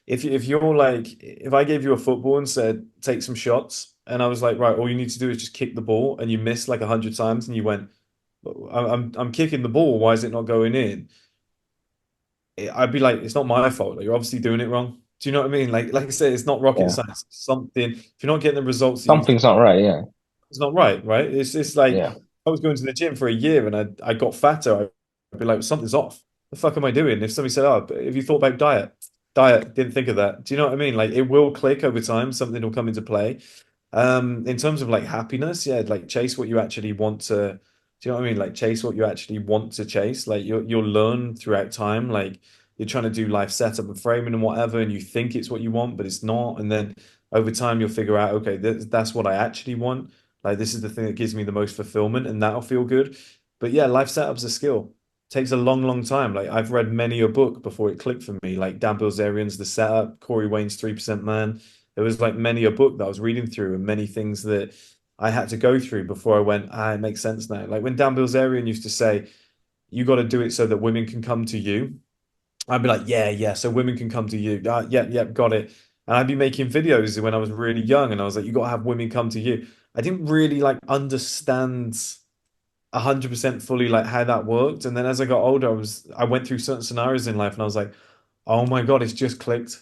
if you're like, if I gave you a football and said take some shots, and I was like, right, all you need to do is just kick the ball, and you missed like 100 times, and you went, I'm kicking the ball, why is it not going in? I'd be like, it's not my fault. Like, you're obviously doing it wrong. Do you know what I mean? Like I said, it's not rocket Yeah. science. It's something. If you're not getting the results that you Something's not right. Yeah. it's not right, right? It's like Yeah. I was going to the gym for a year and I got fatter. I'd be like, something's off. The fuck am I doing? If somebody said, "Oh, but have you thought about diet, didn't think of that." Do you know what I mean? Like it will click over time. Something will come into play. In terms of like happiness, yeah, like chase what you actually want to. Do you know what I mean? Like chase what you actually want to chase. Like you'll learn throughout time. Like you're trying to do life setup and framing and whatever, and you think it's what you want, but it's not. And then over time, you'll figure out, okay, that's what I actually want. Like this is the thing that gives me the most fulfillment, and that'll feel good. But yeah, life setup's a skill. Takes a long, long time. Like I've read many a book before it clicked for me. Like Dan Bilzerian's The Setup, Corey Wayne's 3% Man. There was like many a book that I was reading through and many things that I had to go through before I went, it makes sense now. Like when Dan Bilzerian used to say, you got to do it so that women can come to you. I'd be like, yeah, yeah, so women can come to you. Yeah, yeah, got it. And I'd be making videos when I was really young, and I was like, you got to have women come to you. I didn't really like understand 100% fully like how that worked. And then as I got older, I went through certain scenarios in life, and I was like, oh my God, it's just clicked.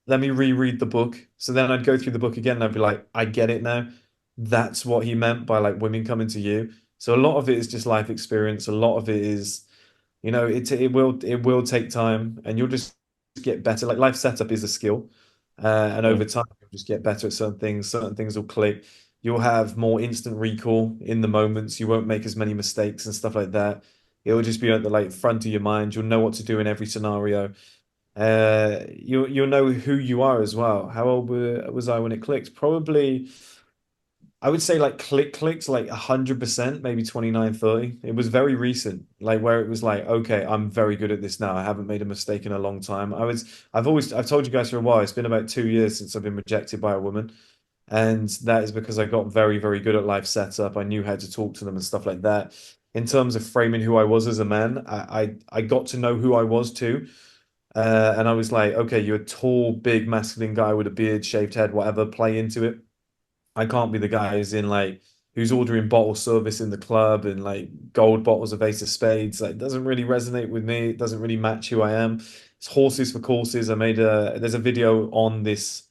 Let me reread the book. So then I'd go through the book again, and I'd be like, I get it now. That's what he meant by like women coming to you. So a lot of it is just life experience. A lot of it is, it will take time, and you'll just get better. Like life setup is a skill, and over Mm. time you'll just get better at certain things. Certain things will click. You'll have more instant recall in the moments. You won't make as many mistakes and stuff like that. It will just be at the like front of your mind. You'll know what to do in every scenario. You'll know who you are as well. How old was I when it clicked? Probably, I would say like clicked like 100%, maybe 29, 30. It was very recent, like where it was like, okay, I'm very good at this now. I haven't made a mistake in a long time. I've told you guys for a while, it's been about 2 years since I've been rejected by a woman. And that is because I got very, very good at life setup. I knew how to talk to them and stuff like that. In terms of framing who I was as a man, I got to know who I was too. And I was like, okay, you're a tall, big, masculine guy with a beard, shaved head, whatever, play into it. I can't be the guy who's ordering bottle service in the club and like gold bottles of Ace of Spades. Like, it doesn't really resonate with me. It doesn't really match who I am. It's horses for courses. There's a video on this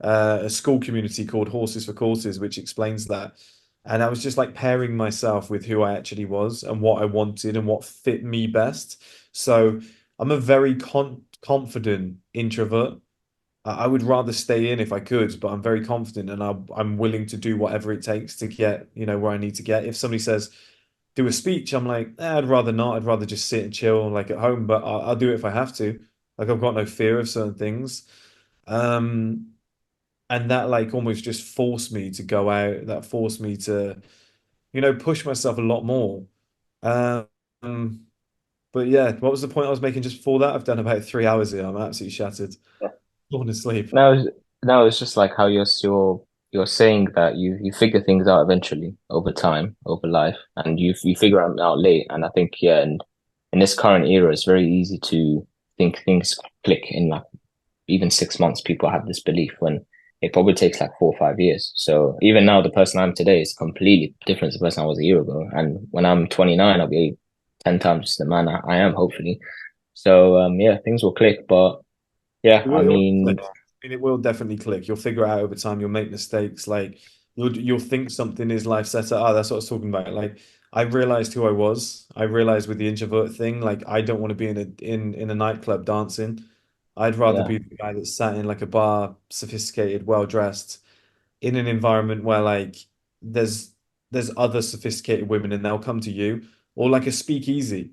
a Skool community called Horses for Courses, which explains that. And I was just like pairing myself with who I actually was and what I wanted and what fit me best. So I'm a very confident introvert. I would rather stay in if I could, but I'm very confident, and I'm willing to do whatever it takes to get, where I need to get. If somebody says do a speech, I'm like, I'd rather not. I'd rather just sit and chill like at home, but I'll do it if I have to. Like I've got no fear of certain things. Um, and that like almost just forced me to go out. That forced me to, push myself a lot more. Um, but yeah, what was the point I was making just before that? I've done about 3 hours here. I'm absolutely shattered. Falling asleep. No, no, it's just like how you're saying that you figure things out eventually over time, over life, and you figure them out late. And I think yeah, and in this current era, it's very easy to think things click in like even 6 months. People have this belief when it probably takes like 4 or 5 years. So even now, the person I'm today is completely different to the person I was a year ago. And when I'm 29, I'll be 10 times the man I am, hopefully. So yeah, things will click. But yeah, I It will mean, click. I mean, it will definitely click. You'll figure it out over time. You'll make mistakes. Like you'll think something is life set up. Oh, that's what I was talking about. Like I realized who I was. I realized with the introvert thing, like I don't want to be in a nightclub dancing. I'd rather yeah, be the guy that's sat in like a bar, sophisticated, well dressed, in an environment where like there's there's other sophisticated women and they'll come to you, or like a speakeasy.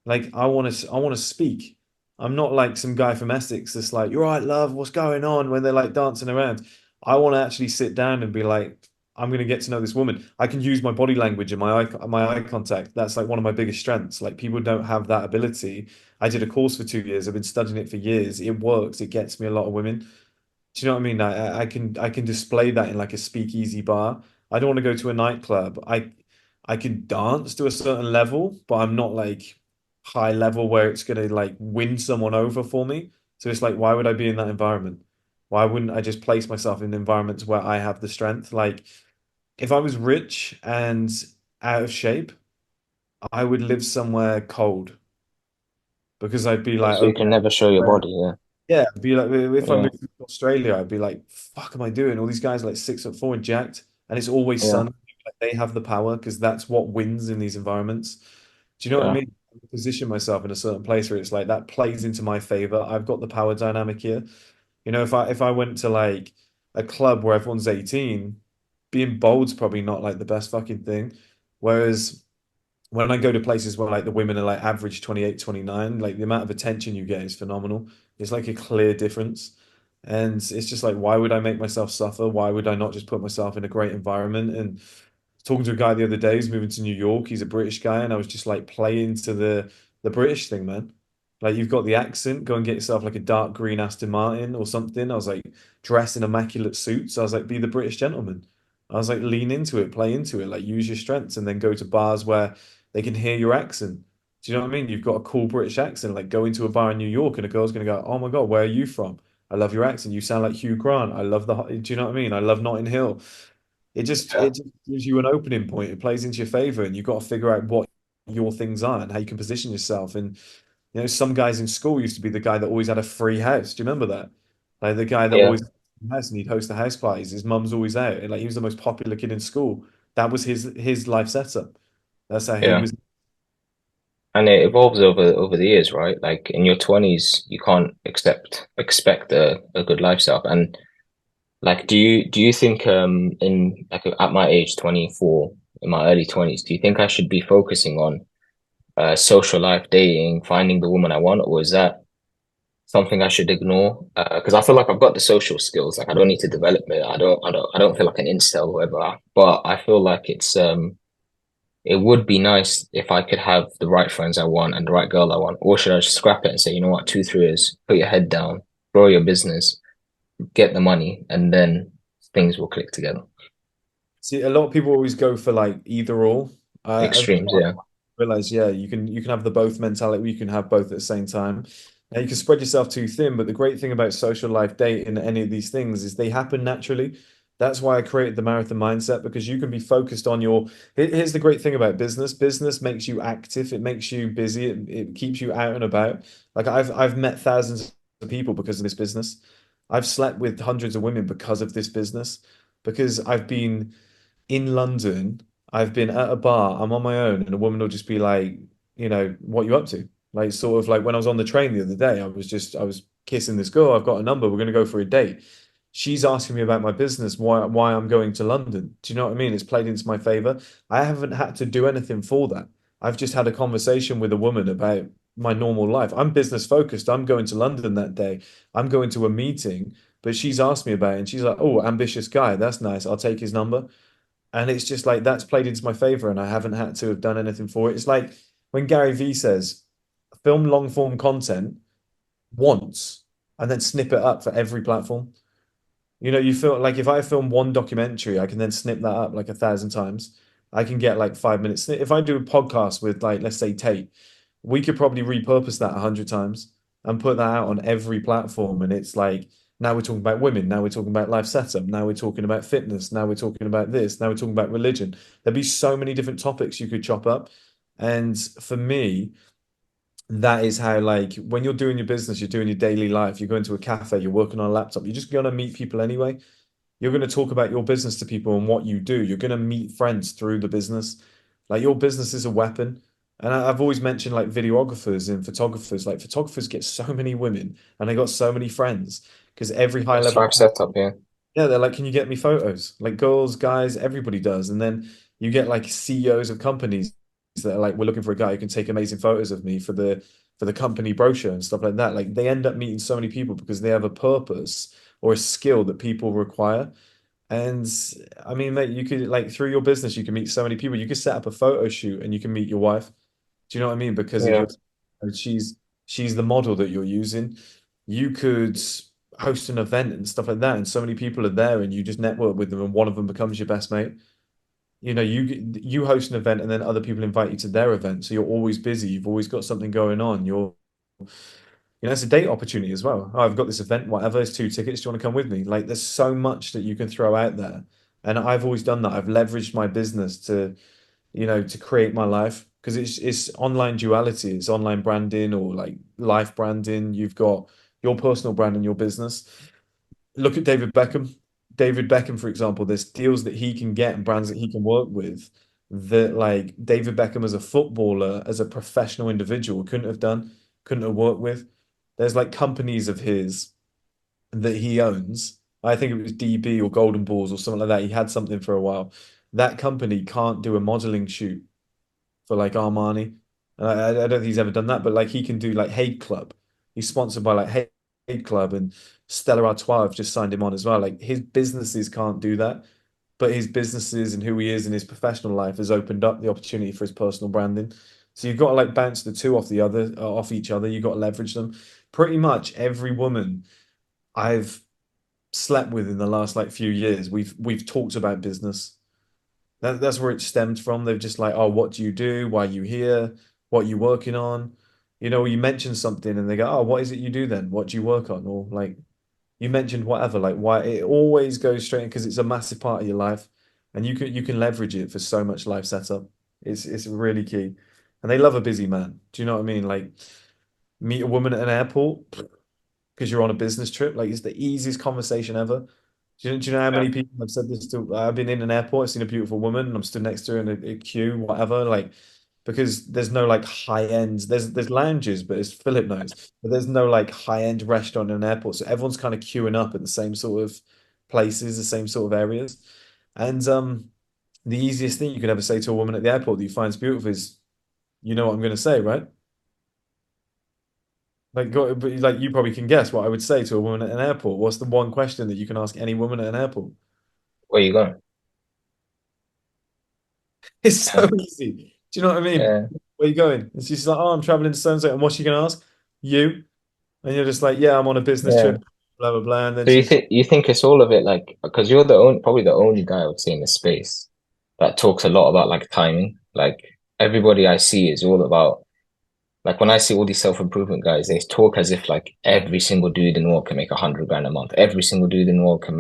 Like I want to speak. I'm not like some guy from Essex that's like, "You're right, love, what's going on?" when they're like dancing around. I want to actually sit down and be like, I'm gonna get to know this woman. I can use my body language and my eye contact. That's like one of my biggest strengths. Like people don't have that ability. I did a course for 2 years. I've been studying it for years. It works. It gets me a lot of women. Do you know what I mean? I can display that in like a speakeasy bar. I don't want to go to a nightclub. I can dance to a certain level, but I'm not like high level where it's gonna like win someone over for me. So it's like, why would I be in that environment? Why wouldn't I just place myself in environments where I have the strength? Like if I was rich and out of shape, I would live somewhere cold because I'd be like, so you okay, can never show your body. Yeah, yeah, I'd be like, if I yeah, moved to Australia, I'd be like, fuck am I doing? All these guys are like 6'4" and jacked, and it's always yeah, sun. Like, they have the power because that's what wins in these environments. Do you know what I yeah, mean? I position myself in a certain place where it's like that plays into my favor. I've got the power dynamic here. If I went to like a club where everyone's 18, being bold's probably not like the best fucking thing. Whereas when I go to places where like the women are like average 28, 29, like the amount of attention you get is phenomenal. It's like a clear difference. And it's just like, why would I make myself suffer? Why would I not just put myself in a great environment? And talking to a guy the other day who's moving to New York, he's a British guy, and I was just like playing to the British thing, man. Like you've got the accent, go and get yourself like a dark green Aston Martin or something. I was like dress in immaculate suits. I was like, be the British gentleman. I was like, lean into it, play into it, like use your strengths, and then go to bars where they can hear your accent. Do you know what I mean? You've got a cool British accent. Like go into a bar in New York and a girl's gonna go, "Oh my God, where are you from?" I love your accent. You sound like Hugh Grant. I love do you know what I mean? I love Notting Hill. It just gives you an opening point. It plays into your favor, and you've got to figure out what your things are and how you can position yourself. And some guys in school used to be the guy that always had a free house. Do you remember that? Like the guy that Yeah, always had a house and he'd host the house parties. His mum's always out, and like he was the most popular kid in school. That was his life setup. That's how he yeah. was. And it evolves over the years, right? Like in your 20s, you can't expect a good lifestyle. And like, do you think in like at my age, 24, in my early 20s, do you think I should be focusing on social life, dating, finding the woman I want, or is that something I should ignore? Because I feel like I've got the social skills. Like I don't need to develop it. I don't feel like an incel or whatever. But I feel like it would be nice if I could have the right friends I want and the right girl I want. Or should I just scrap it and say, you know what, 2 3 years, put your head down, grow your business, get the money, and then things will click together. See, a lot of people always go for like either or. Extremes, I yeah. realize, yeah, you can have the both mentality. You can have both at the same time. Now you can spread yourself too thin, but the great thing about social life, dating, any of these things is they happen naturally. That's why I created the marathon mindset because you can be focused on your. Here's the great thing about business. Business makes you active. It makes you busy. It keeps you out and about. Like I've met thousands of people because of this business. I've slept with hundreds of women because of this business. Because I've been in London, I've been at a bar, I'm on my own, and a woman will just be like, what you up to? Like sort of like when I was on the train the other day, I was kissing this girl, I've got a number, we're gonna go for a date. She's asking me about my business, why I'm going to London. Do you know what I mean? It's played into my favor. I haven't had to do anything for that. I've just had a conversation with a woman about my normal life. I'm business focused. I'm going to London that day. I'm going to a meeting, but she's asked me about it and she's like, "Oh, ambitious guy. That's nice. I'll take his number." And it's just like that's played into my favor, and I haven't had to have done anything for it. It's like when Gary Vee says, film long form content once and then snip it up for every platform. You feel like if I film one documentary, I can then snip that up like 1,000 times. I can get like 5 minutes. If I do a podcast with like, let's say Tate, we could probably repurpose that 100 times and put that out on every platform. And it's like, now we're talking about women. Now we're talking about life setup. Now we're talking about fitness. Now we're talking about this. Now we're talking about religion. There'd be so many different topics you could chop up. And for me, that is how like when you're doing your business, you're doing your daily life, you're going to a cafe, you're working on a laptop, you're just gonna meet people anyway. You're going to talk about your business to people and what you do. You're going to meet friends through the business. Like your business is a weapon. And I've always mentioned like videographers and photographers. Like photographers get so many women and they got so many friends because every high Best level, life setup, yeah. yeah, they're like, can you get me photos? Like girls, guys, everybody does. And then you get like CEOs of companies that are like, we're looking for a guy who can take amazing photos of me for the company brochure and stuff like that. Like they end up meeting so many people because they have a purpose or a skill that people require. And I mean, mate, you could like through your business, you can meet so many people. You could set up a photo shoot and you can meet your wife. Do you know what I mean? Because of Yeah. your, she's the model that you're using. You could host an event and stuff like that, and so many people are there, and you just network with them, and one of them becomes your best mate. You host an event, and then other people invite you to their event, so you're always busy. You've always got something going on. It's a date opportunity as well. Oh, I've got this event, whatever, it's 2 tickets. Do you want to come with me? Like, there's so much that you can throw out there. And I've always done that. I've leveraged my business to create my life because it's online duality. It's online branding or like life branding. You've got your personal brand and your business. Look at David Beckham. David Beckham, for example, there's deals that he can get and brands that he can work with that like David Beckham as a footballer, as a professional individual, couldn't have done, couldn't have worked with. There's like companies of his that he owns. I think it was DB or Golden Balls or something like that. He had something for a while. That company can't do a modeling shoot for like Armani. And I don't think he's ever done that, but like he can do like Hague Club. He's sponsored by like Hague Club and Stella Artois have just signed him on as well. Like his businesses can't do that, but his businesses and who he is in his professional life has opened up the opportunity for his personal branding. So you've got to like bounce the two off each other. You've got to leverage them. Pretty much every woman I've slept with in the last like few years, we've talked about business. That's where it stemmed from. They're just like, oh, what do you do? Why are you here? What are you working on? You mention something and they go, oh, what is it you do then? What do you work on? Or like, you mentioned whatever, like why it always goes straight in because it's a massive part of your life, and you can leverage it for so much life setup. It's really key, and they love a busy man. Do you know what I mean? Like meet a woman at an airport because you're on a business trip. Like it's the easiest conversation ever. Do you know how many people have said this to? I've been in an airport, I've seen a beautiful woman, and I'm stood next to her in a queue, whatever. Like because there's no like high end. There's lounges, but as Philip knows, but there's no like high end restaurant in an airport. So everyone's kind of queuing up at the same sort of places, the same sort of areas. And the easiest thing you could ever say to a woman at the airport that you find beautiful is, you know what I'm going to say, right? Like, but like you probably can guess what I would say to a woman at an airport. What's the one question that you can ask any woman at an airport? Where you going? It's so easy. Do you know what I mean? Yeah. Where you going? And she's like, oh, I'm traveling to so-and-so. And what's she gonna ask? You. And you're just like, yeah, I'm on a business Yeah. trip, blah, blah, blah. And then So she's you think it's all of it like because you're the only probably the only guy I would say in the space that talks a lot about like timing. Like everybody I see is all about like when I see all these self-improvement guys, they talk as if like every single dude in the world can make 100 grand a month. Every single dude in the world can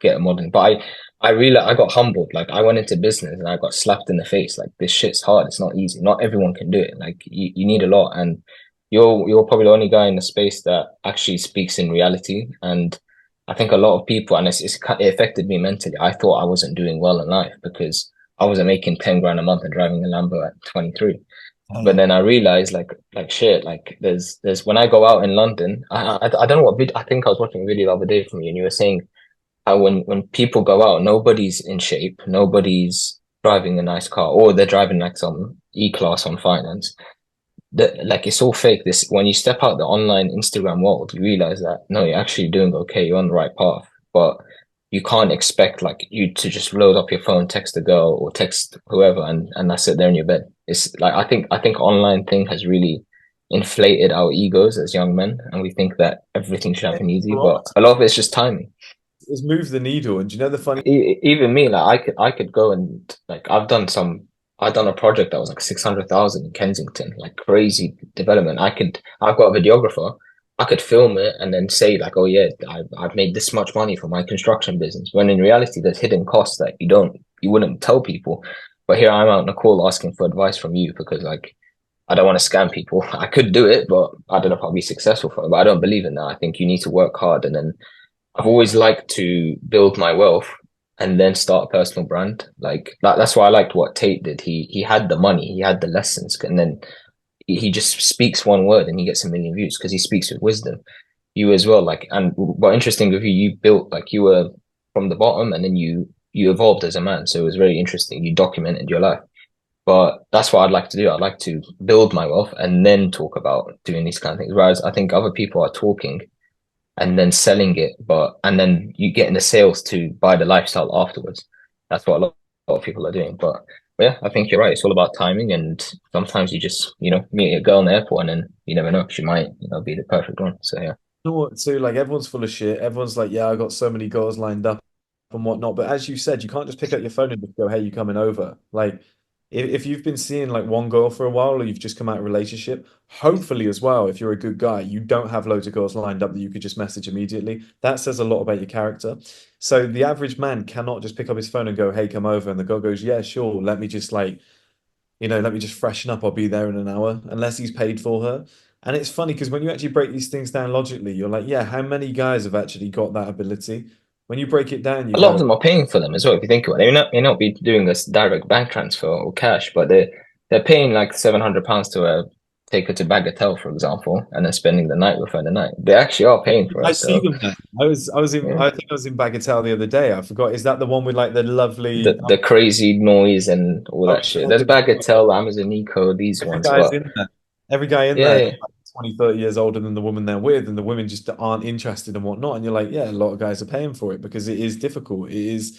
get a modern. But I really I got humbled. Like I went into business and I got slapped in the face. Like this shit's hard. It's not easy. Not everyone can do it. Like you need a lot. And you're probably the only guy in the space that actually speaks in reality. And I think a lot of people, and it affected me mentally. I thought I wasn't doing well in life because I wasn't making 10 grand a month and driving a Lambo at 23. But then I realized like shit, like there's when I go out in London, I don't know what I think I was watching a video the other day from you and you were saying how when people go out, nobody's in shape, nobody's driving a nice car, or they're driving like some E-class on finance. That like it's all fake. This when you step out the online Instagram world, you realize that no, you're actually doing okay, you're on the right path. But you can't expect like you to just load up your phone, text a girl or text whoever and that's it there in your bed. It's like I think online thing has really inflated our egos as young men and we think that everything should happen easy, but a lot of it's just timing. it's moved the needle. And do you know the funny Even me, like I could go and like I've done a project that was like 600,000 in Kensington, like crazy development. I've got a videographer. I could film it and then say like, oh yeah, I've made this much money from my construction business. When in reality, there's hidden costs that you wouldn't tell people. But here I'm out in a call asking for advice from you because like I don't want to scam people. I could do it, but I don't know if I'll be successful for it. But I don't believe in that. I think you need to work hard and then I've always liked to build my wealth and then start a personal brand. Like that's why I liked what Tate did. He had the money, he had the lessons, and then he just speaks one word and he gets 1 million views because he speaks with wisdom. You as well, like, and what interesting with you, you built like you were from the bottom and then you evolved as a man. So it was very interesting. You documented your life. But that's what I'd like to do. I'd like to build my wealth and then talk about doing these kind of things. Whereas I think other people are talking and then selling it, and then you get in the sales to buy the lifestyle afterwards. That's what a lot of people are doing. But yeah, I think you're right. It's all about timing, and sometimes you just meet a girl in the airport, and then you never know, she might be the perfect one. So yeah. You know what, too, like everyone's full of shit. Everyone's like, yeah, I got so many girls lined up and whatnot. But as you said, you can't just pick up your phone and just go, hey, you coming over? Like, if you've been seeing like one girl for a while or you've just come out of a relationship, hopefully as well, if you're a good guy, you don't have loads of girls lined up that you could just message immediately. That says a lot about your character. So the average man cannot just pick up his phone and go, hey, come over. And the girl goes, yeah, sure. Let me just freshen up. I'll be there in an hour, unless he's paid for her. And it's funny because when you actually break these things down logically, you're like, yeah, how many guys have actually got that ability? When you break it down, you A lot of go, them are paying for them as well. If you think about it, they may not be doing this direct bank transfer or cash, but they're paying like £700 to take her to Bagatelle, for example, and then spending the night with her the night. They actually are paying for I it. see So them now. yeah. I think I was in Bagatelle the other day. I forgot. Is that the one with like the lovely, The crazy noise and all I'm that shit. sure There's there's Bagatelle, Amazon Eco, these every ones, guy's but in there. Every guy in yeah, there is yeah. like 20, 30 years older than the woman they're with, and the women just aren't interested and whatnot. And you're like, yeah, a lot of guys are paying for it because it is difficult. It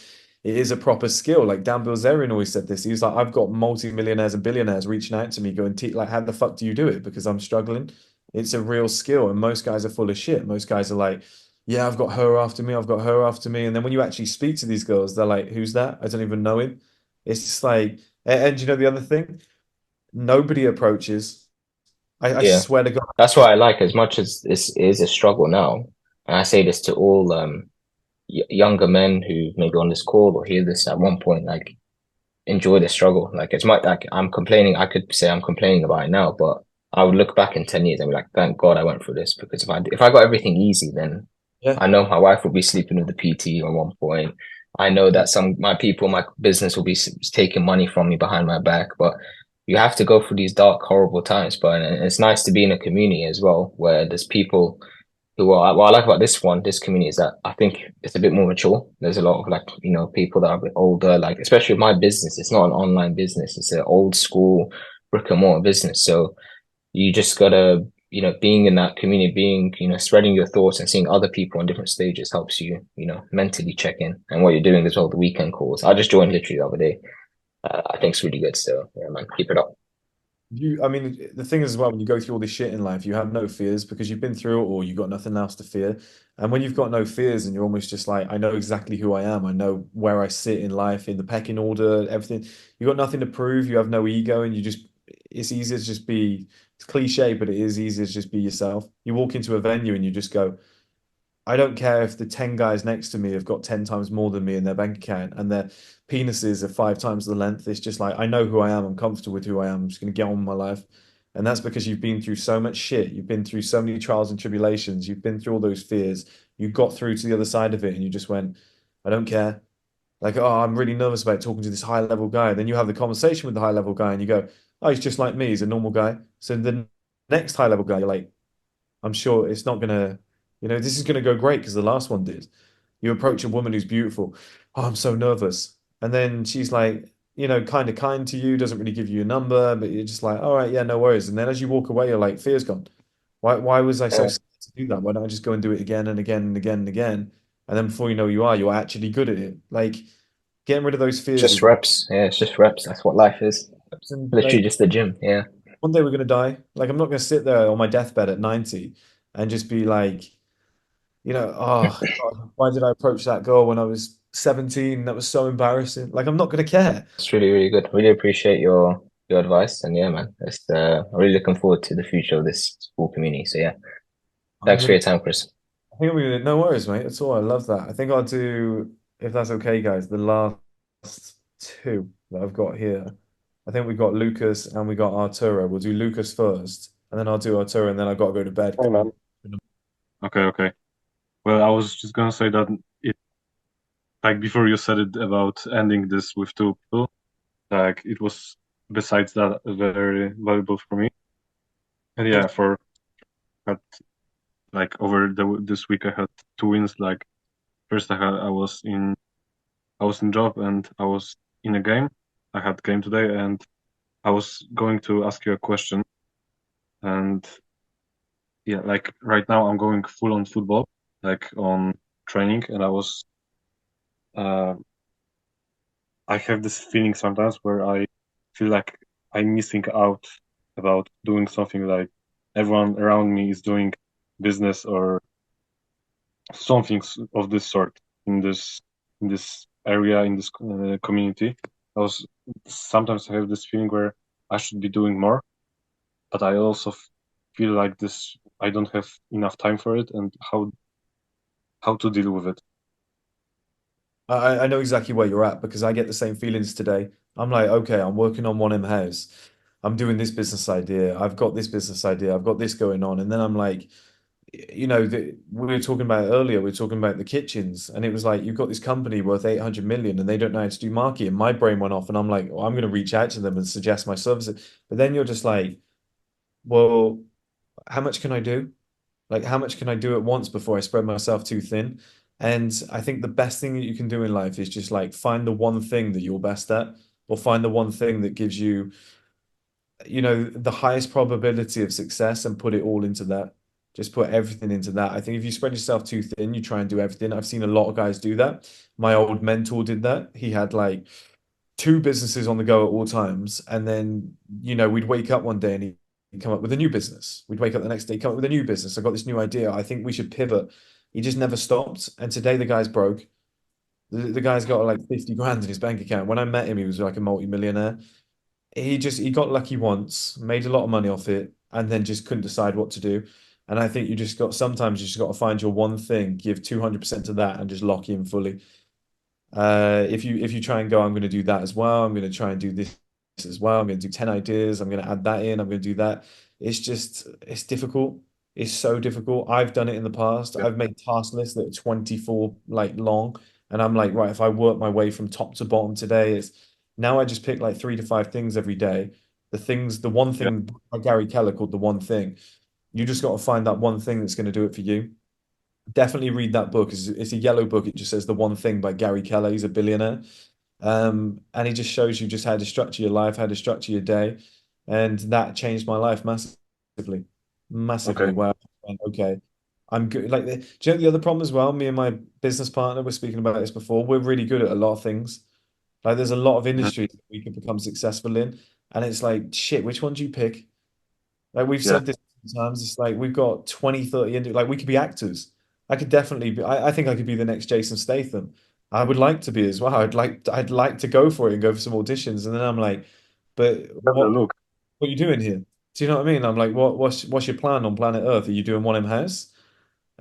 is a proper skill. Like Dan Bilzerian always said this. He was like, I've got multi-millionaires and billionaires reaching out to me going, like, how the fuck do you do it? Because I'm struggling. It's a real skill. And most guys are full of shit. Most guys are like, yeah, I've got her after me. I've got her after me. And then when you actually speak to these girls, they're like, who's that? I don't even know him. It's just like, and you know the other thing? Nobody approaches. I Yeah. swear to God. That's why I like as much as this is a struggle now. And I say this to all younger men who maybe on this call or hear this at one point, like enjoy the struggle. Like it's might like I'm complaining. I could say I'm complaining about it now, but I would look back in 10 years and be like, thank God I went through this because if I got everything easy, then Yeah. I know my wife would be sleeping with the PT at one point. I know Yeah. that some my people, my business will be taking money from me behind my back, but you have to go through these dark, horrible times. But and it's nice to be in a community as well where there's people who are what I like about this community is that I think it's a bit more mature. There's a lot of like, people that are a bit older, like especially with my business, it's not an online business, it's an old school brick and mortar business. So you just gotta, being in that community, being, spreading your thoughts and seeing other people in different stages helps you, mentally check in. And what you're doing as well, the weekend calls. I just joined literally the other day. I think it's really good. So yeah, man, keep it up. I mean, the thing is as well, when you go through all this shit in life, you have no fears because you've been through it or you've got nothing else to fear. And when you've got no fears and you're almost just like, I know exactly who I am, I know where I sit in life, in the pecking order, everything. You've got nothing to prove, you have no ego, and it's easier to just be, it's cliche, but it is easier to just be yourself. You walk into a venue and you just go, I don't care if the 10 guys next to me have got 10 times more than me in their bank account and their penises are 5 times the length. It's just like, I know who I am. I'm comfortable with who I am. I'm just going to get on with my life. And that's because you've been through so much shit. You've been through so many trials and tribulations. You've been through all those fears. You got through to the other side of it and you just went, I don't care. Like, oh, I'm really nervous about talking to this high level guy. Then you have the conversation with the high level guy and you go, oh, he's just like me. He's a normal guy. So the next high level guy, you're like, I'm sure it's not gonna, this is gonna go great because the last one did. You approach a woman who's beautiful. Oh, I'm so nervous. And then she's like, kind of kind to you, doesn't really give you a number, but you're just like, all right, yeah, no worries. And then as you walk away, you're like, fear's gone. Why was I so Yeah. scared to do that? Why don't I just go and do it again and again and again and again? And then before you know you are, you're actually good at it. Like getting rid of those fears Just is like, reps. Yeah, it's just reps. That's what life is. and Literally like just the gym. Yeah. one day we're gonna die. Like I'm not gonna sit there on my deathbed at 90 and just be like, oh God, why did I approach that girl when I was 17? That was so embarrassing. Like, I'm not going to care. It's really, really good. Really appreciate your advice. And yeah, man, I'm really looking forward to the future of this school community. So yeah, I'm thanks for really, your time, Chris. I think I'm gonna, no worries, mate. That's all. I love that. I think I'll do, if that's okay, guys, the last two that I've got here. I think we've got Lucas and we got Arturo. We'll do Lucas first, and then I'll do Arturo, and then I've got to go to bed. Hey, man. Okay, okay. Well, I was just gonna say that it, like before you said it about ending this with two people, like it was besides that very valuable for me. And yeah, for had like over this week I had two wins. Like first I was in job and I was in a game. I had game today and I was going to ask you a question. And yeah, like right now I'm going full on football, like on training, and uh, I have this feeling sometimes where I feel like I'm missing out about doing something like everyone around me is doing business or something of this sort in this area in this community. I was sometimes I have this feeling where I should be doing more, but I also feel like this I don't have enough time for it and how to deal with it. I know exactly where you're at because I get the same feelings today. I'm like, okay, I'm working on one M house. I'm doing this business idea. I've got this business idea. I've got this going on. And then I'm like, we were talking about it earlier, we were talking about the kitchens, and it was like, you've got this company worth 800 million and they don't know how to do marketing. My brain went off and I'm like, well, I'm going to reach out to them and suggest my services. But then you're just like, well, how much can I do? Like, how much can I do at once before I spread myself too thin? And I think the best thing that you can do in life is just like find the one thing that you're best at, or find the one thing that gives you, the highest probability of success and put it all into that. Just put everything into that. I think if you spread yourself too thin, you try and do everything. I've seen a lot of guys do that. My old mentor did that. He had like two businesses on the go at all times. And then, we'd wake up one day and he'd come up with a new business. We'd wake up the next day, come up with a new business. I got this new idea. I think we should pivot. He just never stopped. And today the guy's broke. The guy's got like 50 grand in his bank account. When I met him, he was like a multi-millionaire. He got lucky once, made a lot of money off it, and then just couldn't decide what to do. And I think sometimes you just got to find your one thing, give 200% to that and just lock in fully. If you try and go, I'm going to do that as well. I'm going to try and do this as well. I'm going to do 10 ideas. I'm going to add that in. I'm going to do that. It's difficult. It's so difficult. I've done it in the past. I've made task lists that are 24 like long. And I'm like, right, if I work my way from top to bottom today, it's now I just pick like 3 to 5 things every day. The one Yeah. thing by Gary Keller called the one thing. You just got to find that one thing that's going to do it for you. Definitely read that book. It's a yellow book. It just says The One Thing by Gary Keller. He's a billionaire. And he just shows you just how to structure your life, how to structure your day. And that changed my life massively. Massively. Okay. Where I went, okay, I'm good. Like, do you know the other problem as well? Me and my business partner were speaking about this before. We're really good at a lot of things. Like, there's a lot of Mhm. industries that we could become successful in. And it's like, shit, which one do you pick? Like we've Yeah. said this sometimes, it's like we've got 20, 30 into like we could be actors. I could definitely be, I think I could be the next Jason Statham. I would like to be as well. I'd like to go for it and go for some auditions. And then I'm like, but Have the what look. are you doing here? Do you know what I mean? I'm like, what's your plan on planet Earth? Are you doing one in house?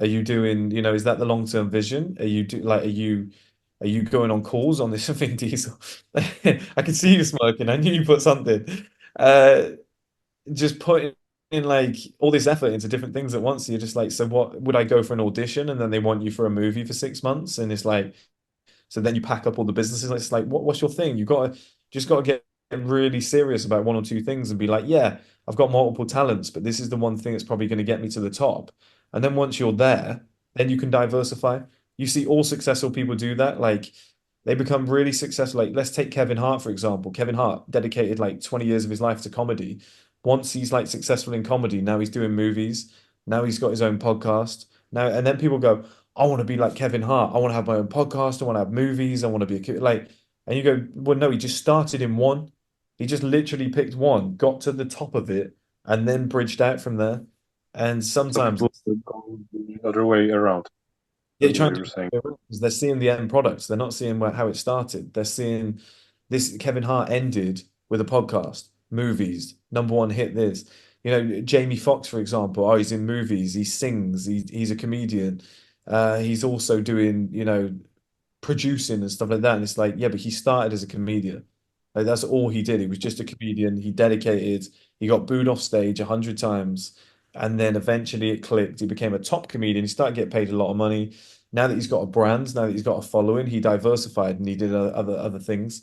Are you doing, is that the long-term vision? Are you going on calls on this Vin Diesel? I can see you smirking. I knew you put something. Uh just putting in like all this effort into different things at once. You're just like, so what would I go for an audition and then they want you for a movie for 6 months? And it's like, so then you pack up all the businesses. It's like, what's your thing? You got to get really serious about one or two things and be like, yeah, I've got multiple talents, but this is the one thing that's probably going to get me to the top. And then once you're there, then you can diversify. You see all successful people do that. Like they become really successful. Like let's take Kevin Hart, for example. Kevin Hart dedicated like 20 years of his life to comedy. Once he's like successful in comedy, now he's doing movies. Now he's got his own podcast. Now and then people go, I want to be like Kevin Hart. I want to have my own podcast. I want to have movies. I want to be like, and you go, well, no, he just started in one. He just literally picked one, got to the top of it, and then bridged out from there. And So sometimes people should go the other way around. yeah, That's you're what trying to you're saying. because they're seeing the end products. They're not seeing how it started. They're seeing this Kevin Hart ended with a podcast, movies, number one hit this. Jamie Foxx, for example, oh, he's in movies, he sings, he's a comedian. He's also doing, producing and stuff like that. And it's like, yeah, but he started as a comedian. Like that's all he did. He was just a comedian. He dedicated, he got booed off stage 100 times. And then eventually it clicked. He became a top comedian. He started getting paid a lot of money. Now that he's got a brand, now that he's got a following, he diversified and he did other things.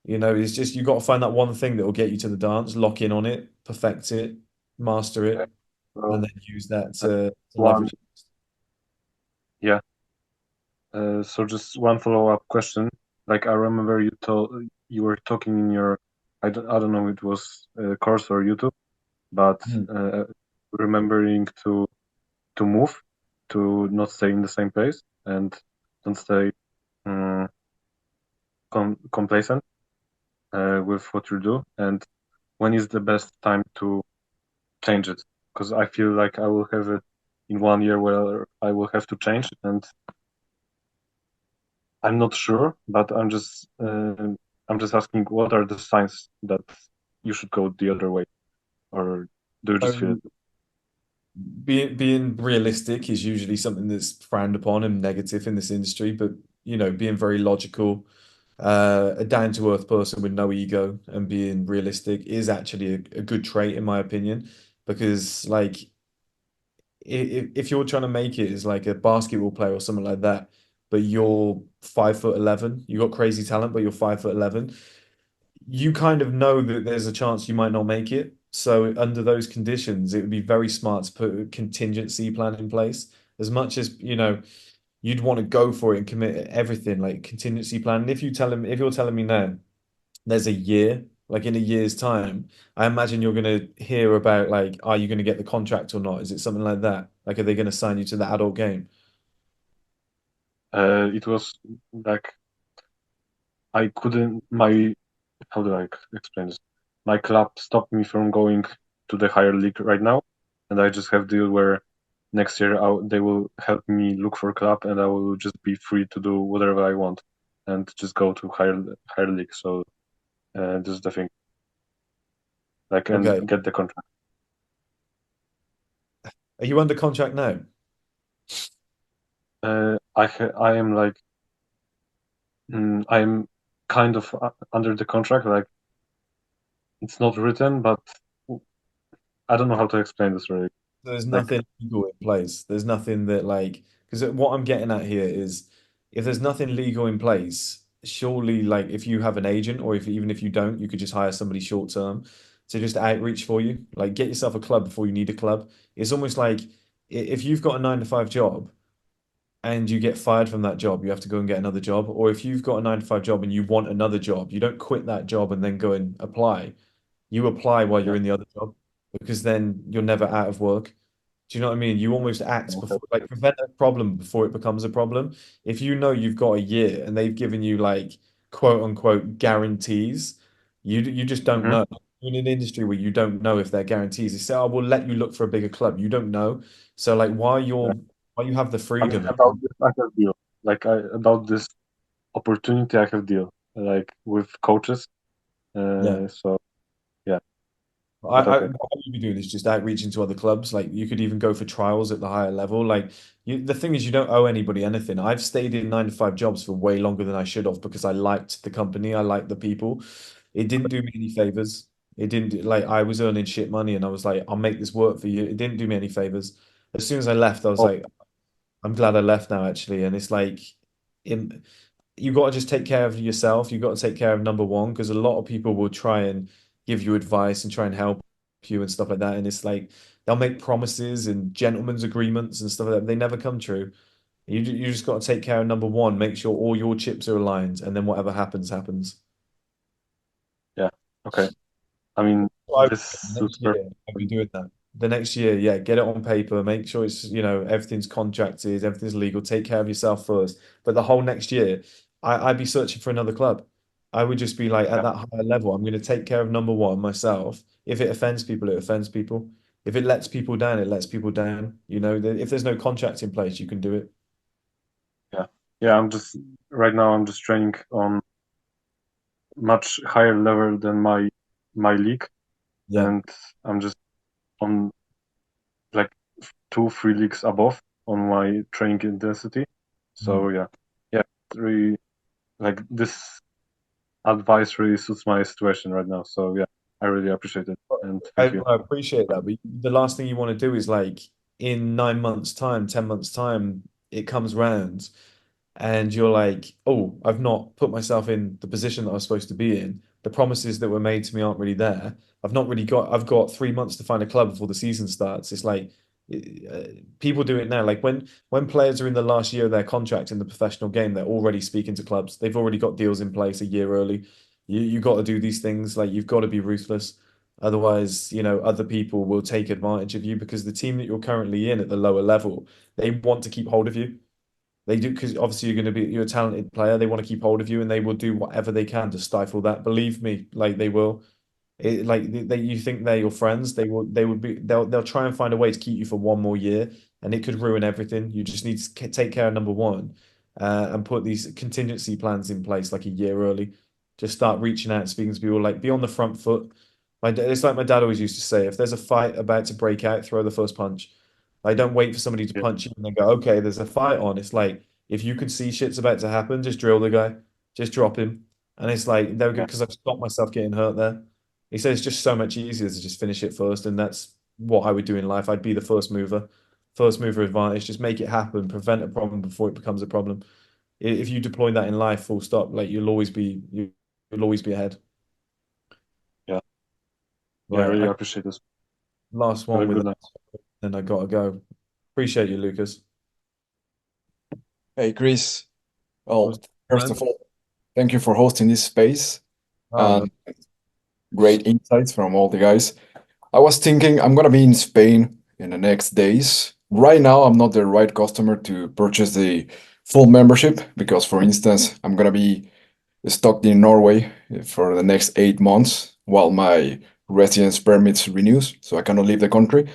It's just you got to find that one thing that will get you to the dance, lock in on it, perfect it, master Okay. it, and Well, then use that uh, to one, leverage. yeah. So just one follow-up question. Like I remember you were talking in your, I don't know, it was a course or YouTube, but Mhm. remembering to move, to not stay in the same place and don't stay um, complacent with what you do. And when is the best time to change it? Because I feel like I will have it in 1 year where I will have to change, and I'm not sure, but I'm just asking what are the signs that you should go the other way, or do you just feel it? So being realistic is usually something that's frowned upon and negative in this industry, but being very logical, a down to earth person with no ego and being realistic is actually a good trait in my opinion, because like if you're trying to make it as like a basketball player or something like that, but you're 5'11", you got crazy talent, but you're 5'11", you kind of know that there's a chance you might not make it. So under those conditions, it would be very smart to put a contingency plan in place. As much as, you'd want to go for it and commit everything, like contingency plan. And if you're telling me now, there's a year, like in a year's time, I imagine you're gonna hear about like, are you gonna get the contract or not? Is it something like that? Like, are they gonna sign you to the adult game? It was like I couldn't. My how do I explain this? My club stopped me from going to the higher league right now, and I just have deal where next year they will help me look for a club, and I will just be free to do whatever I want, and just go to higher league. So this is the thing, like, and Okay. get the contract. Are you under contract now? I am like I'm kind of under the contract. Like it's not written, but I don't know how to explain this really. There's Like nothing legal in place. There's nothing that like because what I'm getting at here is if there's nothing legal in place, surely like if you have an agent or if even if you don't, you could just hire somebody short term to just outreach for you. Like get yourself a club before you need a club. It's almost like if you've got a 9 to 5 job and you get fired from that job, you have to go and get another job. Or if you've got a 9 to 5 job and you want another job, you don't quit that job and then go and apply. You apply while you're yeah, in the other job because then you're never out of work. Do you know what I mean? You almost act okay. before, like prevent a problem before it becomes a problem. If you know you've got a year and they've given you like quote unquote guarantees, you just don't Mhm. know. You're in an industry where you don't know if they're guarantees. They say, "Oh, we'll let you look for a bigger club." You don't know. So like, Yeah. while you have the I mean, freedom, about this I have deal. Like about this opportunity I have deal. Like with coaches. yeah. So yeah, but I okay. what you'd be doing is just outreaching to other clubs. Like you could even go for trials at the higher level. Like the thing is, you don't owe anybody anything. I've stayed in 9 to 5 jobs for way longer than I should have because I liked the company, I liked the people. It didn't do me any favors. It didn't like I was earning shit money, and I was like, I'll make this work for you. It didn't do me any favors. As soon as I left, I was Oh, like, I'm glad I left now, actually. And it's like, in you got to just take care of yourself. You got to take care of number one because a lot of people will try and give you advice and try and help you and stuff like that. And it's like they'll make promises and gentlemen's agreements and stuff like that. But they never come true. You just got to take care of number one. Make sure all your chips are aligned, and then whatever happens, happens. yeah. Okay. I mean, So this suits next year, I'll be perfectly. doing that. The next year, yeah, get it on paper, make sure it's, everything's contracted, everything's legal, take care of yourself first. But the whole next year, I'd be searching for another club. I would just be like at Yeah. that higher level, I'm going to take care of number one myself. If it offends people, it offends people. If it lets people down, it lets people down. If there's no contract in place, you can do it. Yeah. Yeah. Right now I'm just training on much higher level than my league, Yeah. and I'm just on like 2, 3 leagues above on my training intensity. So Mm. yeah, yeah, really like this advice really suits my situation right now. So yeah, I really appreciate it and thank you. I appreciate that, but the last thing you want to do is like in 9 months' time, 10 months' time, it comes round and you're like, oh, I've not put myself in the position that I was supposed to be in. The promises that were made to me aren't really there. I've got 3 months to find a club before the season starts. It's like people do it now. Like when players are in the last year of their contract in the professional game, they're already speaking to clubs. They've already got deals in place a year early. You got to do these things. Like you've got to be ruthless. Otherwise, other people will take advantage of you because the team that you're currently in at the lower level, they want to keep hold of you. They do because obviously you're a talented player. They want to keep hold of you and they will do whatever they can to stifle that. Believe me, like they will. Like you think they're your friends, they'll try and find a way to keep you for one more year, and it could ruin everything. You just need to take care of number one, and put these contingency plans in place like a year early. Just start reaching out, and speaking to people, like be on the front foot. It's like my dad always used to say, if there's a fight about to break out, throw the first punch. Like don't wait for somebody to Yeah, punch you and then go, okay, there's a fight on. It's like if you can see shit's about to happen, just drill the guy, just drop him. And it's like they're good yeah, because I've stopped myself getting hurt there. He says it's just so much easier to just finish it first, and that's what I would do in life. I'd be the first mover advantage. Just make it happen, prevent a problem before it becomes a problem. If you deploy that in life, full stop, like you'll always be ahead. yeah, yeah. I Right, really I appreciate this. last Have one a with good that, night. then I gotta go. Appreciate you, Lucas. Hey, Chris. What's Well, first man? of all, thank you for hosting this space Oh no, and great insights from all the guys. I was thinking I'm gonna be in Spain in the next days. Right now, I'm not the right customer to purchase the full membership because, for instance, I'm gonna be stuck in Norway for the next 8 months while my residence permits renews, so I cannot leave the country.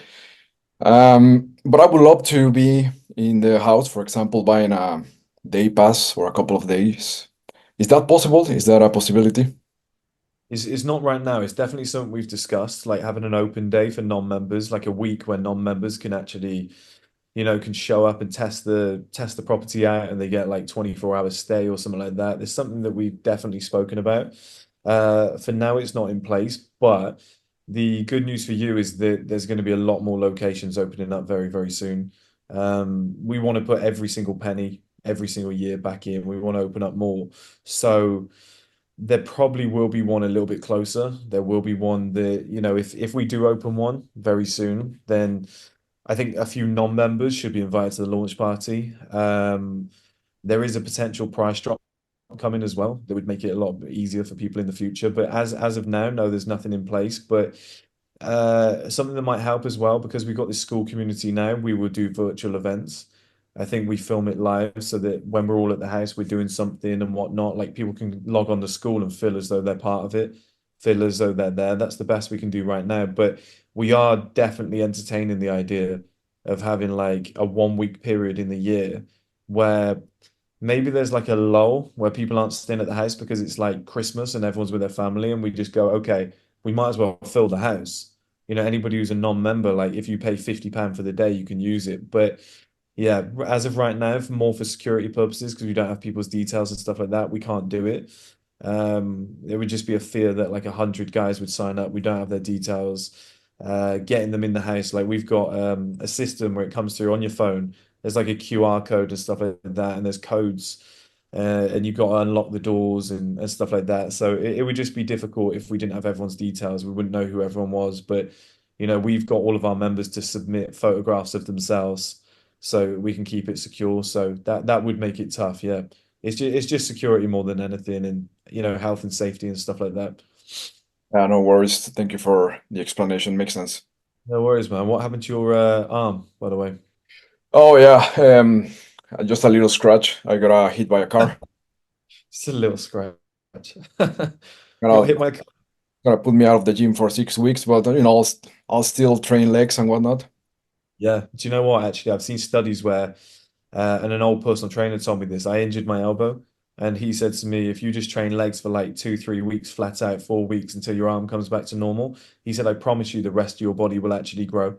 But I would love to be in the house, for example, buying a day pass for a couple of days. Is that possible? Is that a possibility? It's not right now. It's definitely something we've discussed, like having an open day for non-members, like a week where non-members can actually, can show up and test the property out, and they get like 24 hours stay or something like that. There's something that we've definitely spoken about. For now, it's not in place, but the good news for you is that there's going to be a lot more locations opening up very, very soon. We want to put every single penny, every single year back in. We want to open up more. So there probably will be one a little bit closer. There will be one that, if we do open one very soon, then I think a few non-members should be invited to the launch party. There is a potential price drop coming as well that would make it a lot easier for people in the future. But as of now, no, there's nothing in place. But something that might help as well, because we've got this Skool community now, we will do virtual events. I think we film it live so that when we're all at the house, we're doing something and whatnot. Like people can log on to Skool and feel as though they're part of it, feel as though they're there. That's the best we can do right now. But we are definitely entertaining the idea of having like a 1 week period in the year where maybe there's like a lull where people aren't staying at the house because it's like Christmas and everyone's with their family, and we just go, okay, we might as well fill the house. Anybody who's a non-member, like if you pay £50 for the day, you can use it. But yeah, as of right now, more for security purposes, because we don't have people's details and stuff like that, we can't do it. It would just be a fear that like 100 guys would sign up. We don't have their details. Getting them in the house, like we've got a system where it comes through on your phone. There's like a QR code and stuff like that, and there's codes, and you've got to unlock the doors and stuff like that. So it would just be difficult if we didn't have everyone's details. We wouldn't know who everyone was. But we've got all of our members to submit photographs of themselves so we can keep it secure. So that would make it tough. Yeah, it's just security more than anything, and health and safety and stuff like that. No worries. Thank you for the explanation. Makes sense. No worries, man. What happened to your arm, by the way? Oh yeah, just a little scratch. I got hit by a car. Just a little scratch. Got Gonna hit by a car. gonna put me out of the gym for 6 weeks, but I'll still train legs and whatnot. Yeah. Do you know what? Actually, I've seen studies where, and an old personal trainer told me this. I injured my elbow, and he said to me, if you just train legs for like 2, 3 weeks, flat out, 4 weeks until your arm comes back to normal, he said, I promise you the rest of your body will actually grow.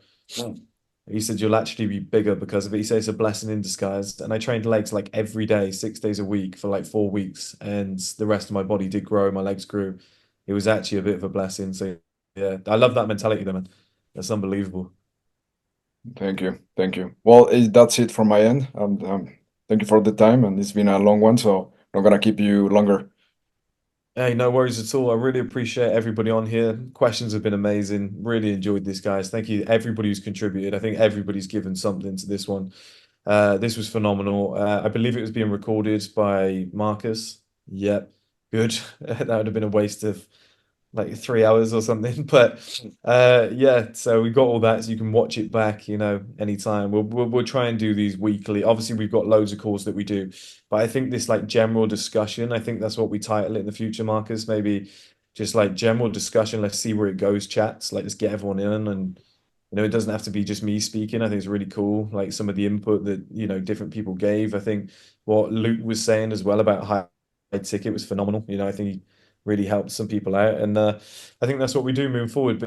He said you'll actually be bigger because of it. He said it's a blessing in disguise. And I trained legs like every day, 6 days a week for like 4 weeks, and the rest of my body did grow. My legs grew. It was actually a bit of a blessing. So yeah, I love that mentality, though, man. That's unbelievable. Thank you, thank you. Well, that's it from my end. Thank you for the time, and it's been a long one, so I'm not gonna keep you longer. Hey, no worries at all. I really appreciate everybody on here. Questions have been amazing. Really enjoyed this, guys. Thank you, everybody who's contributed. I think everybody's given something to this one. This was phenomenal. I believe it was being recorded by Marcus. Yep, good. That would have been a waste of like 3 hours or something. But yeah, so we got all that, so you can watch it back, anytime. We'll try and do these weekly. Obviously, we've got loads of calls that we do, but I think this like general discussion, I think that's what we title it in the future, Marcus. Maybe just like general discussion. Let's see where it goes, chats. Like let's get everyone in, and it doesn't have to be just me speaking. I think it's really cool, like some of the input that different people gave. I think what Luke was saying as well about high ticket was phenomenal. I think he really helped some people out, and I think that's what we do moving forward. But